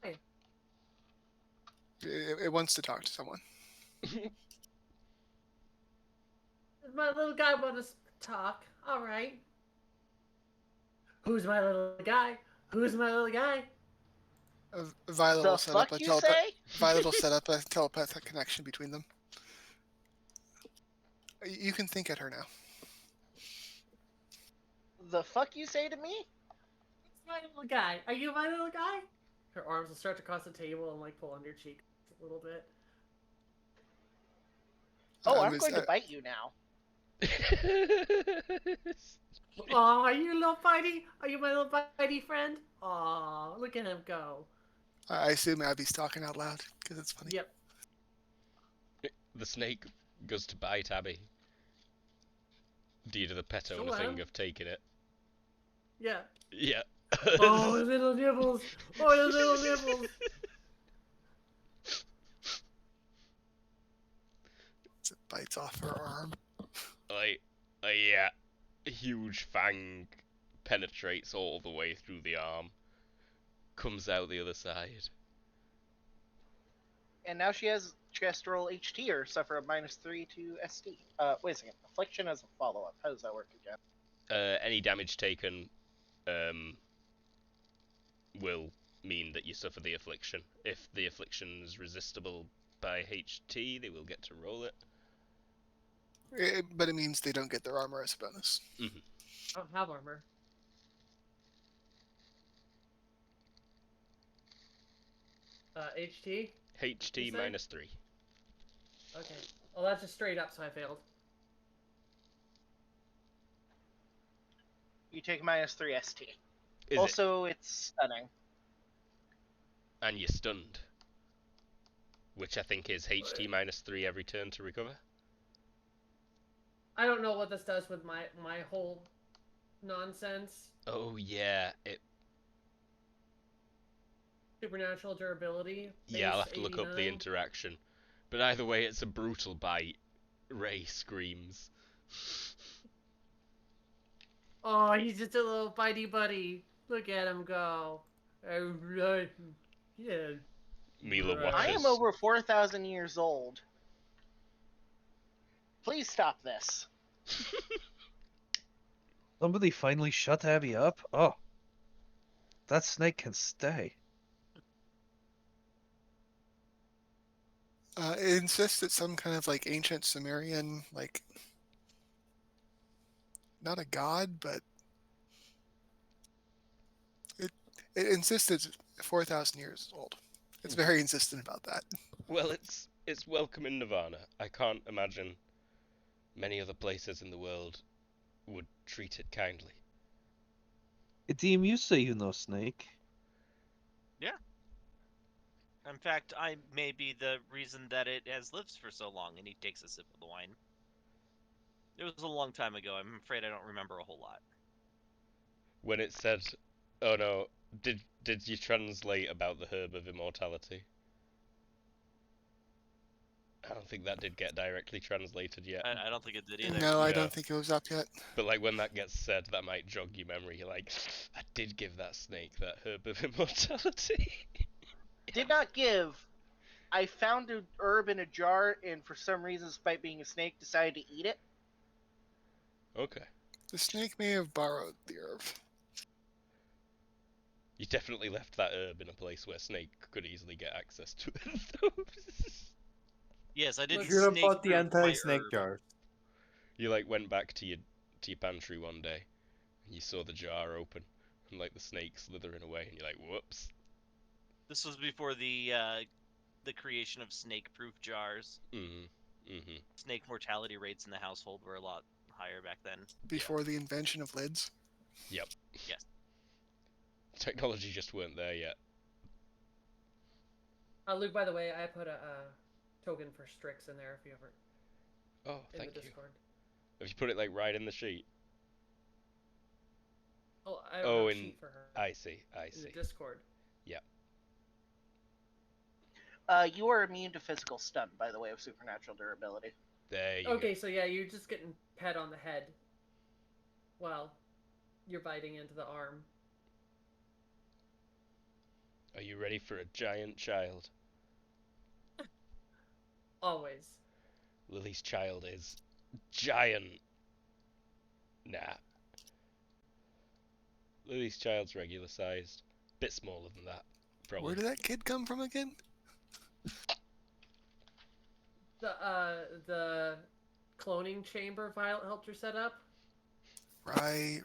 Hey. It wants to talk to someone. Does my little guy want to talk? All right. Who's my little guy? Who's my little guy? Violet will set up a Violet will set up a telepathic connection between them. You can think at her now. The fuck you say to me? Who's my little guy? Are you my little guy? Her arms will stretch across the table and like pull on your cheek a little bit. Oh, I'm going to bite you now. Aw, are you a little bitey? Are you my little bitey friend? Aw, look at him go. I assume Abby's talking out loud because it's funny. Yep. The snake goes to bite Abby. Do you do the pet owner thing of taking it? Yeah. Yeah. Oh, his little nibbles. Oh, his little nibbles. It bites off her arm. Yeah. A huge fang penetrates all the way through the arm. Comes out the other side. And now she has to roll HT or suffer a -3 to SD. Wait a second. Affliction as a follow-up. How does that work again? Any damage taken will mean that you suffer the affliction. If the affliction is resistible by HT, they will get to roll it. But it means they don't get their armor as a bonus. Mm-hmm. I don't have armor. HT? HT -3. Okay. Well, that's just straight up, so I failed. You take -3 ST. Is also, it's stunning. And you're stunned. Which I think is HT -3 every turn to recover. I don't know what this does with my whole nonsense. Oh yeah, it. Supernatural durability. Yeah, I'll have to look 89. up the interaction. But either way, it's a brutal bite. Ray screams. Oh, he's just a little bitey buddy. Look at him go. Yeah. Mila Right. watches. I am over 4,000 years old. Please stop this. Somebody finally shut Abby up? Oh. That snake can stay. It insists that some kind of like ancient Sumerian, like not a god, but it insists it's 4,000 years old. It's very insistent about that. Well, it's welcome in Nirvana. I can't imagine many other places in the world would treat it kindly. Edim, you say you know Snake. Yeah. In fact, I may be the reason that it has lived for so long. And he takes a sip of the wine. It was a long time ago. I'm afraid I don't remember a whole lot. When it said, "Oh no, did you translate about the herb of immortality?" I don't think that did get directly translated yet. I don't think it did either. No, I Yeah. don't think it was up yet. But like when that gets said, that might jog your memory. You're like, I did give that snake that herb of immortality. Did not give. I found an herb in a jar, and for some reason, despite being a snake, decided to eat it. Okay. The snake may have borrowed the herb. You definitely left that herb in a place where snake could easily get access to it. Yes, I did. You should have snake bought the proof my anti-snake herb. jar. You like went back to your pantry one day, and you saw the jar open, and like the snake slithering away, and you're like, whoops. This was before the creation of snake-proof jars. Mm-hmm. Snake mortality rates in the household were a lot higher back then. Before the invention of lids. Yep. Yes. Technology just weren't there yet. Luke, by the way, I put a token for Strix in there if you ever Oh, in thank the you. Discord. Have you put it like right in the sheet? Oh, I don't Oh, have a in sheet for her. I see. In the Discord. Yeah. You are immune to physical stun, by the way, of supernatural durability. There you Okay, go. so yeah, you're just getting pet on the head. Well, you're biting into the arm. Are you ready for a giant child? Always. Lily's child is giant. Nah. Lily's child's regular sized. Bit smaller than that, probably. Where did that kid come from again? The cloning chamber Violet helped her set up. Right.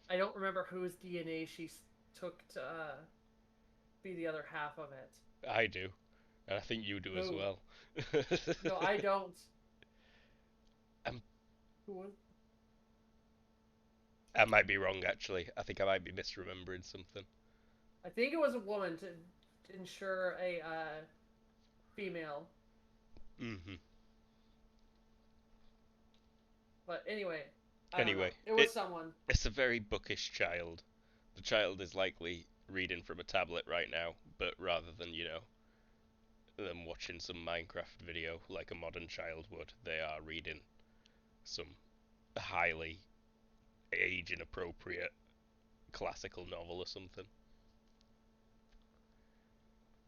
I don't remember whose DNA she took to be the other half of it. I do. And I think you do as Who? well. No, I don't. Who was? I might be wrong, actually. I think I might be misremembering something. I think it was a woman to ensure a female. Mm-hmm. But anyway. I don't know. Anyway, It was someone. It's a very bookish child. The child is likely reading from a tablet right now, but rather than, them watching some Minecraft video like a modern child would, they are reading some highly age inappropriate classical novel or something.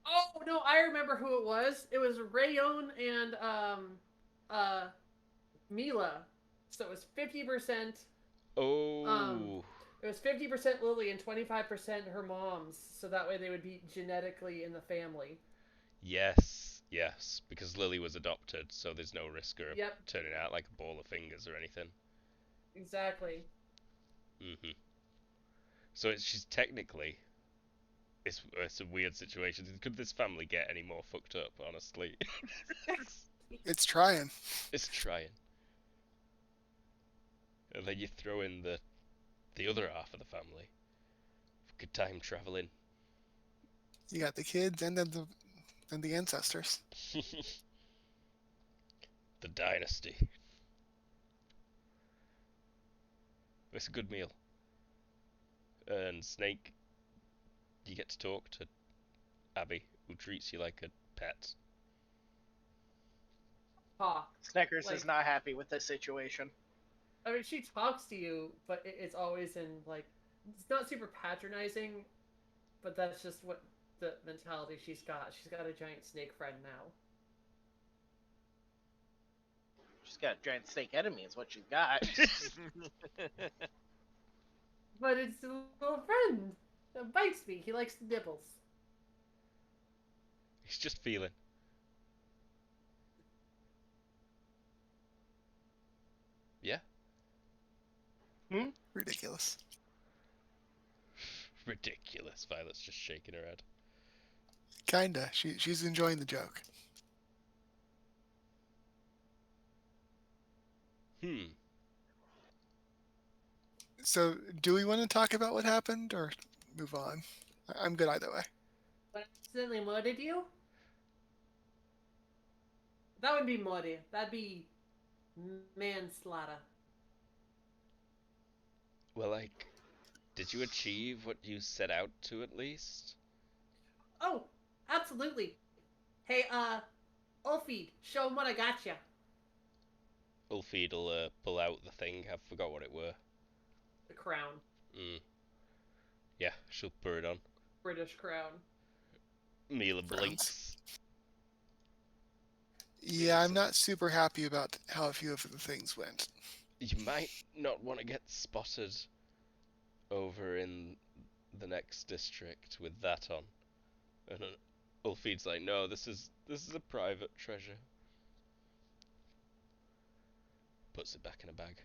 Oh no, I remember who it was. It was Rayon and Mila. So it was 50%. Oh. It was 50% Lily and 25% her mom's, so that way they would be genetically in the family. Yes, yes, because Lily was adopted, so there's no risk of her Yep, turning out like a ball of fingers or anything. exactly. Hmm. So she's technically, it's a weird situation. Could this family get any more fucked up? Honestly, It's trying. it's trying. And then you throw in the other half of the family. Good time traveling. You got the kids and then the ancestors. The dynasty. It's a good meal. And Snake, you get to talk to Abby, who treats you like a pet. Talk. Snickers Like, is not happy with this situation. I mean, she talks to you, but it's always in, like, it's not super patronizing, but that's just what the mentality she's got. She's got a giant snake friend now. She's got a giant snake enemy, is what she's got. But it's a little friend that bites me. He likes the nibbles. He's just feeling. Yeah. Ridiculous. Ridiculous. Violet's just shaking her head. Kinda. She's enjoying the joke. So, do we want to talk about what happened or move on? I'm good either way. But accidentally murdered you? That would be murder. That'd be manslaughter. Well, like, did you achieve what you set out to at least? Oh, absolutely. Hey, Ulfeed, show him what I got you. Ulfeed'll pull out the thing. I forgot what it were. The crown. Yeah, she'll put it on. British crown. Mila Frowns. blinks. Yeah, I'm not super happy about how a few of the things went. You might not want to get spotted over in the next district with that on. And Ulfeed's like, no, this is a private treasure. Puts it back in a bag.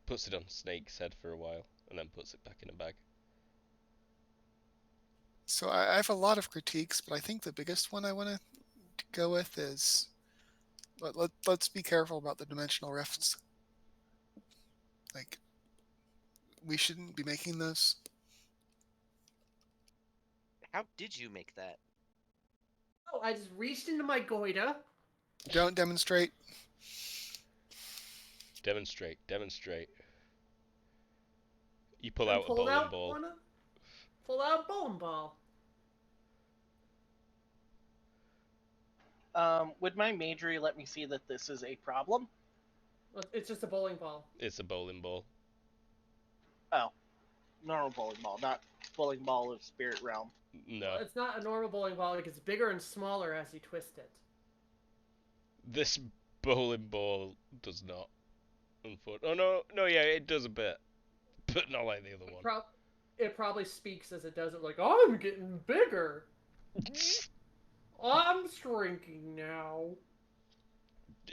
Puts it on Snake's head for a while, and then puts it back in a bag. So I have a lot of critiques, but I think the biggest one I want to go with is let's be careful about the dimensional rifts. Like, we shouldn't be making those. How did you make that? Oh, I just reached into my goiter. Don't demonstrate. Demonstrate, demonstrate. You pull and out a pulled bowling out ball. Pull out a bowling ball. Would my magery let me see that this is a problem? Well, it's just a bowling ball. It's a bowling ball. Oh, normal bowling ball, not bowling ball of spirit realm. No. Well, it's not a normal bowling ball. It gets bigger and smaller as you twist it. This bowling ball does not. Oh no, yeah, it does a bit, but not like the other one. It probably speaks as it does it, like, I'm getting bigger. I'm shrinking now.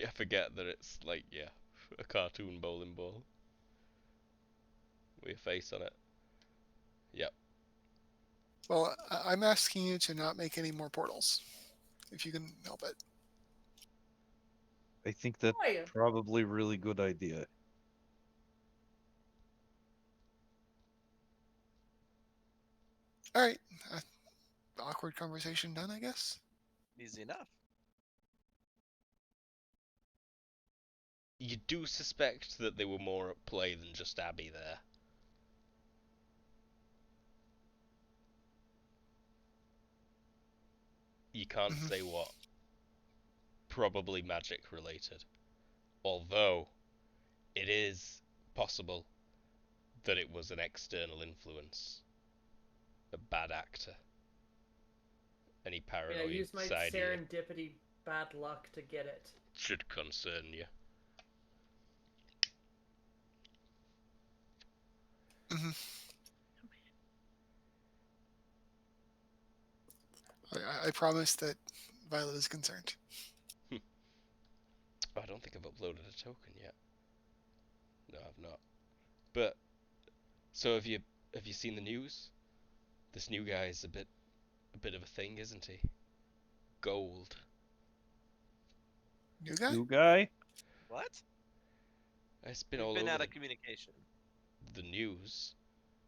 I forget that it's like, yeah, a cartoon bowling ball with a face on it. Yep. Well, I'm asking you to not make any more portals, if you can help it. I think that's Boy. probably a really good idea. All right. Awkward conversation done, I guess. Easy enough. You do suspect that there were more at play than just Abby there. You can't say what. Probably magic related. Although, it is possible that it was an external influence. A bad actor. Any paranoid Yeah, use my side here serendipity bad luck to get it. should concern you. Hmm. I promise that Violet is concerned. Oh, I don't think I've uploaded a token yet. No, I've not. But so have you seen the news? This new guy's a bit of a thing, isn't he? Gold. New guy? New guy? What? It's been We've all been over out of communication. the news.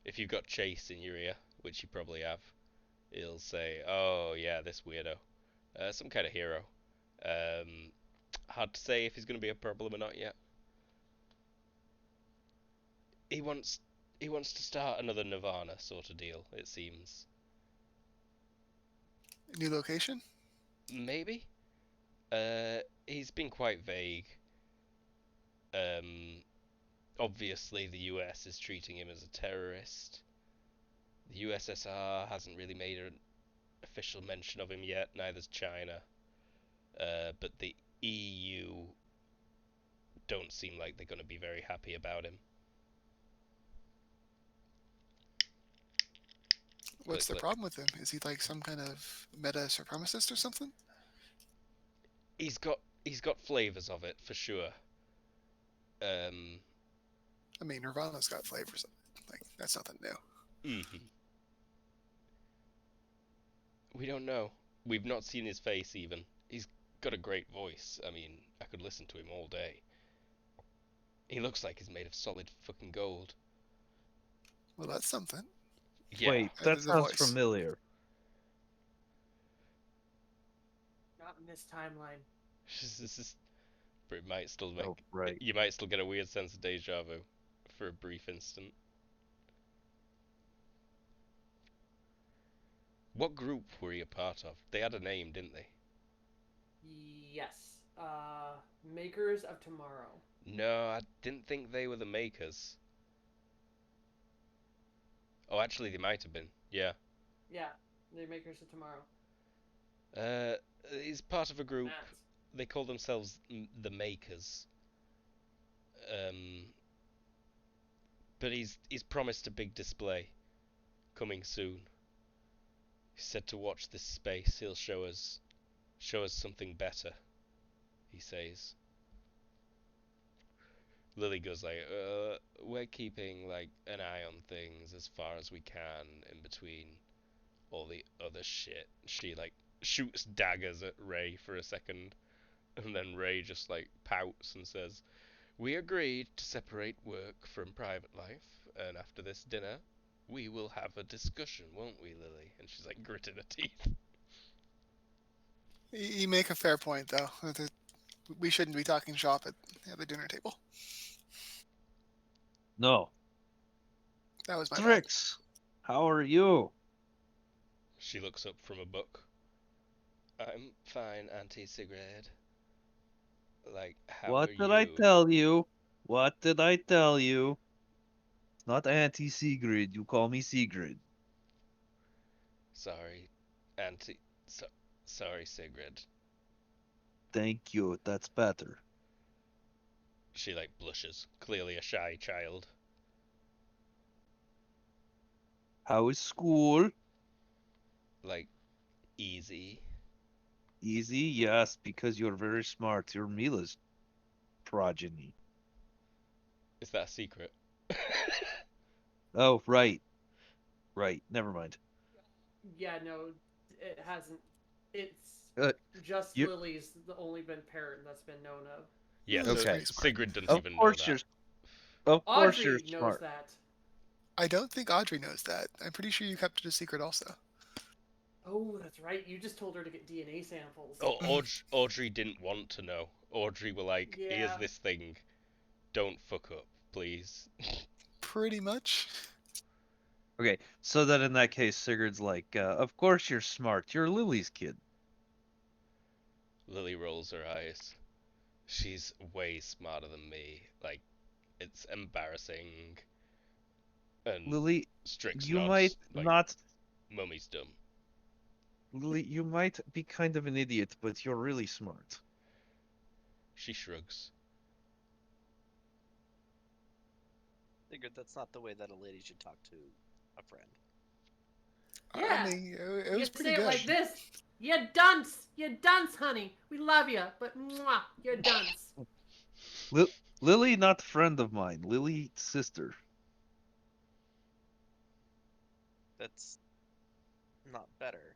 If you've got Chase in your ear, which you probably have, he'll say, "Oh yeah, this weirdo, some kind of hero." Um, Hard to say if he's going to be a problem or not yet. He wants he wants to start another Nirvana sort of deal. It seems. New location? Maybe. He's been quite vague. Um, Obviously the US is treating him as a terrorist. The USSR hasn't really made an official mention of him yet. Neither's China. But the EU don't seem like they're going to be very happy about him. Click, What's the click. problem with him? Is he like some kind of meta supremacist or something? He's got flavors of it for sure. Um, I mean, Nirvana's got flavors. Like that's nothing new. mhm. We don't know. We've not seen his face even. He's got a great voice. I mean, I could listen to him all day. He looks like he's made of solid fucking gold. Well, that's something. Yeah. Wait, And that the sounds voice. familiar. Not in this timeline. This is, but it might still Oh, make. right. You might still get a weird sense of deja vu for a brief instant. What group were you a part of? They had a name, didn't they? Yes. Makers of Tomorrow. No, I didn't think they were the makers. Oh, actually, they might have been. Yeah. Yeah, the Makers of Tomorrow. Uh, he's part of a group. Matt. They call themselves the Makers. Um, but he's promised a big display coming soon. He said to watch this space. He'll show us something better. He says. Lily goes like, we're keeping like an eye on things as far as we can in between all the other shit. She like shoots daggers at Ray for a second, and then Ray just like pouts and says, "We agreed to separate work from private life, and after this dinner, we will have a discussion, won't we, Lily?" And she's like gritting her teeth. You make a fair point, though. That we shouldn't be talking shop at the dinner table. No. That was my bad. Strix, how are you? She looks up from a book. "I'm fine, Auntie Sigrid. Like, how are What did I you?" tell you? What did I tell you? It's not Auntie Sigrid. You call me Sigrid. "Sorry, Auntie. Sorry, Sigrid." Thank you. That's better. She like blushes, clearly a shy child. How is school? Like, easy. Easy? Yes, because you're very smart. You're Mila's progeny. Is that a secret? Oh, right. Right. Never mind. Yeah, no, it hasn't. It's Uh, just you Lily's the only been parent that's been known of. Yeah, Lily's so okay? pretty smart. Sigrid doesn't Of even know course that. you're. Of course you're Audrey knows smart. that. I don't think Audrey knows that. I'm pretty sure you kept it a secret also. Oh, that's right. You just told her to get DNA samples. Audrey didn't want to know. Audrey were like, "Here's Yeah. this thing. Don't fuck up, please." Pretty much. Okay, so then in that case, Sigurd's like, of course you're smart. You're Lily's kid. Lily rolls her eyes. She's way smarter than me. Like, it's embarrassing. And Lily, Strix you might nods, like, not. "Mummy's dumb." Lily, you might be kind of an idiot, but you're really smart. She shrugs. Figured that's not the way that a lady should talk to a friend. I Yeah. mean, it You was say pretty it good. like this. You dunce. You dunce, honey. We love you, but mwah, you're dunce. Lily, not friend of mine. Lily, sister. That's not better.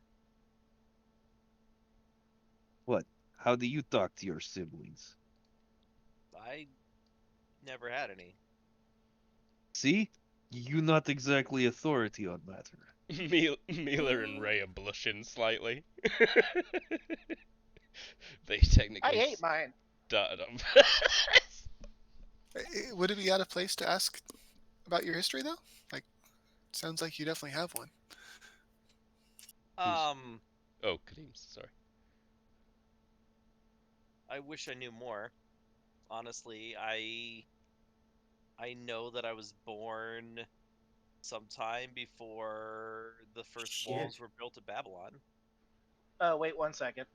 What? How do you talk to your siblings? I never had any. See? You not exactly authority on matter. Mila and Ray are blushing slightly. They technically I ate mine. started on. Would it be out of place to ask about your history though? Like, sounds like you definitely have one. Oh, Kadeem, sorry. I wish I knew more. Honestly, I know that I was born sometime before the first Shit. walls were built at Babylon. Wait 1 second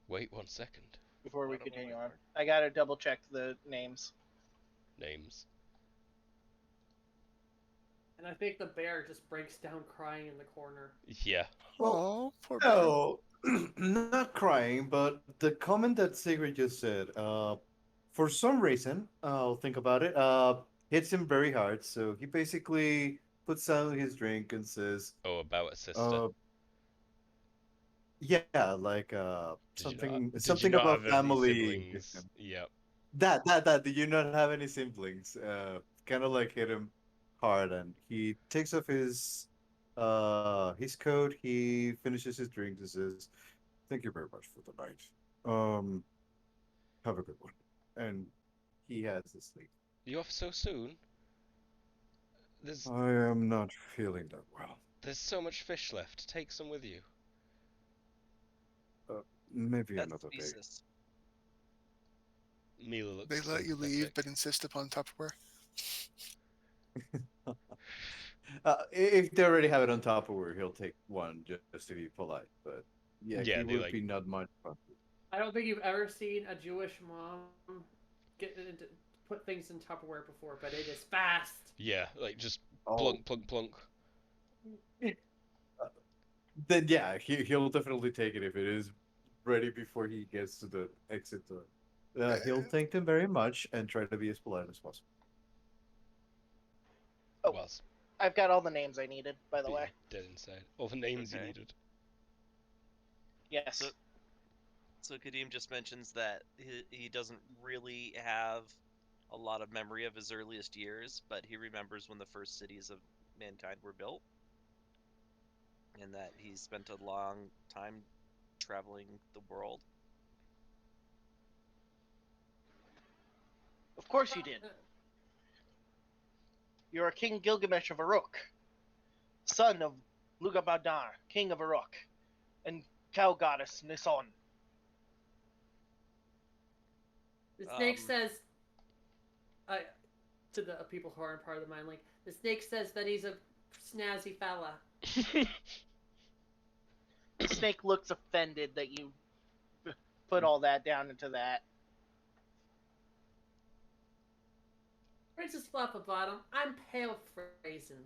Wait 1 second. before we What do I continue wait on. for? I gotta double check the names. Names. And I think the bear just breaks down crying in the corner. Yeah. Well, Oh, poor bear. no, not crying, but the comment that Sigrid just said, for some reason, I'll think about it, hits him very hard. So he basically puts down his drink and says, Oh, about a sister. uh, yeah, like Did you not? something Did you something not about have any family. siblings? Yep. That. Do you not have any siblings? Kind of like hit him hard, and he takes off his coat. He finishes his drink and says, "Thank you very much for the night. Um, have a good one." And he has his sleep. You off so soon? There's I am not feeling that well. there's so much fish left. Take some with you. Maybe That's another day. thesis. Mila looks They let you leave, sympathetic. but insist upon Tupperware. If they already have it on top of where he'll take one just to be polite. But yeah, Yeah, he they would like- be not much fun. I don't think you've ever seen a Jewish mom get into put things in Tupperware before, but it is fast. Yeah, like just Oh, plunk, plunk, plunk. then yeah, he'll definitely take it if it is ready before he gets to the exit door. He'll thank them very much and try to be as polite as possible. Oh. Whilst I've got all the names I needed, by the being way. dead inside. All the names you Okay. needed. Yes. So Kadeem just mentions that he doesn't really have a lot of memory of his earliest years, but he remembers when the first cities of mankind were built, and that he spent a long time traveling the world. Of course you did. You are King Gilgamesh of Uruk, son of Lugabadar, king of Uruk, and cow goddess Nison. The snake Um, says, to the people who aren't part of the mind link, the snake says that he's a snazzy fella. The snake looks offended that you put all that down into that. Princess Flufferbottom, I'm paraphrasing.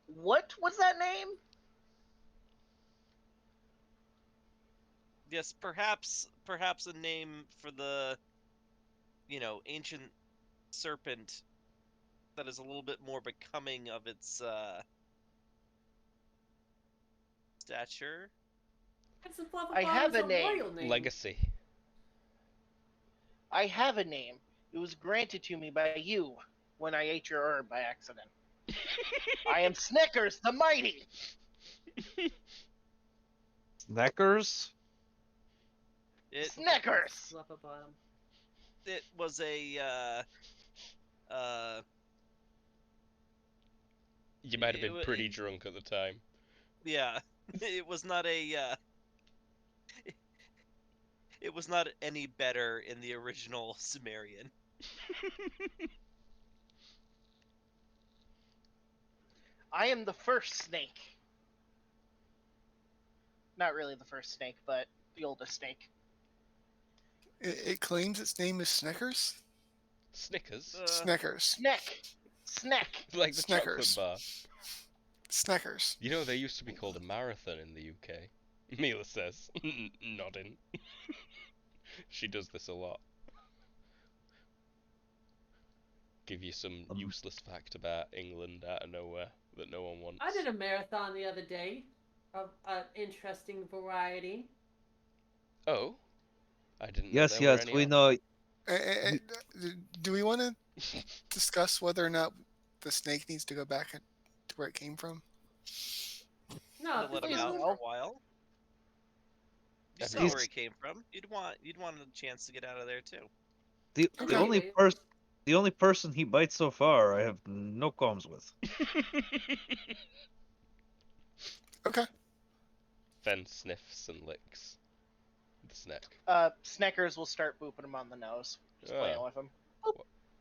What was that name? Yes, perhaps a name for the, ancient serpent that is a little bit more becoming of its stature. Princess I have Flufferbottom's a a name. royal name. Legacy. I have a name. It was granted to me by you when I ate your herb by accident. I am Snickers the Mighty. Snackers? Snickers. Flufferbottom. It was a You might have been It- pretty it- drunk at the time. yeah, it was not it was not any better in the original Sumerian. I am the first snake. Not really the first snake, but the oldest snake. It claims its name is Snickers. Snickers? Snickers. Snack. Like the chocolate Snickers. bar. Snickers. You know, they used to be called a marathon in the UK. Mila says, nodding. She does this a lot. Give you some useless fact about England out of nowhere that no one wants. I did a marathon the other day of an interesting variety. Oh? I didn't know Yes, there were yes, any we on. know. Do we want to discuss whether or not the snake needs to go back to where it came from? No, To let him please out no. for a while. You Have saw you- where he came from. You'd want a chance to get out of there too. The Okay. only person he bites so far, I have no qualms with. Okay. Fen sniffs and licks the snack. Snickers will start booping him on the nose, just playing with him.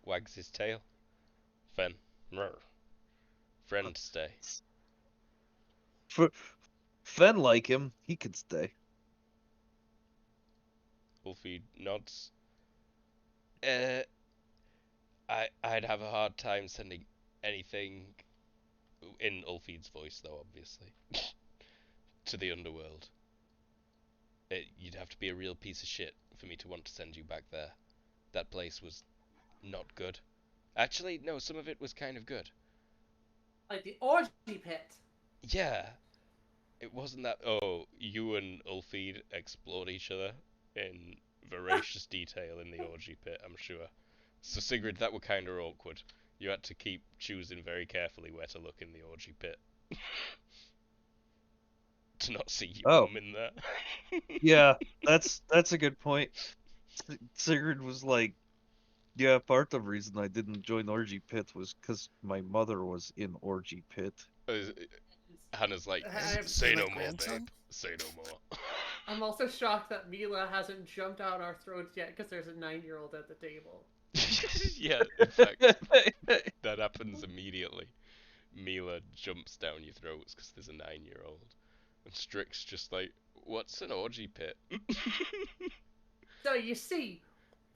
Wags his tail. Fen. Mrr. Friend stay. For Fen like him, he could stay. Ulfi nods. I'd have a hard time sending anything in Ulfid's voice, though, obviously, to the underworld. You'd have to be a real piece of shit for me to want to send you back there. That place was not good. Actually, no, some of it was kind of good. Like the orgy pit. Yeah. It wasn't that, oh, you and Ulfid explored each other in voracious detail in the orgy pit, I'm sure. So Sigrid, that were kind of awkward. You had to keep choosing very carefully where to look in the orgy pit. To not see your Oh. mum in there. Yeah, that's a good point. Sigrid was like, yeah, part of the reason I didn't join Orgy Pit was because my mother was in Orgy Pit. Hannah's like, I- say no my more, grandson? babe. Say no more. I'm also shocked that Mila hasn't jumped out our throats yet because there's a 9-year-old at the table. Yeah, in fact, that happens immediately. Mila jumps down your throats because there's a 9-year-old. And Strick's just like, what's an orgy pit? So you see,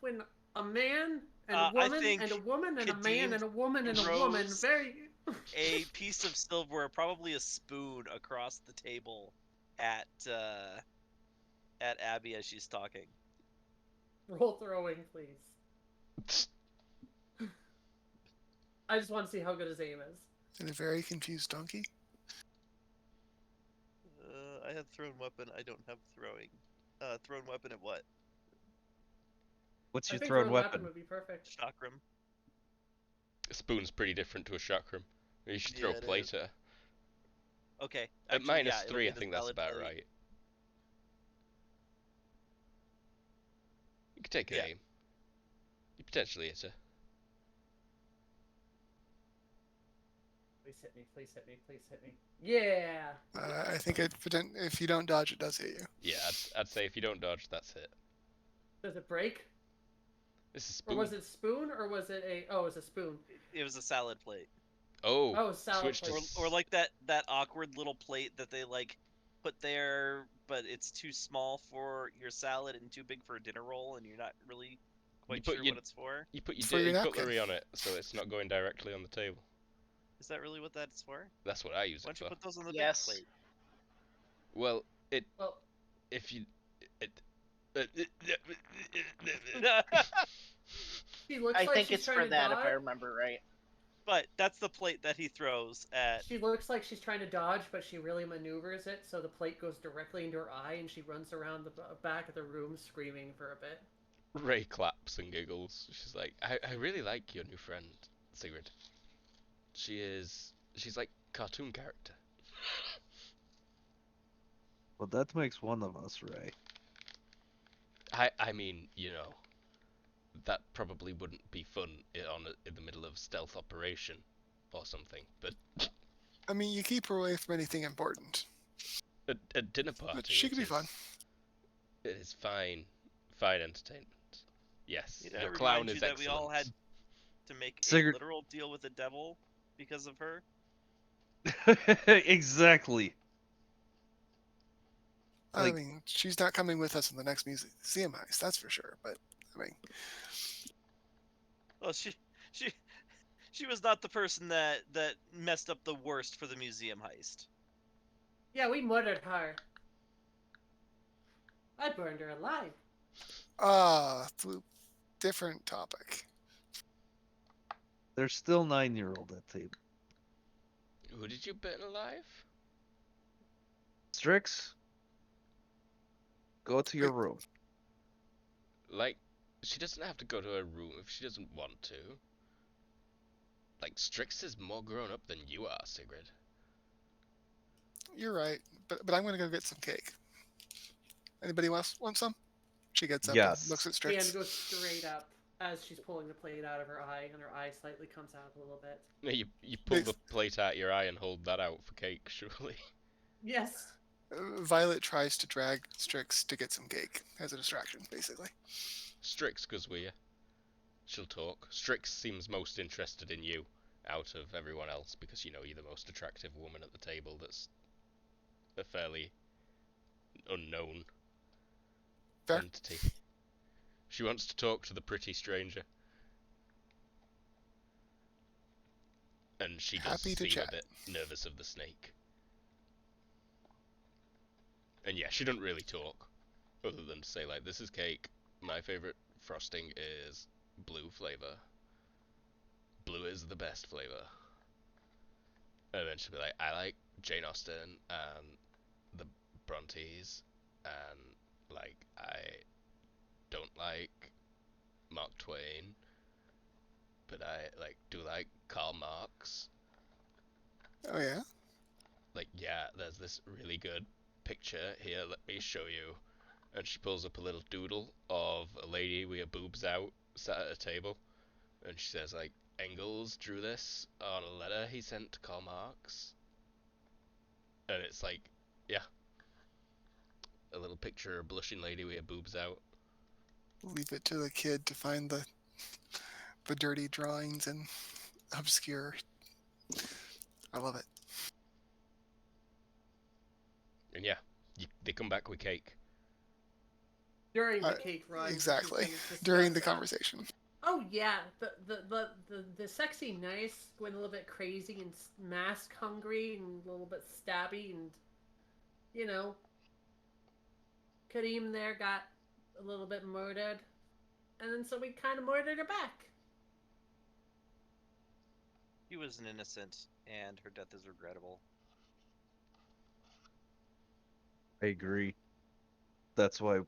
when a man and I a woman think and a woman and a man Kadeem and a woman and a woman throws very a piece of silverware, probably a spoon, across the table at Abby as she's talking. roll throwing, please. I just want to see how good his aim is. And a very confused donkey. I have thrown weapon. I don't have throwing. Thrown weapon at what? What's I your think thrown thrown weapon? would be perfect. Chakram. A spoon's pretty different to a chakram. You should throw Yeah, it plate is. at her. Okay. At Actually, yeah, -3, it'll be I the think that's salad about plate. right. You could take an Yeah. aim. You potentially hit her. Please hit me, please hit me, please hit me. Yeah! I think if you don't dodge, it does hit you. Yeah, I'd say if you don't dodge, that's it. Does it break? This is Or spoon. was it spoon, or was it a... Oh, it was a spoon. It was a salad plate. Oh, salad switch to... plate. Or like that awkward little plate that they like put there, but it's too small for your salad and too big for a dinner roll, and you're not really quite put sure your- what it's for. You put your For your napkin. cutlery on it, so it's not going directly on the table. Is that really what that's for? That's what I use Why it don't you for. put those on the Yes. big plate? Well, Well, if you... she looks I like think she's it's trying for to that, dodge. if I remember right. But that's the plate that he throws at. She looks like she's trying to dodge, but she really maneuvers it, so the plate goes directly into her eye, and she runs around the back of the room screaming for a bit. Ray claps and giggles. She's like, I really like your new friend, Sigrid. She's like cartoon character. Well, that makes one of us, Ray. I mean, you know, that probably wouldn't be fun in the middle of stealth operation or something, but I mean, you keep her away from anything important. a dinner party. But she could be fun. It is fine entertainment. Yes, You know, your it clown reminds is you that excellent. we all had to make Sigurd- a literal deal with the devil because of her. Exactly. I mean, she's not coming with us in the next museum heist, that's for sure. But I mean, Well, she she was not the person that messed up the worst for the museum heist. Yeah, we murdered her. I burned her alive. different topic. There's still 9-year-old at table. Who did you burn alive? Strix, go to your room. Like, she doesn't have to go to her room if she doesn't want to. Like, Strix is more grown up than you are, Sigrid. You're right, but I'm gonna go get some cake. Anybody else want some? She gets up and looks Yes. at Strix. Dan goes straight up as she's pulling the plate out of her eye, and her eye slightly comes out a little bit. No, you pull the plate out your eye and hold that out for cake, surely. Yes. Violet tries to drag Strix to get some cake as a distraction, basically. Strix goes with you. She'll talk. Strix seems most interested in you out of everyone else because you know you're the most attractive woman at the table that's a fairly unknown Fair. entity. She wants to talk to the pretty stranger. And she does Happy to seem chat. a bit nervous of the snake. And yeah, she doesn't really talk, other than to say, like, this is cake. My favourite frosting is blue flavour. Blue is the best flavour. And then she'll be like, I like Jane Austen and the Brontes, and, like, I don't like Mark Twain, but I, like, do like Karl Marx. Oh yeah. Like, yeah, there's this really good picture here, let me show you. And she pulls up a little doodle of a lady with her boobs out, sat at a table, and she says, like, Engels drew this on a letter he sent to Karl Marx. And it's like, yeah, a little picture of a blushing lady with her boobs out. Leave it to the kid to find the dirty drawings and obscure. I love it. And yeah, they come back with cake. During the cake run. Exactly. During the conversation. Oh yeah, the sexy nice went a little bit crazy and mask hungry and a little bit stabby, and you know, Kareem there got a little bit murdered, and then so we kind of murdered her back. She was an innocent, and her death is regrettable. I agree. That's why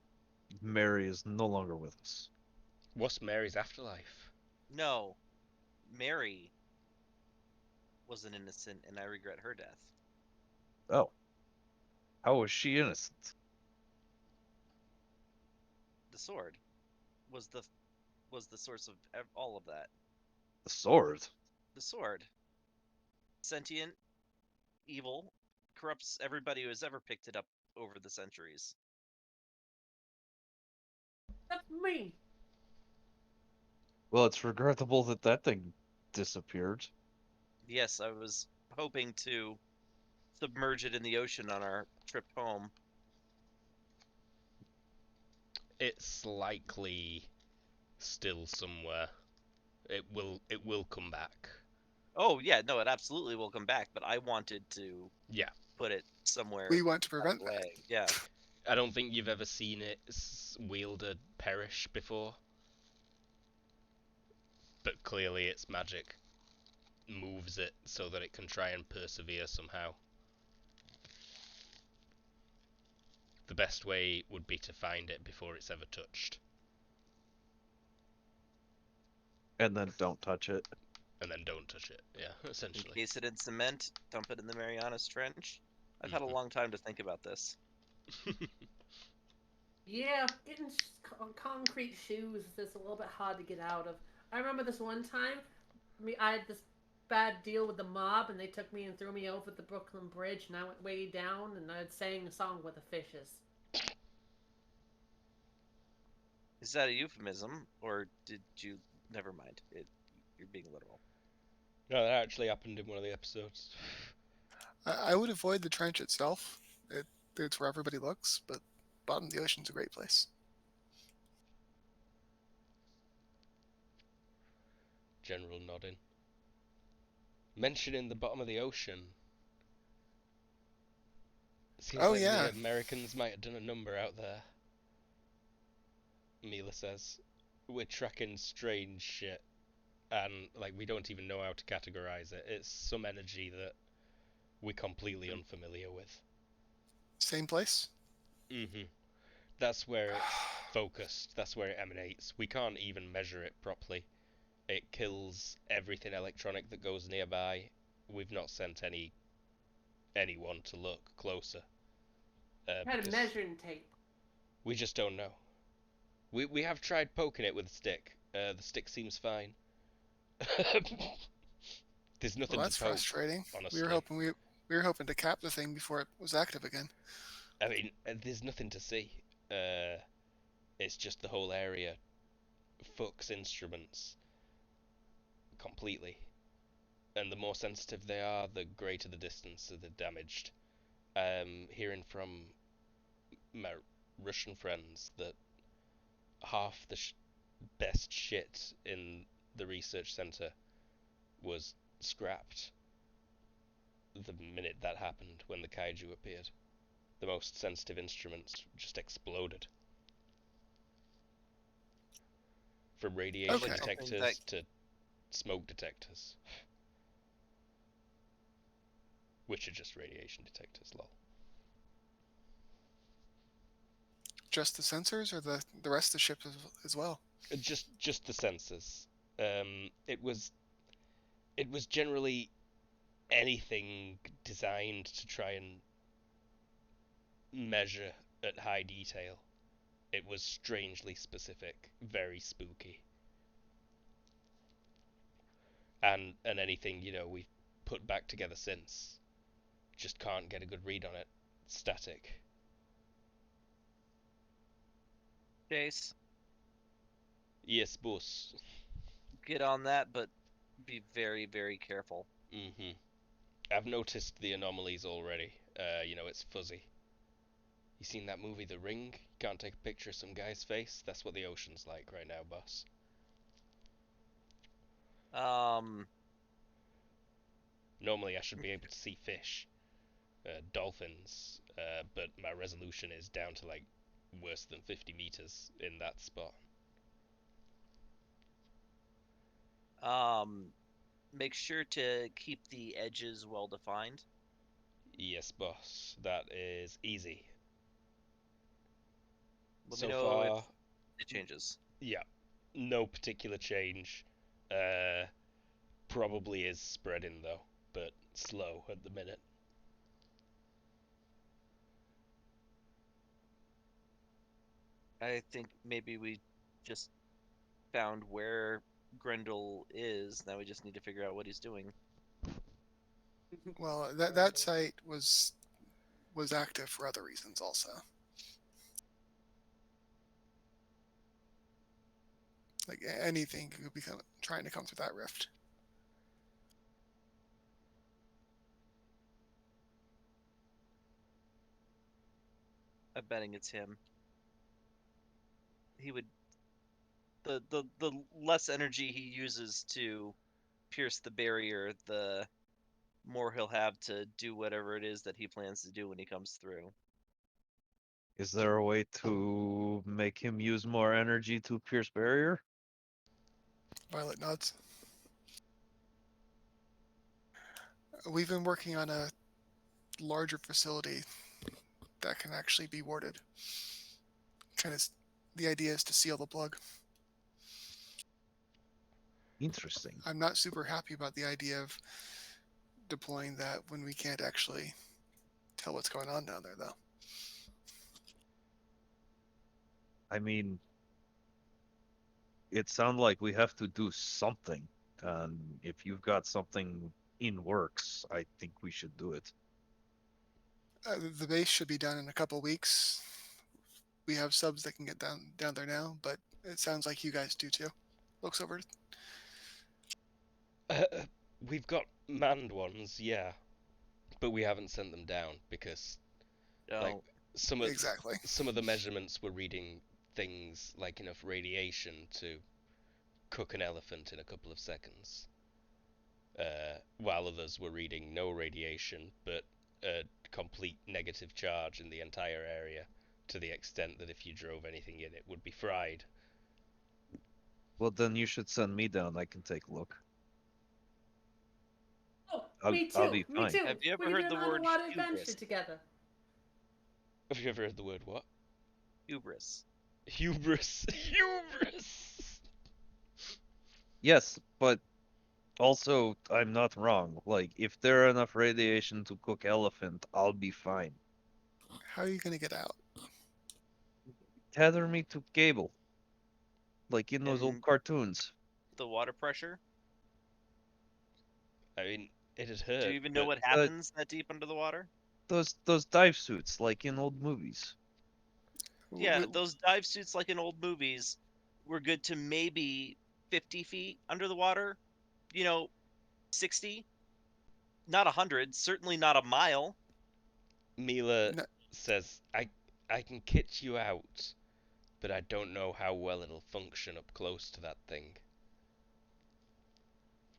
Mary is no longer with us. What's Mary's afterlife? No, Mary was an innocent, and I regret her death. Oh. How was she innocent? The sword was the source of all of that. The sword? The sword. Sentient, evil, corrupts everybody who has ever picked it up over the centuries. That's me. Well, it's regrettable that that thing disappeared. Yes, I was hoping to submerge it in the ocean on our trip home. It's likely still somewhere. It will come back. Oh yeah, no, it absolutely will come back, but I wanted to put it somewhere. We want to prevent that. Yeah. I don't think you've ever seen it wielded perish before. But clearly its magic moves it so that it can try and persevere somehow. The best way would be to find it before it's ever touched. And then don't touch it. And then don't touch it, yeah, essentially. Encase it in cement, dump it in the Marianas Trench. I've had a long time to think about this. Yeah, getting concrete shoes is a little bit hard to get out of. I remember this one time, I had this bad deal with the mob, and they took me and threw me over the Brooklyn Bridge, and I went way down, and I sang a song with the fishes. Is that a euphemism, or did you? Never mind. You're being literal. No, that actually happened in one of the episodes. I would avoid the trench itself. it's where everybody looks, but bottom of the ocean's a great place. General nodding. Mentioning the bottom of the ocean. Seems Oh like the yeah, Americans might have done a number out there. Mila says. We're tracking strange shit. And, like, we don't even know how to categorize it. It's some energy that we're completely unfamiliar with. same place. Mm-hmm. That's where it's focused. That's where it emanates. We can't even measure it properly. It kills everything electronic that goes nearby. We've not sent anyone to look closer. Had a Because measuring tape. we just don't know. We have tried poking it with a stick. The stick seems fine. There's Well, nothing to that's poke, frustrating. honestly. We were hoping to cap the thing before it was active again. I mean, there's nothing to see. It's just the whole area fucks instruments completely. And the more sensitive they are, the greater the distance that they're damaged. Hearing from my Russian friends that half the best shit in the research center was scrapped the minute that happened when the kaiju appeared. The most sensitive instruments just exploded. From radiation Okay. detectors to smoke detectors. Which are just radiation detectors, lol. Just the sensors, or the rest of the ship as well? Just the sensors. It was generally anything designed to try and measure at high detail. It was strangely specific, very spooky. And anything, we've put back together since just can't get a good read on it. It's static. Chase, Yes, boss. get on that, but be very, very careful. Mm-hmm. I've noticed the anomalies already. It's fuzzy. You seen that movie, The Ring? You can't take a picture of some guy's face? That's what the ocean's like right now, boss. Um, Normally I should be able to see fish, dolphins, but my resolution is down to like worse than 50 meters in that spot. um, make sure to keep the edges well defined. Yes, boss. That is easy. Let me So know if far, it changes. yeah, no particular change. Uh, Probably is spreading though, but slow at the minute. I think maybe we just found where Grendel is. Now we just need to figure out what he's doing. Well, that site was active for other reasons also. Like anything could be trying to come through that rift. I'm betting it's him. He would the less energy he uses to pierce the barrier, the more he'll have to do whatever it is that he plans to do when he comes through. Is there a way to make him use more energy to pierce barrier? Violet nods. We've been working on a larger facility that can actually be warded. Kind of, the idea is to seal the plug. Interesting. I'm not super happy about the idea of deploying that when we can't actually tell what's going on down there, though. I mean, it sounds like we have to do something. And if you've got something in works, I think we should do it. The base should be done in a couple weeks. We have subs that can get down there now, but it sounds like you guys do too. Looks over. We've got manned ones, yeah, but we haven't sent them down because No. Like some of Exactly. some of the measurements were reading things like enough radiation to cook an elephant in a couple of seconds, while others were reading no radiation but a complete negative charge in the entire area, to the extent that if you drove anything in, it would be fried. Well, then you should send me down. I can take a look. Oh, I'll me be too. Me fine. too. Have you We ever can do heard an the word underwater adventure hubris? together. Have you ever heard the word what? Hubris. Hubris. Hubris. Yes, but also I'm not wrong. Like, if there are enough radiation to cook elephant, I'll be fine. How are you going to get out? Tether me to cable, like in those old And cartoons. the water pressure? I mean, it'd Do hurt, you even know but what happens that deep under the water? Those dive suits, like in old movies. Yeah, those dive suits, like in old movies, were good to maybe 50 feet under the water. 60, not 100, certainly not a mile. Mila No, says, I can kit you out, but I don't know how well it'll function up close to that thing.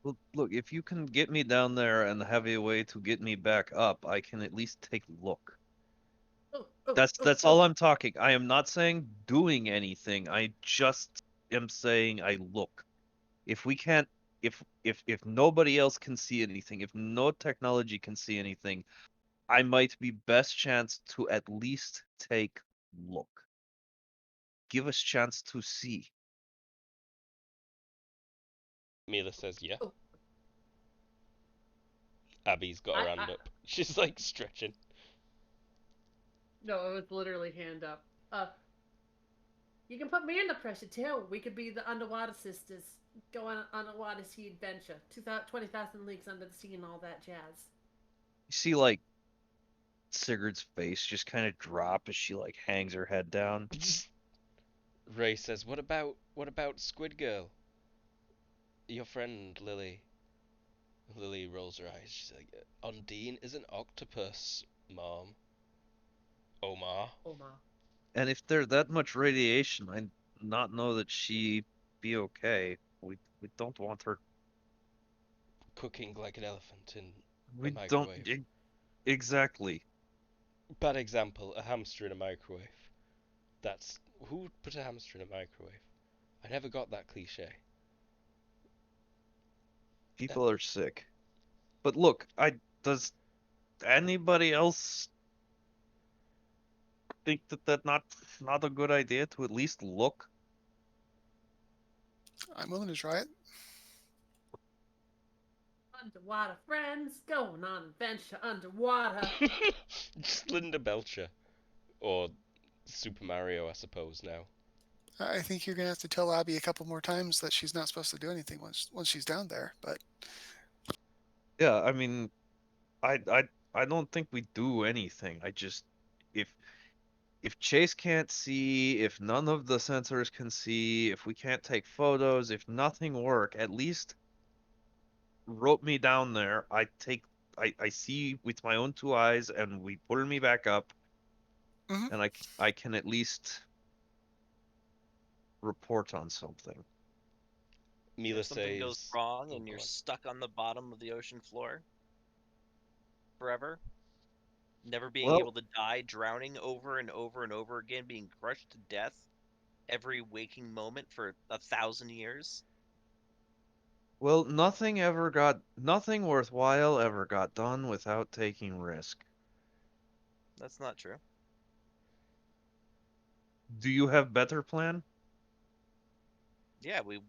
Well, look, if you can get me down there and have a way to get me back up, I can at least take a look. That's all I'm talking. I am not saying doing anything. I just am saying I look. If we can't, if nobody else can see anything, if no technology can see anything, I might be best chance to at least take look. Give us chance to see. Mila says, yeah. Oh. Abby's got her hand up. She's like stretching. No, it was literally hand up. You can put me in the pressure too. We could be the underwater sisters. Go on an underwater sea adventure. 20,000 leagues under the sea and all that jazz. You see, like, Sigurd's face just kind of drop as she like hangs her head down. Ray says, what about Squid Girl? Your friend Lily. Lily rolls her eyes. She's like, Undine is an octopus, Mom. Omar. And if there's that much radiation, I not know that she be okay. We don't want her. Cooking like an elephant in a We don't microwave. Exactly. Bad example, a hamster in a microwave. That's... Who would put a hamster in a microwave? I never got that cliche. People are sick. But look, does anybody else think that not a good idea to at least look? I'm willing to try it. Underwater friends, going on adventure underwater. Just Linda Belcher. Or Super Mario, I suppose, now. I think you're gonna have to tell Abby a couple more times that she's not supposed to do anything once she's down there. But yeah, I mean, I don't think we do anything. I just if Chase can't see, if none of the sensors can see, if we can't take photos, if nothing work, at least rope me down there. I see with my own two eyes, and we pull me back up, and I can at least report on something. Mila If something says... goes wrong and you're stuck on the bottom of the ocean floor forever, never being able to die, drowning over and over and over again, being crushed to death every waking moment for 1,000 years. Well, nothing worthwhile ever got done without taking risk. That's not true. Do you have better plan? Yeah, we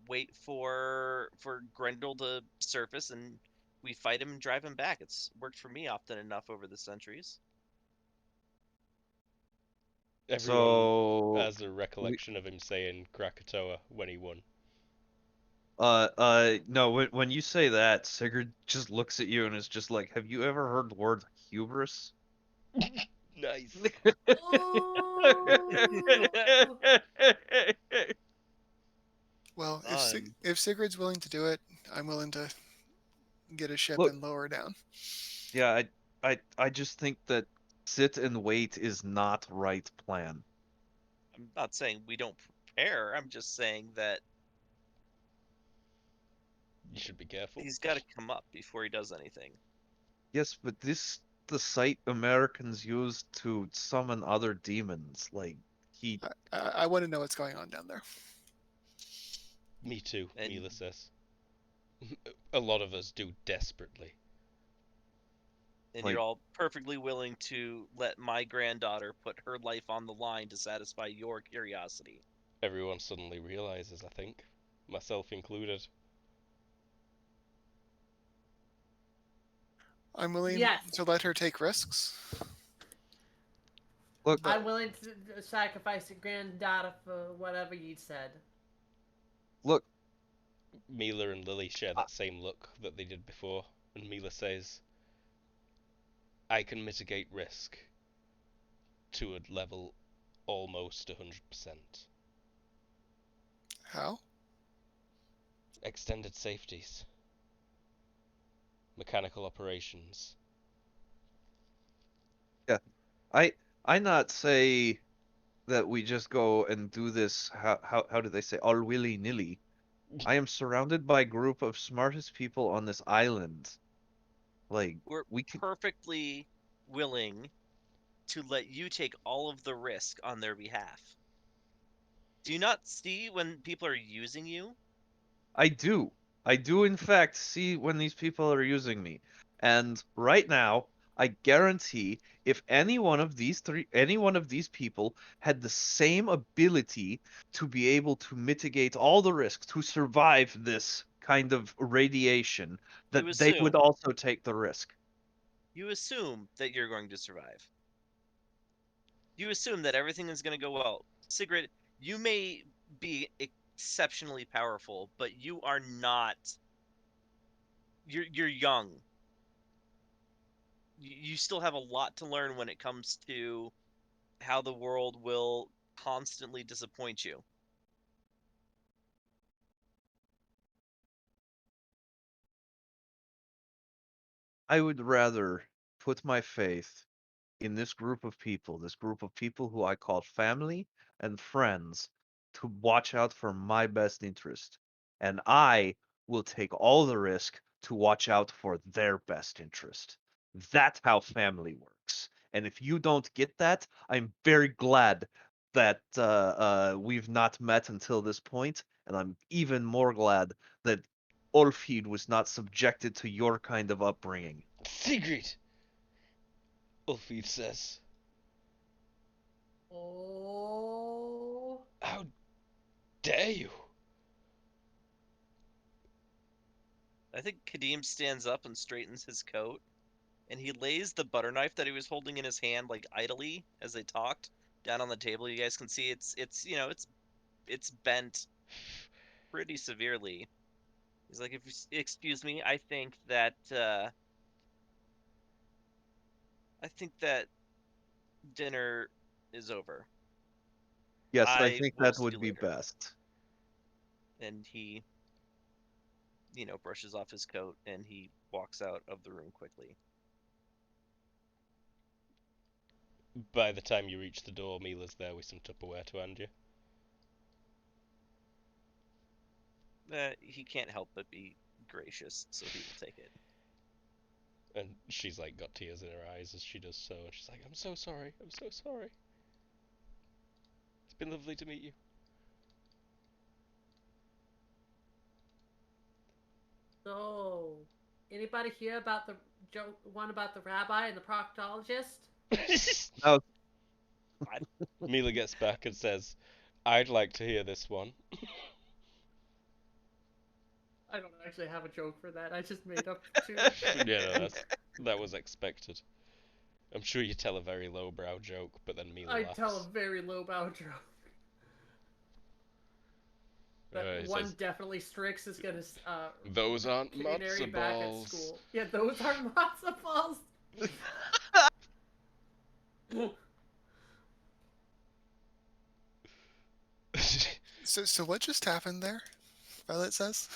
wait for Grendel to surface and we fight him and drive him back. It's worked for me often enough over the centuries. Everyone has a recollection of him saying Krakatoa when he won. No, when you say that, Sigurd just looks at you and is just like, have you ever heard the word hubris? Nice. Well, if Sigurd's willing to do it, I'm willing to get a ship and lower down. Yeah, I just think that sit and wait is not right plan. I'm not saying we don't prepare. I'm just saying that You should be careful. he's got to come up before he does anything. Yes, but this the site Americans used to summon other demons. Like he I want to know what's going on down there. Me too, And- Mila says. A lot of us do desperately. And Like- you're all perfectly willing to let my granddaughter put her life on the line to satisfy your curiosity. Everyone suddenly realizes, I think, myself included. I'm willing Yes. to let her take risks. look. But- I'm willing to sacrifice a granddaughter for whatever you said. Look, Mila and Lily share that same look that they did before, and Mila says, I can mitigate risk to a level almost 100%. How? Extended safeties. Mechanical operations. I not say that we just go and do this. How do they say all willy nilly? I am surrounded by a group of smartest people on this island. Like We're we can. perfectly willing to let you take all of the risk on their behalf. Do you not see when people are using you? I do. I do in fact see when these people are using me. And right now, I guarantee if any one of these people had the same ability to be able to mitigate all the risks to survive this kind of radiation, that You they would assume. also take the risk. You assume that you're going to survive. You assume that everything is going to go well. Sigrid, you may be exceptionally powerful, but you are not. You're young. You still have a lot to learn when it comes to how the world will constantly disappoint you. I would rather put my faith in this group of people who I call family and friends, to watch out for my best interest. And I will take all the risk to watch out for their best interest. That's how family works. And if you don't get that, I'm very glad that we've not met until this point, and I'm even more glad that Olfid was not subjected to your kind of upbringing. Sigrid! Ulfid says, Oh. how dare you? I think Kadim stands up and straightens his coat, and he lays the butter knife that he was holding in his hand, like idly as they talked, down on the table. You guys can see it's bent pretty severely. He's like, "If you excuse me, I think that dinner is over. Yes, I I think will that see would you be later." best. And he, brushes off his coat and he walks out of the room quickly. By the time you reach the door, Mila's there with some Tupperware to hand you. He can't help but be gracious, so he will take it. And she's like got tears in her eyes as she does so, and she's like, I'm so sorry, I'm so sorry. It's been lovely to meet you. So, anybody hear about the joke one about the rabbi and the proctologist? No, Mila gets back and says, I'd like to hear this one. I don't actually have a joke for that. I just made up two. Yeah, no, that was expected. I'm sure you tell a very lowbrow joke, but then Mila I laughs. tell a very lowbrow joke. That He one says, definitely Strix is gonna those aren't canary matzo back at balls. school. Yeah, those aren't matzo balls. So what just happened there? Violet says.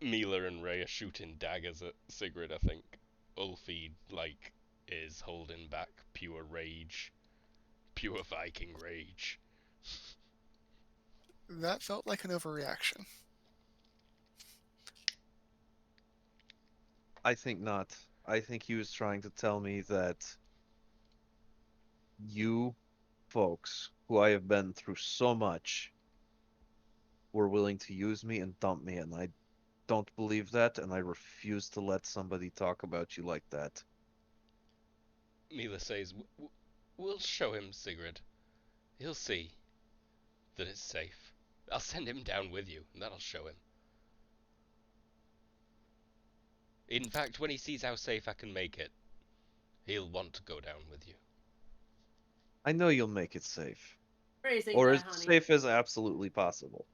Mila and Ray are shooting daggers at Sigrid, I think. Ulfi, like, is holding back pure rage. Pure Viking rage. That felt like an overreaction. I think not. I think he was trying to tell me that you folks, who I have been through so much, were willing to use me and dump me, and I don't believe that, and I refuse to let somebody talk about you like that. Mila says, We'll show him, Sigrid. He'll see that it's safe. I'll send him down with you, and that'll show him. In fact, when he sees how safe I can make it, he'll want to go down with you. I know you'll make it safe. Phrasing Or that, as honey. safe as absolutely possible.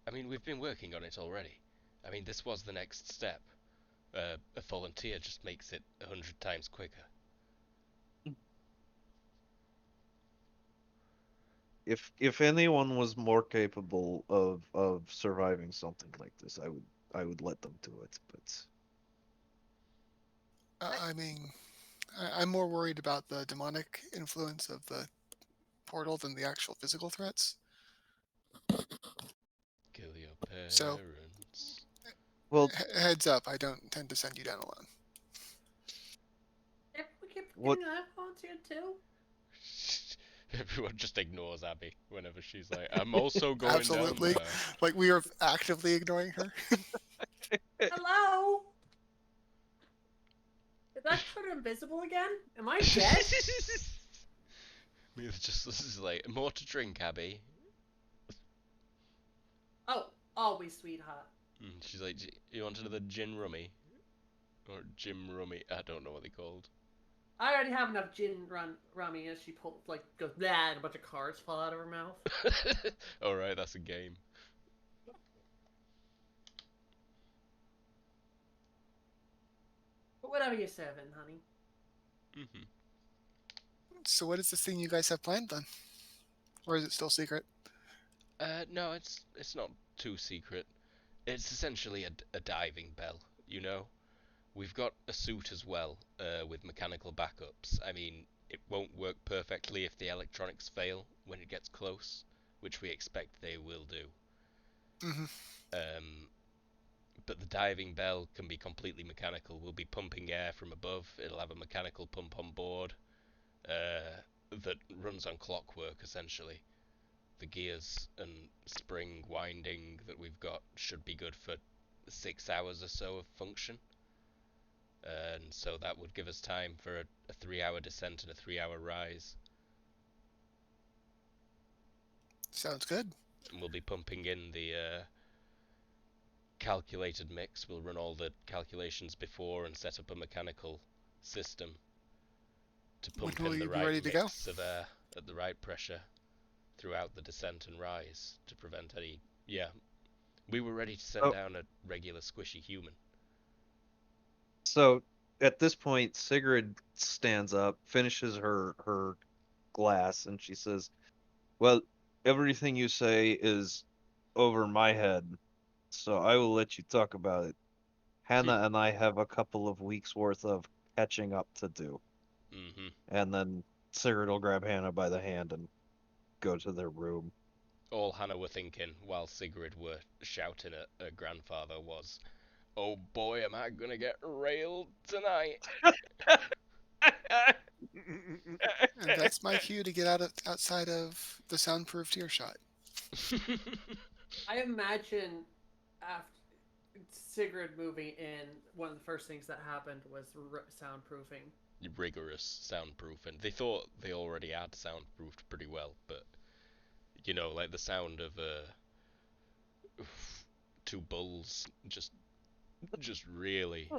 I mean, we've been working on it already. I mean, this was the next step. A volunteer just makes it 100 times quicker. If anyone was more capable of surviving something like this, I would let them do it, but I mean, I'm more worried about the demonic influence of the portal than the actual physical threats. Kill your So, parents. well, heads up, I don't tend to send you down alone. If we keep What- getting that volunteer too. Everyone just ignores Abby whenever she's like, I'm also going Absolutely. down there. Like, we are actively ignoring her. Hello? Did that turn invisible again? Am I dead? Mila's just this is like, more to drink, Abby. Oh, always, sweetheart. She's like, you want another gin rummy? Or Jim rummy? I don't know what they're called. I already have enough gin rummy as she pulls, like, goes, blah, and a bunch of cards fall out of her mouth. Alright, that's a game. But whatever you're serving, honey. Mm-hmm. So, what is this thing you guys have planned then? Or is it still secret? No, it's not too secret. It's essentially a diving bell, you know? We've got a suit as well, with mechanical backups. I mean, it won't work perfectly if the electronics fail when it gets close, which we expect they will do. Mm-hmm. But the diving bell can be completely mechanical. We'll be pumping air from above. It'll have a mechanical pump on board that runs on clockwork, essentially. The gears and spring winding that we've got should be good for 6 hours or so of function. And so that would give us time for a 3-hour descent and a 3-hour rise. Sounds good. And we'll be pumping in the calculated mix. We'll run all the calculations before and set up a mechanical system to pump When will in the you be right ready to go? mix of air at the right pressure throughout the descent and rise to prevent any... Yeah, we were ready to send down a regular squishy human. So at this point, Sigrid stands up, finishes her glass, and she says, "Well, everything you say is over my head, so I will let you talk about it. Hannah and I have a couple of weeks worth of catching up to do." Mm-hmm. And then Sigrid will grab Hannah by the hand and go to their room. All Hannah were thinking while Sigrid were shouting at her grandfather was, "Oh boy, am I gonna get railed tonight." And that's my cue to get outside of the soundproofed earshot. I imagine after Sigrid moving in, one of the first things that happened was soundproofing. Rigorous soundproofing. They thought they already had soundproofed pretty well, but you know, like the sound of two bulls just really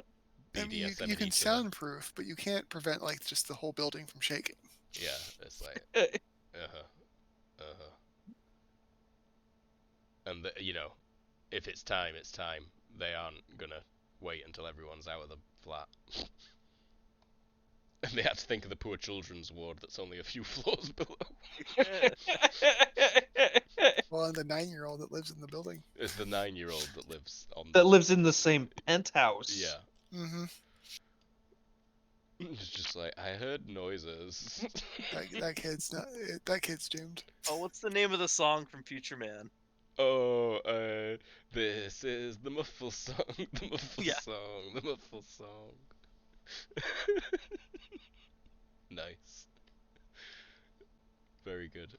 I mean, BDSM you can each other. soundproof, but you can't prevent like just the whole building from shaking. Yeah, it's like and you know, if it's time, it's time. They aren't gonna wait until everyone's out of the flat. And they had to think of the poor children's ward that's only a few floors below. Well, and the 9-year-old that lives in the building. It's the 9-year-old that lives on That lives in the same penthouse. Yeah. Mm-hmm. It's just like I heard noises. That kid's doomed. Oh, what's the name of the song from Future Man? Oh, this is the muffle song, the muffle Yeah. song, the muffle song. Nice. Very good.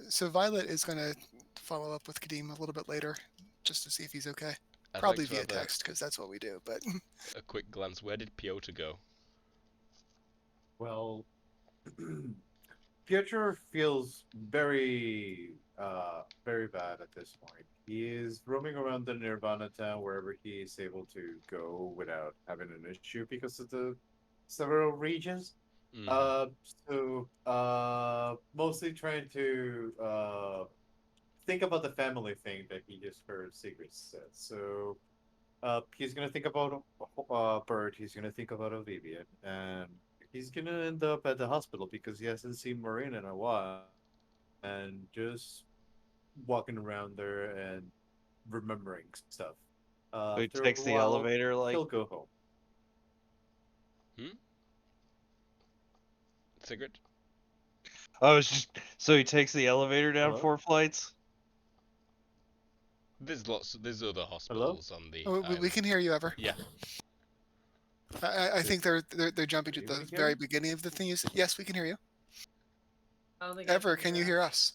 So Violet is going to follow up with Kadeem a little bit later, just to see if he's okay. I'd Probably like to via have text, because that's what we do. But a quick glance. Where did Piotr go? Well, Piotr feels very bad at this point. He is roaming around the Nirvana town wherever he is able to go without having an issue because of the several regions. Mm-hmm. Uh, Mostly trying to think about the family thing that he just heard Sigrid said. So, he's gonna think about Bert. He's gonna think about Olivia, and he's gonna end up at the hospital because he hasn't seen Maureen in a while, and just walking around there and remembering stuff. So he After a takes the while, elevator, like. he'll go home. Hmm? Sigrid? Oh, it's just so he takes the elevator down Hello, 4 flights. There's other hello. hospitals on the we island. can hear you, Ever. Yeah. I think they're jumping to Can the you hear very me? beginning of the thing you said. Yes, we can hear you. I don't think Ever, can you hear us?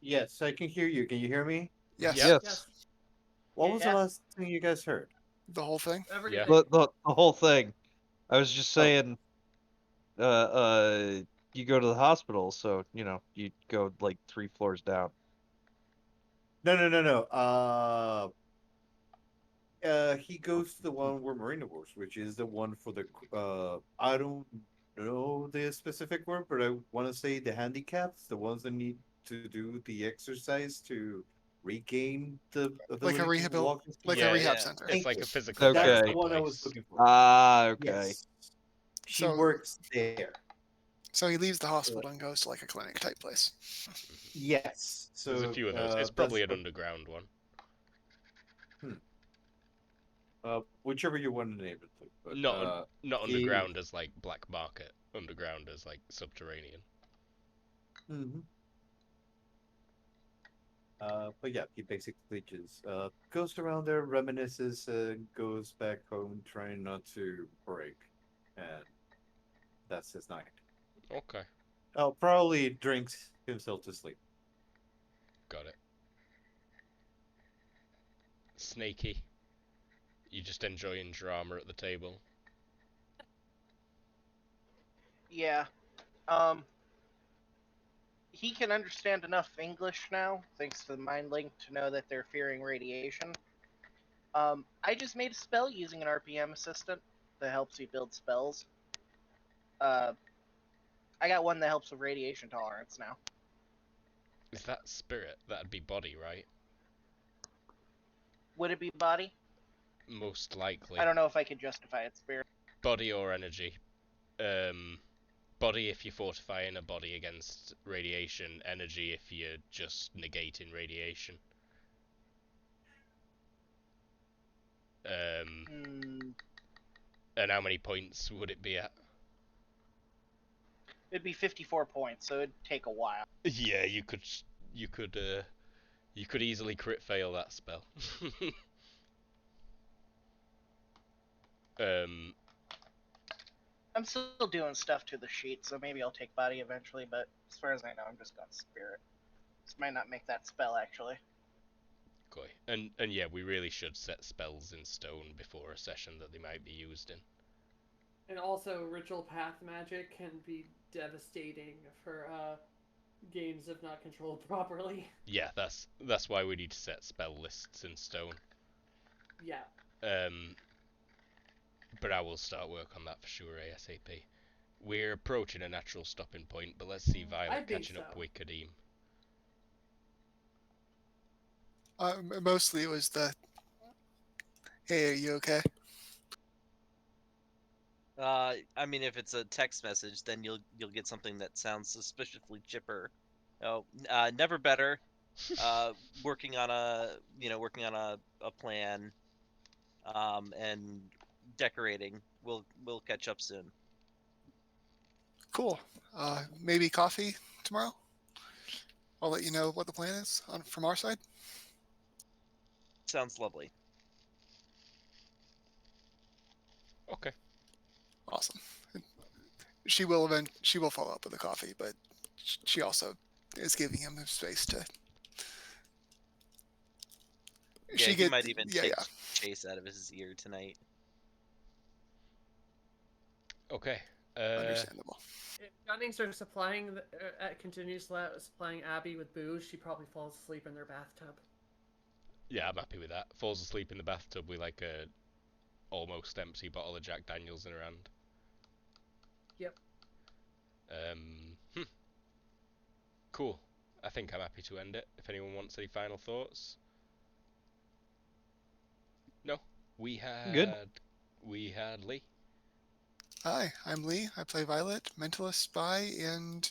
Yes, I can hear you. Can you hear me? Yes. Yep. Yes, Yes. What was the Yes. last thing you guys heard? The whole thing. Yeah. Everything. the whole thing. I was just Oh, saying, you go to the hospital, so you go like 3 floors down. no, no, no, no. He goes to the one where Marina works, which is the one for the I don't know the specific word, but I want to say the handicaps, the ones that need to do the exercise to regain the Like a ability to walk. And stuff. like a Yeah, rehab Yeah. center. it's Thank like you. a physical That's the Okay. therapy one I was place. looking for. Ah, okay. Yes, she So works there. so he leaves the So, hospital and goes to like a clinic type place. Mhm. yes. There's a So few of those. It's that's probably an what. underground one. Hmm. Whichever you want to name it, but Not he. underground as like black market. Underground as like subterranean. Mhm. But yeah, he basically just goes around there, reminisces, goes back home, trying not to break, and that's his night. Okay, Oh, probably drinks himself to sleep. got it. Snaky. You just enjoying drama at the table. Yeah. Um, he can understand enough English now, thanks to the mind link, to know that they're fearing radiation. I just made a spell using an RPM assistant that helps you build spells. Uh, I got one that helps with radiation tolerance now. Is that spirit? That'd be body, right? Would it be body? Most I likely. don't know if I could justify it spirit. Body or energy. Um, Body if you're fortifying a body against radiation. Energy if you're just negating radiation. Um, Hmm, and how many points would it be at? it'd be 54 points, so it'd take a while. Yeah, you could, you could easily crit fail that spell. um, I'm still doing stuff to the sheet, so maybe I'll take body eventually, but as far as I know, I'm just going spirit. This might not make that spell, actually. okay. And yeah, we really should set spells in stone before a session that they might be used in. And also, ritual path magic can be devastating for games if not controlled properly. Yeah, that's why we need to set spell lists in stone. Yeah. Um, but I will start work on that for sure ASAP. We're approaching a natural stopping point, but let's see I Violet think catching so. up with Kadeem. Mostly it was the, hey, are you okay? I mean, if it's a text message, then you'll get something that sounds suspiciously chipper. Oh, never better. Working on a plan, and decorating. We'll catch up soon. Cool. Maybe coffee tomorrow. I'll let you know what the plan is from our side. Sounds lovely. Okay. Awesome. She will follow up with the coffee, but she also is giving him space to. Yeah, he might even take Chase out of his ear tonight. Okay. Understandable. If Gunnings are continuously supplying Abby with booze, she probably falls asleep in their bathtub. Yeah, I'm happy with that. Falls asleep in the bathtub with like a almost empty bottle of Jack Daniels in her hand. Yep. Cool. I think I'm happy to end it. If anyone wants any final thoughts. No. We had Lee. Hi, I'm Lee. I play Violet, mentalist, spy, and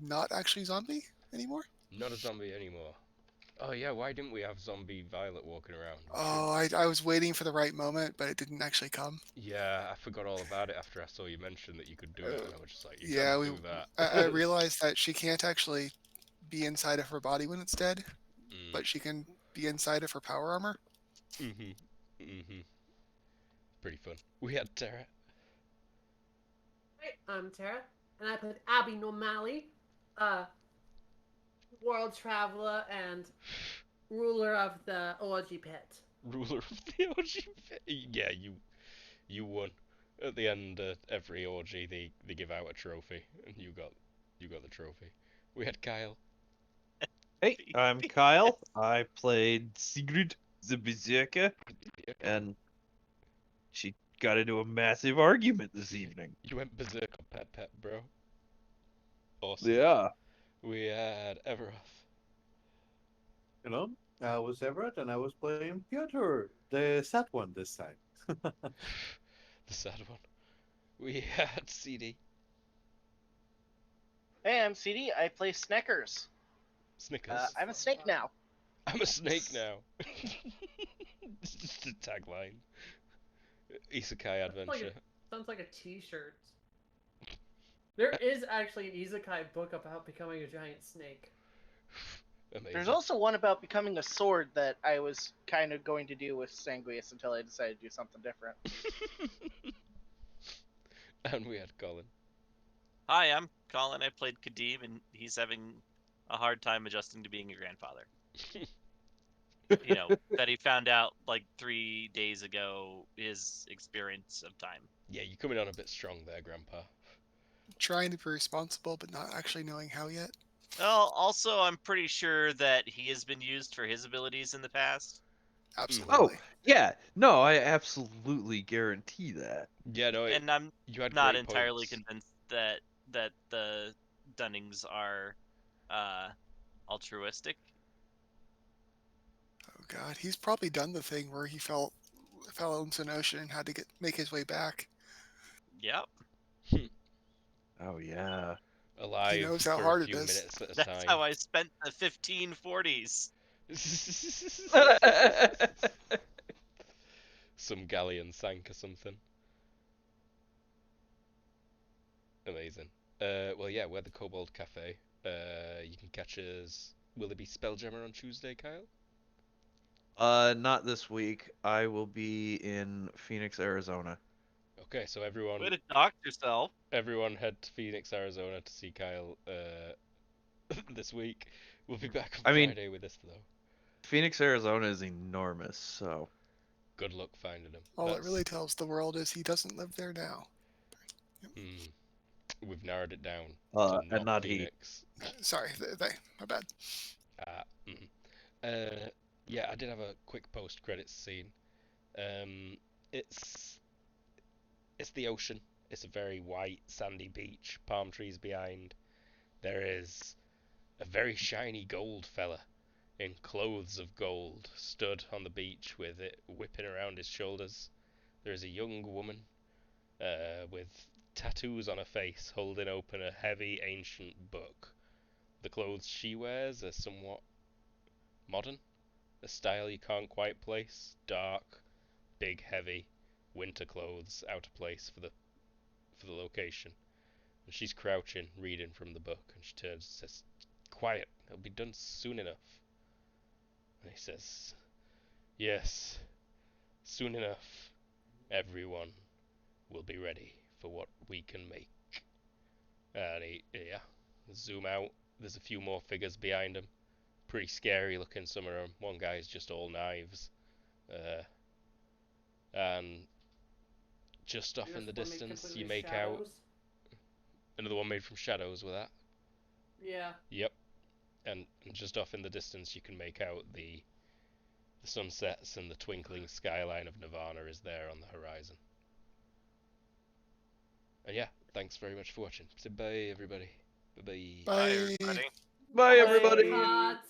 not actually zombie anymore. Not a zombie anymore. Oh yeah, why didn't we have zombie Violet walking around? I was waiting for the right moment, but it didn't actually come. Yeah, I forgot all about it after I saw you mention that you could do it, and I was just like, you yeah, can't do that. I realized that she can't actually be inside of her body when it's dead, but she can be inside of her power armor. Pretty fun. We had Tara. Hey, I'm Tara, and I played Abby Normali, world traveler and ruler of the orgy pit. Ruler of the orgy pit. Yeah, you won. At the end of every orgy, they give out a trophy, and you got the trophy. We had Kyle. Hey, I'm Kyle. I played Sigrid the Berserker, and she got into a massive argument this evening. You went berserk on Pet, bro. Awesome. Yeah. We had Everoth. Hello, I was Everett, and I was playing Piotr, the sad one this time. The sad one. We had CD. Hey, I'm CD. I play Sneckers. Snickers. I'm a snake now. I'm a snake now. It's just a tagline. Isekai adventure. Sounds like a T-shirt. There is actually an Isekai book about becoming a giant snake. Amazing. There's also one about becoming a sword that I was kind of going to do with Sanguius until I decided to do something different. And we had Colin. Hi, I'm Colin. I played Kadeem, and he's having a hard time adjusting to being a grandfather. That he found out like 3 days ago, his experience of time. Yeah, you're coming on a bit strong there, Grandpa. Trying to be responsible, but not actually knowing how yet. Well, also, I'm pretty sure that he has been used for his abilities in the past. Absolutely. Oh, yeah. No, I absolutely guarantee that. Yeah, no, and I'm you had not great entirely points. convinced that the Dunnings are altruistic. Oh God, he's probably done the thing where he fell into an ocean and had to make his way back. Yep. Oh yeah. Alive He knows how for hard a it few is. minutes at a That's time. how I spent the 1540s. Some galleon sank or something. Amazing. Well, yeah, we're the Kobold Cafe. You can catch us. Will it be Spelljammer on Tuesday, Kyle? Not this week. I will be in Phoenix, Arizona. Okay, so everyone. Way to dock yourself. Everyone head to Phoenix, Arizona to see Kyle this week. We'll be back on Friday with this, though. Phoenix, Arizona is enormous, so. Good luck finding him. All it really tells the world is he doesn't live there now. We've narrowed it down to and not Phoenix. Sorry, my bad. Yeah, I did have a quick post-credits scene. It's the ocean. It's a very white, sandy beach, palm trees behind. There is a very shiny gold fella in clothes of gold stood on the beach with it whipping around his shoulders. There is a young woman with tattoos on her face holding open a heavy ancient book. The clothes she wears are somewhat modern, a style you can't quite place, dark, big, heavy, winter clothes out of place for the location. And she's crouching, reading from the book, and she turns and says, "Quiet, it'll be done soon enough." And he says, "Yes, soon enough, everyone will be ready for what we can make." And zoom out. There's a few more figures behind him. Pretty scary looking, some of them. One guy's just all knives. And just off in the distance, you make out another one made from shadows with that. Yeah. Yep. And just off in the distance, you can make out the sunsets, and the twinkling skyline of Nirvana is there on the horizon. And yeah, thanks very much for watching. Say bye, everybody. Bye bye. Bye, Bye. everybody. Bye, everybody. Pots.